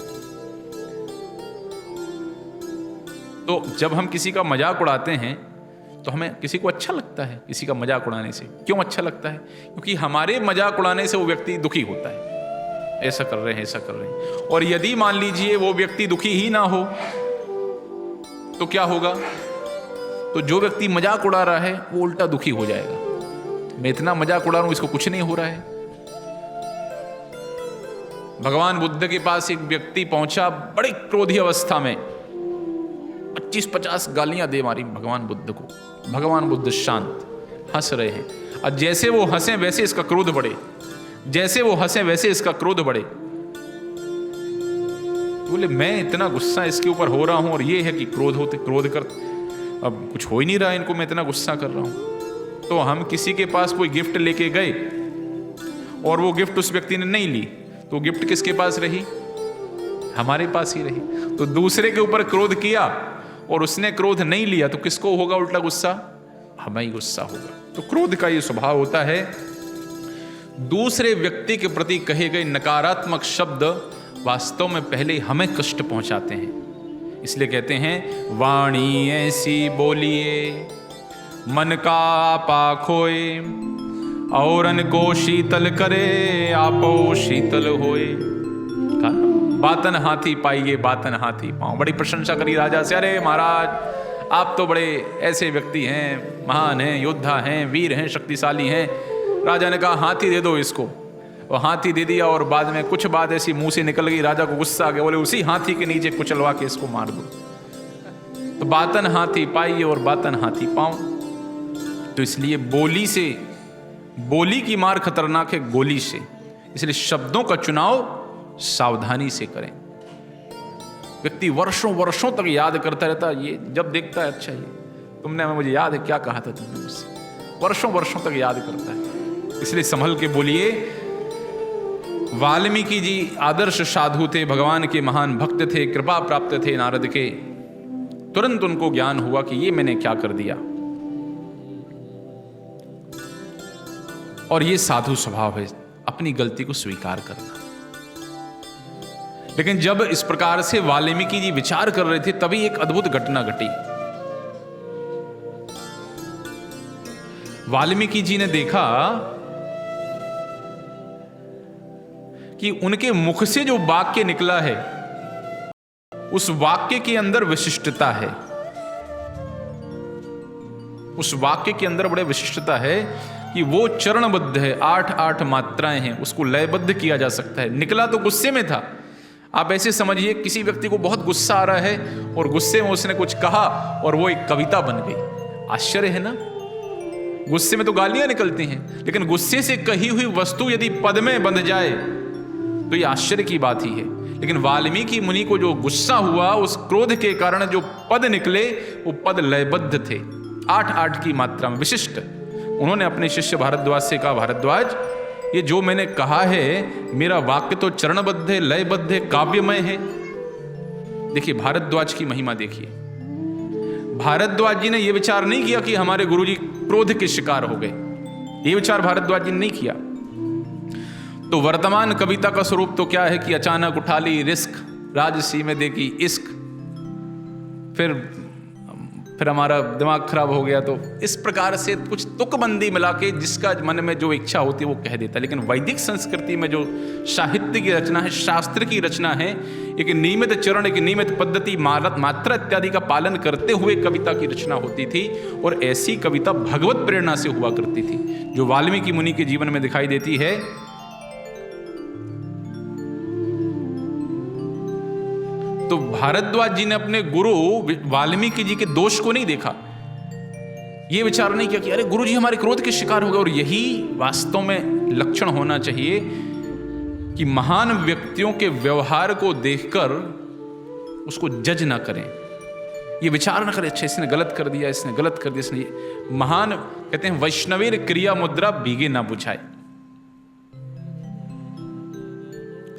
तो जब हम किसी का मजाक उड़ाते हैं तो हमें किसी को अच्छा लगता है किसी का मजाक उड़ाने से। क्यों अच्छा लगता है? क्योंकि हमारे मजाक उड़ाने से वो व्यक्ति दुखी होता है, ऐसा कर रहे हैं, ऐसा कर रहे हैं। और यदि मान लीजिए वो व्यक्ति दुखी ही ना हो तो क्या होगा? तो जो व्यक्ति मजाक उड़ा रहा है वो उल्टा दुखी हो जाएगा। मैं इतना मजाक उड़ा रहा हूं, इसको कुछ नहीं हो रहा है। भगवान बुद्ध के पास एक व्यक्ति पहुंचा बड़ी क्रोधी अवस्था में, 25-50 गालियां दे मारी भगवान बुद्ध को। भगवान बुद्ध शांत, हंस रहे हैं, और जैसे वो हंसे वैसे इसका क्रोध बढ़े, जैसे वो हंसे वैसे इसका क्रोध बढ़े। बोले मैं इतना गुस्सा इसके ऊपर हो रहा हूं और ये है कि क्रोध कर, अब कुछ हो ही नहीं रहा इनको, मैं इतना गुस्सा कर रहा हूं। तो हम किसी के पास कोई गिफ्ट लेके गए और वो गिफ्ट उस व्यक्ति ने नहीं ली, तो गिफ्ट किसके पास रही? हमारे पास ही रही। तो दूसरे के ऊपर क्रोध किया और उसने क्रोध नहीं लिया तो किसको होगा उल्टा गुस्सा? हमें ही गुस्सा होगा। तो क्रोध का ये स्वभाव होता है, दूसरे व्यक्ति के प्रति कहे गए नकारात्मक शब्द वास्तव में पहले हमें कष्ट पहुंचाते हैं। इसलिए कहते हैं वाणी ऐसी बोलिए मन का आपा खोए, औरन को शीतल करे आपो शीतल होए। बातन हाथी पाइए बातन हाथी पाओ। बड़ी प्रशंसा करी राजा से, अरे महाराज आप तो बड़े ऐसे व्यक्ति हैं, महान हैं, योद्धा हैं, वीर हैं, शक्तिशाली हैं। राजा ने कहा हाथी दे दो इसको, और हाथी दे दिया। और बाद में कुछ बात ऐसी मुंह से निकल गई, राजा को गुस्सा आ गया, बोले उसी हाथी के नीचे कुचलवा के इसको मार दो। तो बातन हाथी पाइए और बातन हाथी पाओ। तो इसलिए बोली की मार खतरनाक है गोली से। इसलिए शब्दों का चुनाव सावधानी से करें। व्यक्ति वर्षों वर्षों तक याद करता रहता है, ये जब देखता है अच्छा ये तुमने मुझे याद है क्या कहा था तुमने मुझसे, वर्षों वर्षों तक याद करता है। इसलिए संभल के बोलिए। वाल्मीकि जी आदर्श साधु थे, भगवान के महान भक्त थे, कृपा प्राप्त थे नारद के। तुरंत उनको ज्ञान हुआ कि ये मैंने क्या कर दिया। और ये साधु स्वभाव है, अपनी गलती को स्वीकार करना। लेकिन जब इस प्रकार से वाल्मीकि जी विचार कर रहे थे तभी एक अद्भुत घटना घटी। वाल्मीकि जी ने देखा कि उनके मुख से जो वाक्य निकला है उस वाक्य के अंदर विशिष्टता है। उस वाक्य के अंदर बड़े विशिष्टता है कि वो चरणबद्ध है, 8-8 मात्राएं हैं, उसको लयबद्ध किया जा सकता है। निकला तो गुस्से में था। आप ऐसे समझिए किसी व्यक्ति को बहुत गुस्सा आ रहा है और गुस्से में उसने कुछ कहा और वो एक कविता बन गई। आश्चर्य है ना। गुस्से में तो गालियां निकलती हैं, लेकिन गुस्से से कही हुई वस्तु यदि पद में बंध जाए तो ये आश्चर्य की बात ही है। लेकिन वाल्मीकि मुनि को जो गुस्सा हुआ, उस क्रोध के कारण जो पद निकले वो पद लयबद्ध थे, 8-8 की मात्रा में विशिष्ट। उन्होंने अपने शिष्य भारद्वाज से कहा, भारद्वाज ये जो मैंने कहा है मेरा वाक्य तो चरणबद्ध है, लयबद्ध है, काव्यमय है। देखिए भारद्वाज की महिमा देखिए। भारद्वाज जी ने यह विचार नहीं किया कि हमारे गुरुजी क्रोध के शिकार हो गए, ये विचार भारद्वाज जी ने नहीं किया। तो वर्तमान कविता का स्वरूप तो क्या है कि अचानक उठा ली रिस्क, राजसी में देखी इश्क, फिर हमारा दिमाग खराब हो गया। तो इस प्रकार से कुछ तुकबंदी मिला के जिसका मन में जो इच्छा होती है वो कह देता है। लेकिन वैदिक संस्कृति में जो साहित्य की रचना है, शास्त्र की रचना है, एक नियमित चरण, एक नियमित पद्धति, मात्रा इत्यादि का पालन करते हुए कविता की रचना होती थी। और ऐसी कविता भगवत प्रेरणा से हुआ करती थी, जो वाल्मीकि मुनि के जीवन में दिखाई देती है। तो भारद्वाज जी ने अपने गुरु वाल्मीकि जी के दोष को नहीं देखा, ये विचार नहीं किया कि अरे गुरु जी हमारे क्रोध के शिकार हो गए। और यही वास्तव में लक्षण होना चाहिए कि महान व्यक्तियों के व्यवहार को देखकर उसको जज ना करें, ये विचार ना करें अच्छा इसने गलत कर दिया, इसने गलत कर दिया, इसने। महान कहते हैं वैष्णवेर क्रिया मुद्रा भीगे ना बुझाए।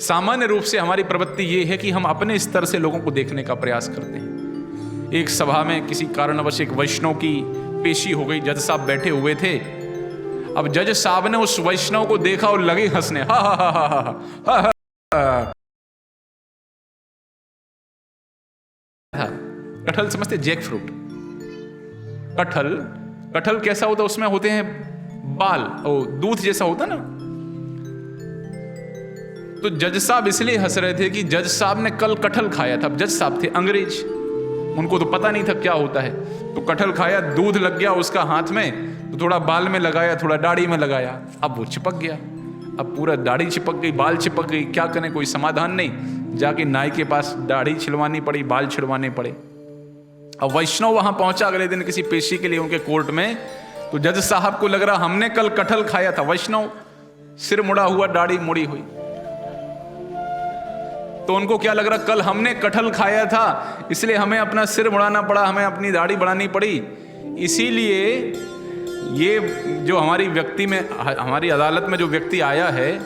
सामान्य रूप से हमारी प्रवृत्ति ये है कि हम अपने स्तर से लोगों को देखने का प्रयास करते हैं। एक सभा में किसी कारणवश एक वैष्णव की पेशी हो गई, जज साहब बैठे हुए थे। अब जज साहब ने उस वैष्णव को देखा और लगे हंसने, हा हा हा हा हा हा। कटहल समझते, जैक फ्रूट। कटहल कैसा होता है, उसमें होते हैं बाल, दूध जैसा होता ना। तो जज साहब इसलिए हंस रहे थे कि जज साहब ने कल कटहल खाया था। जज साहब थे अंग्रेज, उनको तो पता नहीं था क्या होता है। तो कटहल खाया, दूध लग गया उसका हाथ में, तो थोड़ा बाल में लगाया, थोड़ा दाढ़ी में लगाया, अब वो चिपक गया। अब पूरा दाढ़ी चिपक गई, बाल चिपक गई, क्या करें, कोई समाधान नहीं। जाके नाई के पास दाढ़ी छिलवानी पड़ी, बाल छिलवाने पड़े। अब वैष्णव वहां पहुंचा अगले दिन किसी पेशी के लिए उनके कोर्ट में। तो जज साहब को लग रहा हमने कल कटहल खाया था। वैष्णव सिर मुड़ा हुआ, दाढ़ी मुड़ी हुई। तो उनको क्या लग रहा, कल हमने कटहल खाया था इसलिए हमें अपना सिर मुड़ाना पड़ा, हमें अपनी दाढ़ी बढ़ानी पड़ी। इसीलिए ये जो हमारी व्यक्ति में, हमारी अदालत में जो व्यक्ति आया है,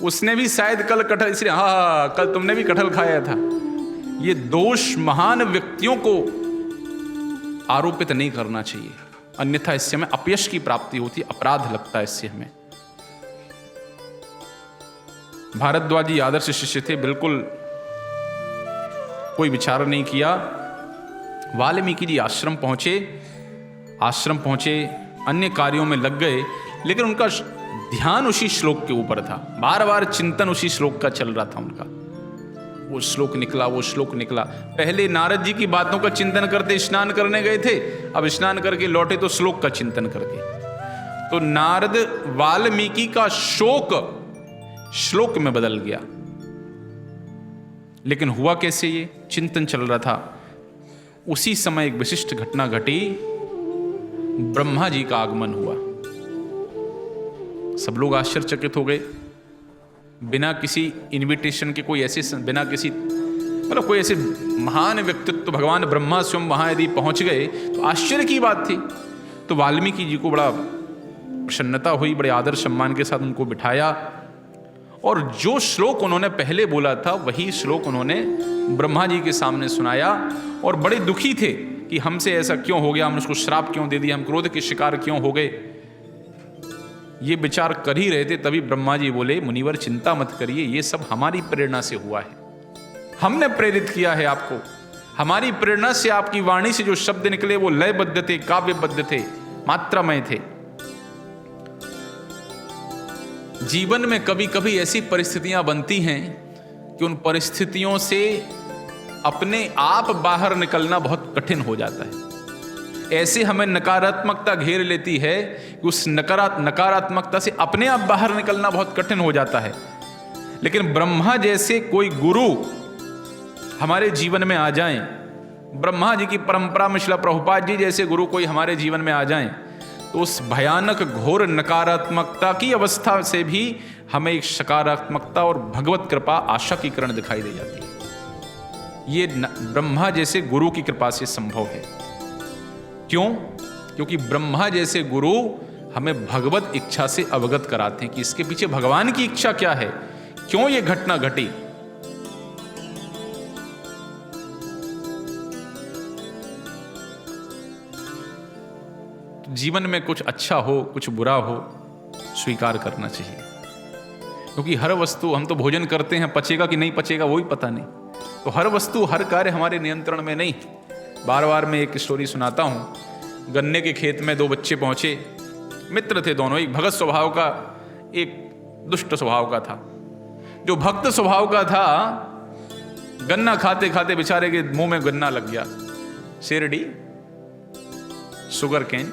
उसने भी शायद कल कटहल, इसलिए हाँ कल तुमने भी कटहल खाया था। ये दोष महान व्यक्तियों को आरोपित नहीं करना चाहिए, अन्यथा इससे हमें अपयश की प्राप्ति होती, अपराध लगता है इससे हमें। भारद्वाज जी आदर्श शिष्य थे, बिल्कुल कोई विचार नहीं किया। वाल्मीकि जी आश्रम पहुंचे, अन्य कार्यों में लग गए, लेकिन उनका ध्यान उसी श्लोक के ऊपर था। बार बार चिंतन उसी श्लोक का चल रहा था उनका। वो श्लोक निकला। पहले नारद जी की बातों का चिंतन करते स्नान करने गए थे, अब स्नान करके लौटे तो श्लोक का चिंतन करके। तो नारद वाल्मीकि का शोक श्लोक में बदल गया। लेकिन हुआ कैसे, ये चिंतन चल रहा था। उसी समय एक विशिष्ट घटना घटी, ब्रह्मा जी का आगमन हुआ। सब लोग आश्चर्यचकित हो गए। बिना किसी इनविटेशन के, कोई ऐसे, बिना किसी मतलब कोई ऐसे महान व्यक्तित्व भगवान ब्रह्मा स्वयं वहां यदि पहुंच गए तो आश्चर्य की बात थी। तो वाल्मीकि जी को बड़ा प्रसन्नता हुई, बड़े आदर सम्मान के साथ उनको बिठाया और जो श्लोक उन्होंने पहले बोला था वही श्लोक उन्होंने ब्रह्मा जी के सामने सुनाया। और बड़े दुखी थे कि हमसे ऐसा क्यों हो गया, हमने उसको श्राप क्यों दे दिया, हम क्रोध के शिकार क्यों हो गए। ये विचार कर ही रहे थे, तभी ब्रह्मा जी बोले, मुनिवर चिंता मत करिए, ये सब हमारी प्रेरणा से हुआ है, हमने प्रेरित किया है आपको। हमारी प्रेरणा से आपकी वाणी से जो शब्द निकले वो लयबद्ध थे, काव्यबद्ध थे, मात्रामय थे। जीवन में कभी कभी ऐसी परिस्थितियां बनती हैं कि उन परिस्थितियों से अपने आप बाहर निकलना बहुत कठिन हो जाता है। ऐसे हमें नकारात्मकता घेर लेती है कि उस नकारात्मकता से अपने आप बाहर निकलना बहुत कठिन हो जाता है। लेकिन ब्रह्मा जैसे कोई गुरु हमारे जीवन में आ जाएं, ब्रह्मा जी की परंपरा में श्रील प्रभुपाद जी जैसे गुरु कोई हमारे जीवन में आ जाएं, तो उस भयानक घोर नकारात्मकता की अवस्था से भी हमें एक सकारात्मकता और भगवत कृपा, आशा की किरण दिखाई दे जाती है। ये ब्रह्मा जैसे गुरु की कृपा से संभव है। क्यों? क्योंकि ब्रह्मा जैसे गुरु हमें भगवत इच्छा से अवगत कराते हैं कि इसके पीछे भगवान की इच्छा क्या है, क्यों ये घटना घटी। जीवन में कुछ अच्छा हो, कुछ बुरा हो, स्वीकार करना चाहिए। क्योंकि हर वस्तु, हम तो भोजन करते हैं, पचेगा कि नहीं पचेगा वो ही पता नहीं, तो हर वस्तु हर कार्य हमारे नियंत्रण में नहीं। बार बार मैं एक स्टोरी सुनाता हूँ। गन्ने के खेत में 2 बच्चे पहुँचे, मित्र थे दोनों, एक भगत स्वभाव का, एक दुष्ट स्वभाव का था। जो भक्त स्वभाव का था, गन्ना खाते खाते बेचारे के मुंह में गन्ना लग गया, शेरडी, शुगर केन।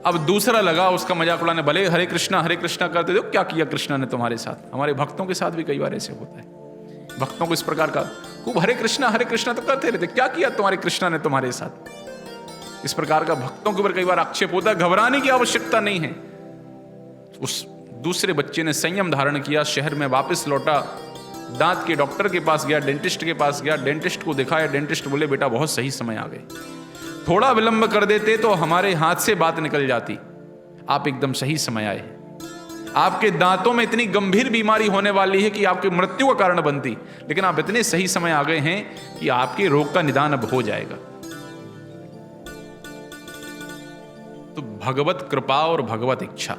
अब दूसरा लगा उसका मजाक उड़ाने, भले हरे कृष्णा करते, देखो क्या किया कृष्णा ने तुम्हारे साथ। हमारे भक्तों के साथ भी कई बार ऐसे होता है, भक्तों को इस प्रकार का खूब हरे कृष्णा तो करते रहते, क्या किया तुम्हारे कृष्णा ने तुम्हारे साथ। इस प्रकार का भक्तों के ऊपर कई बार आक्षेप होता है। घबराने की आवश्यकता नहीं है। उस दूसरे बच्चे ने संयम धारण किया, शहर में वापस लौटा, दांत के डॉक्टर के पास गया, डेंटिस्ट के पास गया, डेंटिस्ट को दिखाया। डेंटिस्ट बोले बेटा बहुत सही समय आ गए, थोड़ा विलंब कर देते तो हमारे हाथ से बात निकल जाती, आप एकदम सही समय आए। आपके दांतों में इतनी गंभीर बीमारी होने वाली है कि आपकी मृत्यु का कारण बनती, लेकिन आप इतने सही समय आ गए हैं कि आपके रोग का निदान अब हो जाएगा। तो भगवत कृपा और भगवत इच्छा,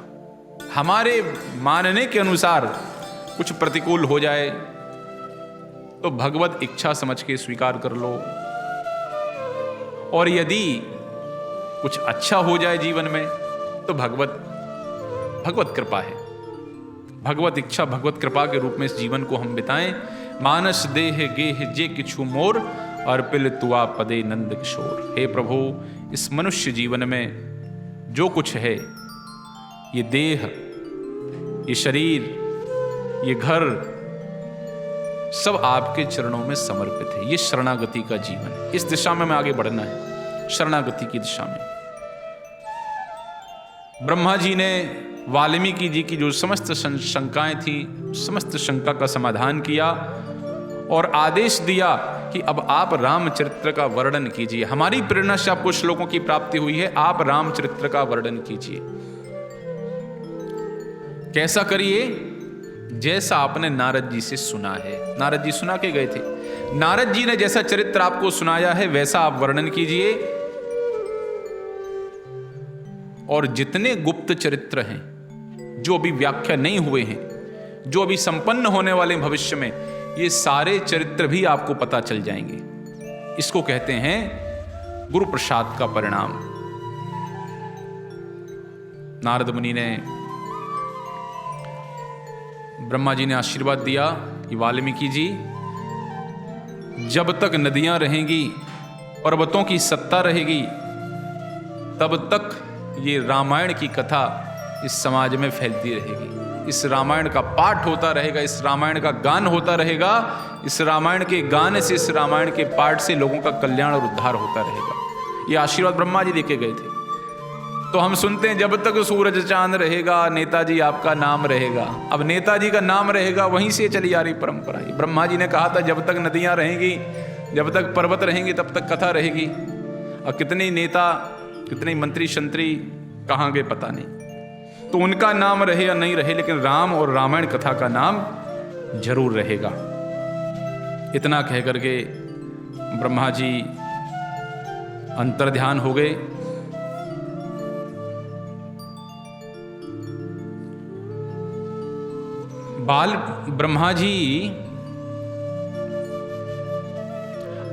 हमारे मानने के अनुसार कुछ प्रतिकूल हो जाए तो भगवत इच्छा समझ के स्वीकार कर लो, और यदि कुछ अच्छा हो जाए जीवन में तो भगवत कृपा है। भगवत इच्छा भगवत कृपा के रूप में इस जीवन को हम बिताएं। मानस देह गेह जे किछु मोर, अर्पिल तुआ पदे नंद किशोर। हे प्रभु, इस मनुष्य जीवन में जो कुछ है, ये देह, ये शरीर, ये घर, सब आपके चरणों में समर्पित है। ये शरणागति का जीवन है। इस दिशा में हमें आगे बढ़ना है, शरणागति की दिशा में। ब्रह्मा जी ने वाल्मीकि जी की जो समस्त शंकाएं थी, समस्त शंका का समाधान किया और आदेश दिया कि अब आप रामचरित्र का वर्णन कीजिए। हमारी प्रेरणा से आपको श्लोकों की प्राप्ति हुई है, आप रामचरित्र का वर्णन कीजिए। कैसा करिए? जैसा आपने नारद जी से सुना है। नारद जी सुना के गए थे, नारद जी ने जैसा चरित्र आपको सुनाया है वैसा आप वर्णन कीजिए। और जितने गुप्त चरित्र हैं, जो अभी व्याख्या नहीं हुए हैं, जो अभी संपन्न होने वाले भविष्य में, ये सारे चरित्र भी आपको पता चल जाएंगे। इसको कहते हैं गुरु प्रसाद का परिणाम। नारद मुनि ने, ब्रह्मा जी ने आशीर्वाद दिया कि वाल्मीकि जी, जब तक नदियां रहेंगी, पर्वतों की सत्ता रहेगी, तब तक ये रामायण की कथा इस समाज में फैलती रहेगी। इस रामायण का पाठ होता रहेगा, इस रामायण का गान होता रहेगा, इस रामायण के गाने से, इस रामायण के पाठ से लोगों का कल्याण और उद्धार होता रहेगा। ये आशीर्वाद ब्रह्मा जी देके गए थे। तो हम सुनते हैं जब तक सूरज चांद रहेगा नेताजी आपका नाम रहेगा। अब नेताजी का नाम रहेगा, वहीं से चली आ रही परंपरा। ब्रह्मा जी ने कहा था जब तक नदियां रहेंगी, जब तक पर्वत रहेंगे, तब तक कथा रहेगी। और कितने नेता, कितने मंत्री शंत्री कहाँ गए पता नहीं। तो उनका नाम रहे या नहीं रहे, लेकिन राम और रामायण कथा का नाम जरूर रहेगा। इतना कह करके ब्रह्मा जी अंतर्ध्यान हो गए। बाल ब्रह्मा जी,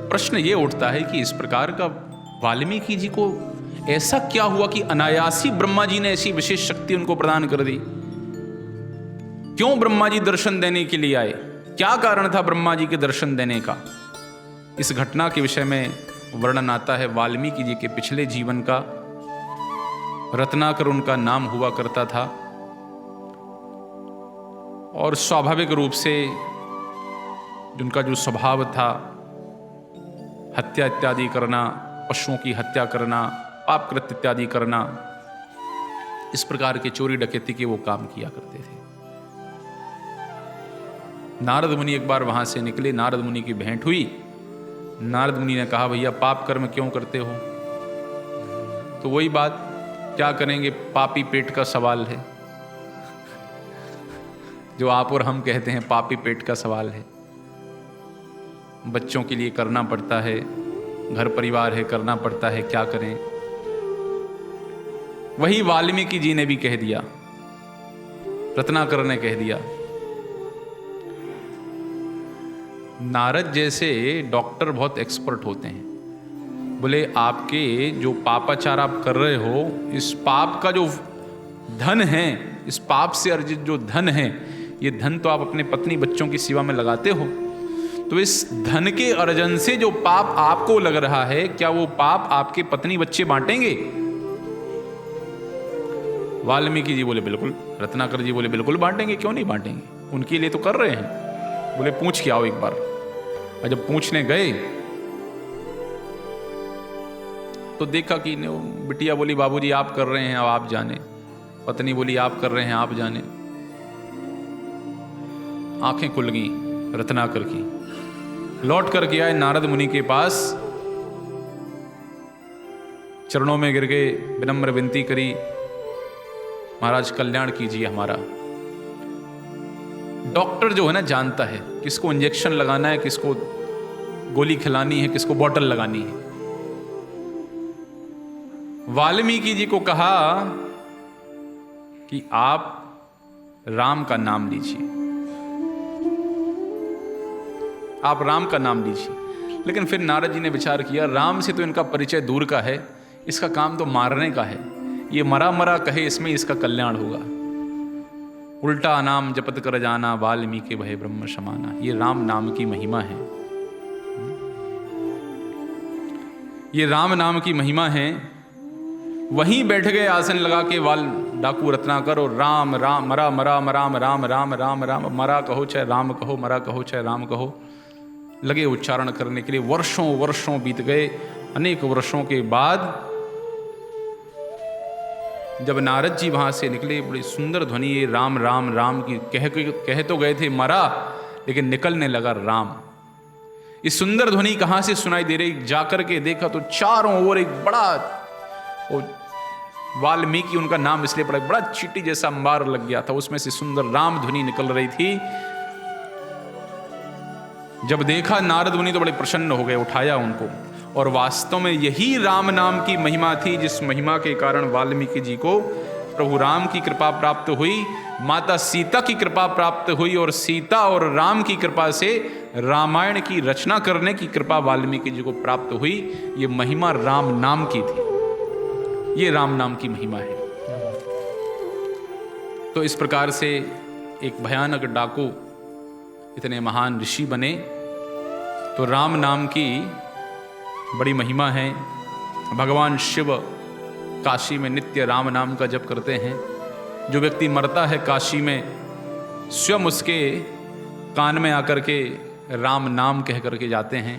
प्रश्न ये उठता है कि इस प्रकार का वाल्मीकि जी को ऐसा क्या हुआ कि अनायासी ब्रह्मा जी ने ऐसी विशेष शक्ति उनको प्रदान कर दी? क्यों ब्रह्मा जी दर्शन देने के लिए आए? क्या कारण था ब्रह्मा जी के दर्शन देने का? इस घटना के विषय में वर्णन आता है वाल्मीकि जी के पिछले जीवन का। रत्नाकर उनका नाम हुआ करता था और स्वाभाविक रूप से उनका जो स्वभाव था, हत्या इत्यादि करना, पशुओं की हत्या करना, पाप कृत्य इत्यादि करना, इस प्रकार के चोरी डकैती के वो काम किया करते थे। नारद मुनि एक बार वहां से निकले, नारद मुनि की भेंट हुई। नारद मुनि ने कहा भैया पाप कर्म क्यों करते हो? तो वही बात, क्या करेंगे, पापी पेट का सवाल है। जो आप और हम कहते हैं पापी पेट का सवाल है। बच्चों के लिए करना पड़ता है, घर परिवार है, करना पड़ता है, क्या करें। वही वाल्मीकि जी ने भी कह दिया रत्नाकर ने कह दिया। नारद जैसे डॉक्टर बहुत एक्सपर्ट होते हैं, बोले आपके जो पापाचार आप कर रहे हो, इस पाप का जो धन है, इस पाप से अर्जित जो धन है, ये धन तो आप अपने पत्नी बच्चों की सेवा में लगाते हो, तो इस धन के अर्जन से जो पाप आपको लग रहा है, क्या वो पाप आपके पत्नी बच्चे बांटेंगे? वाल्मीकि जी बोले बिल्कुल। रत्नाकर जी बोले बिल्कुल बांटेंगे, क्यों नहीं बांटेंगे, उनके लिए तो कर रहे हैं। बोले पूछ के आओ एक बार। और जब पूछने गए तो देखा कि बिटिया बोली बाबूजी आप कर रहे हैं, अब आप जाने। पत्नी बोली आप कर रहे हैं, आप जाने। आंखें खुल गई रत्नाकर की। लौट करके आए नारद मुनि के पास, चरणों में गिर गए, विनम्र विनती करी, महाराज कल्याण कीजिए हमारा। डॉक्टर जो है ना जानता है किसको इंजेक्शन लगाना है, किसको गोली खिलानी है, किसको बॉटल लगानी है। वाल्मीकि जी को कहा कि आप राम का नाम लीजिए, आप राम का नाम लीजिए। लेकिन फिर नारद जी ने विचार किया, राम से तो इनका परिचय दूर का है, इसका काम तो मारने का है, ये मरा मरा कहे इसमें इसका कल्याण होगा। उल्टा नाम जपत कर जाना, वाल्मीकि भय ब्रह्म समाना। ये राम नाम की महिमा है, ये राम नाम की महिमा है। वहीं बैठ गए आसन लगा के वाल डाकू रत्नाकर, और राम राम मरा मरा राम राम राम राम राम, मरा कहो चाहे राम कहो, मरा कहो चाहे राम कहो, लगे उच्चारण करने के लिए। वर्षों वर्षों बीत गए। अनेक वर्षों के बाद जब नारद जी वहां से निकले, बड़ी सुंदर ध्वनि ये राम राम राम की कह तो गए थे मरा, लेकिन निकलने लगा राम। इस सुंदर ध्वनि कहां से सुनाई दे रही, जाकर के देखा तो चारों ओर एक बड़ा, वाल्मीकि उनका नाम इसलिए पड़ा, बड़ा चींटी जैसा अंबार लग गया था, उसमें से सुंदर राम ध्वनि निकल रही थी। जब देखा नारद मुनि तो बड़े प्रसन्न हो गए, उठाया उनको। और वास्तव में यही राम नाम की महिमा थी, जिस महिमा के कारण वाल्मीकि जी को प्रभु राम की कृपा प्राप्त हुई, माता सीता की कृपा प्राप्त हुई, और सीता और राम की कृपा से रामायण की रचना करने की कृपा वाल्मीकि जी को प्राप्त हुई। ये महिमा राम नाम की थी, ये राम नाम की महिमा है। तो इस प्रकार से एक भयानक डाकू इतने महान ऋषि बने। तो राम नाम की बड़ी महिमा है। भगवान शिव काशी में नित्य राम नाम का जप करते हैं। जो व्यक्ति मरता है काशी में, स्वयं उसके कान में आकर के राम नाम कह करके जाते हैं।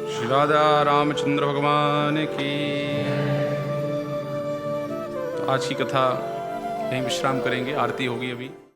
श्री राधा रामचंद्र भगवान की। तो आज की कथा यहीं विश्राम करेंगे, आरती होगी अभी।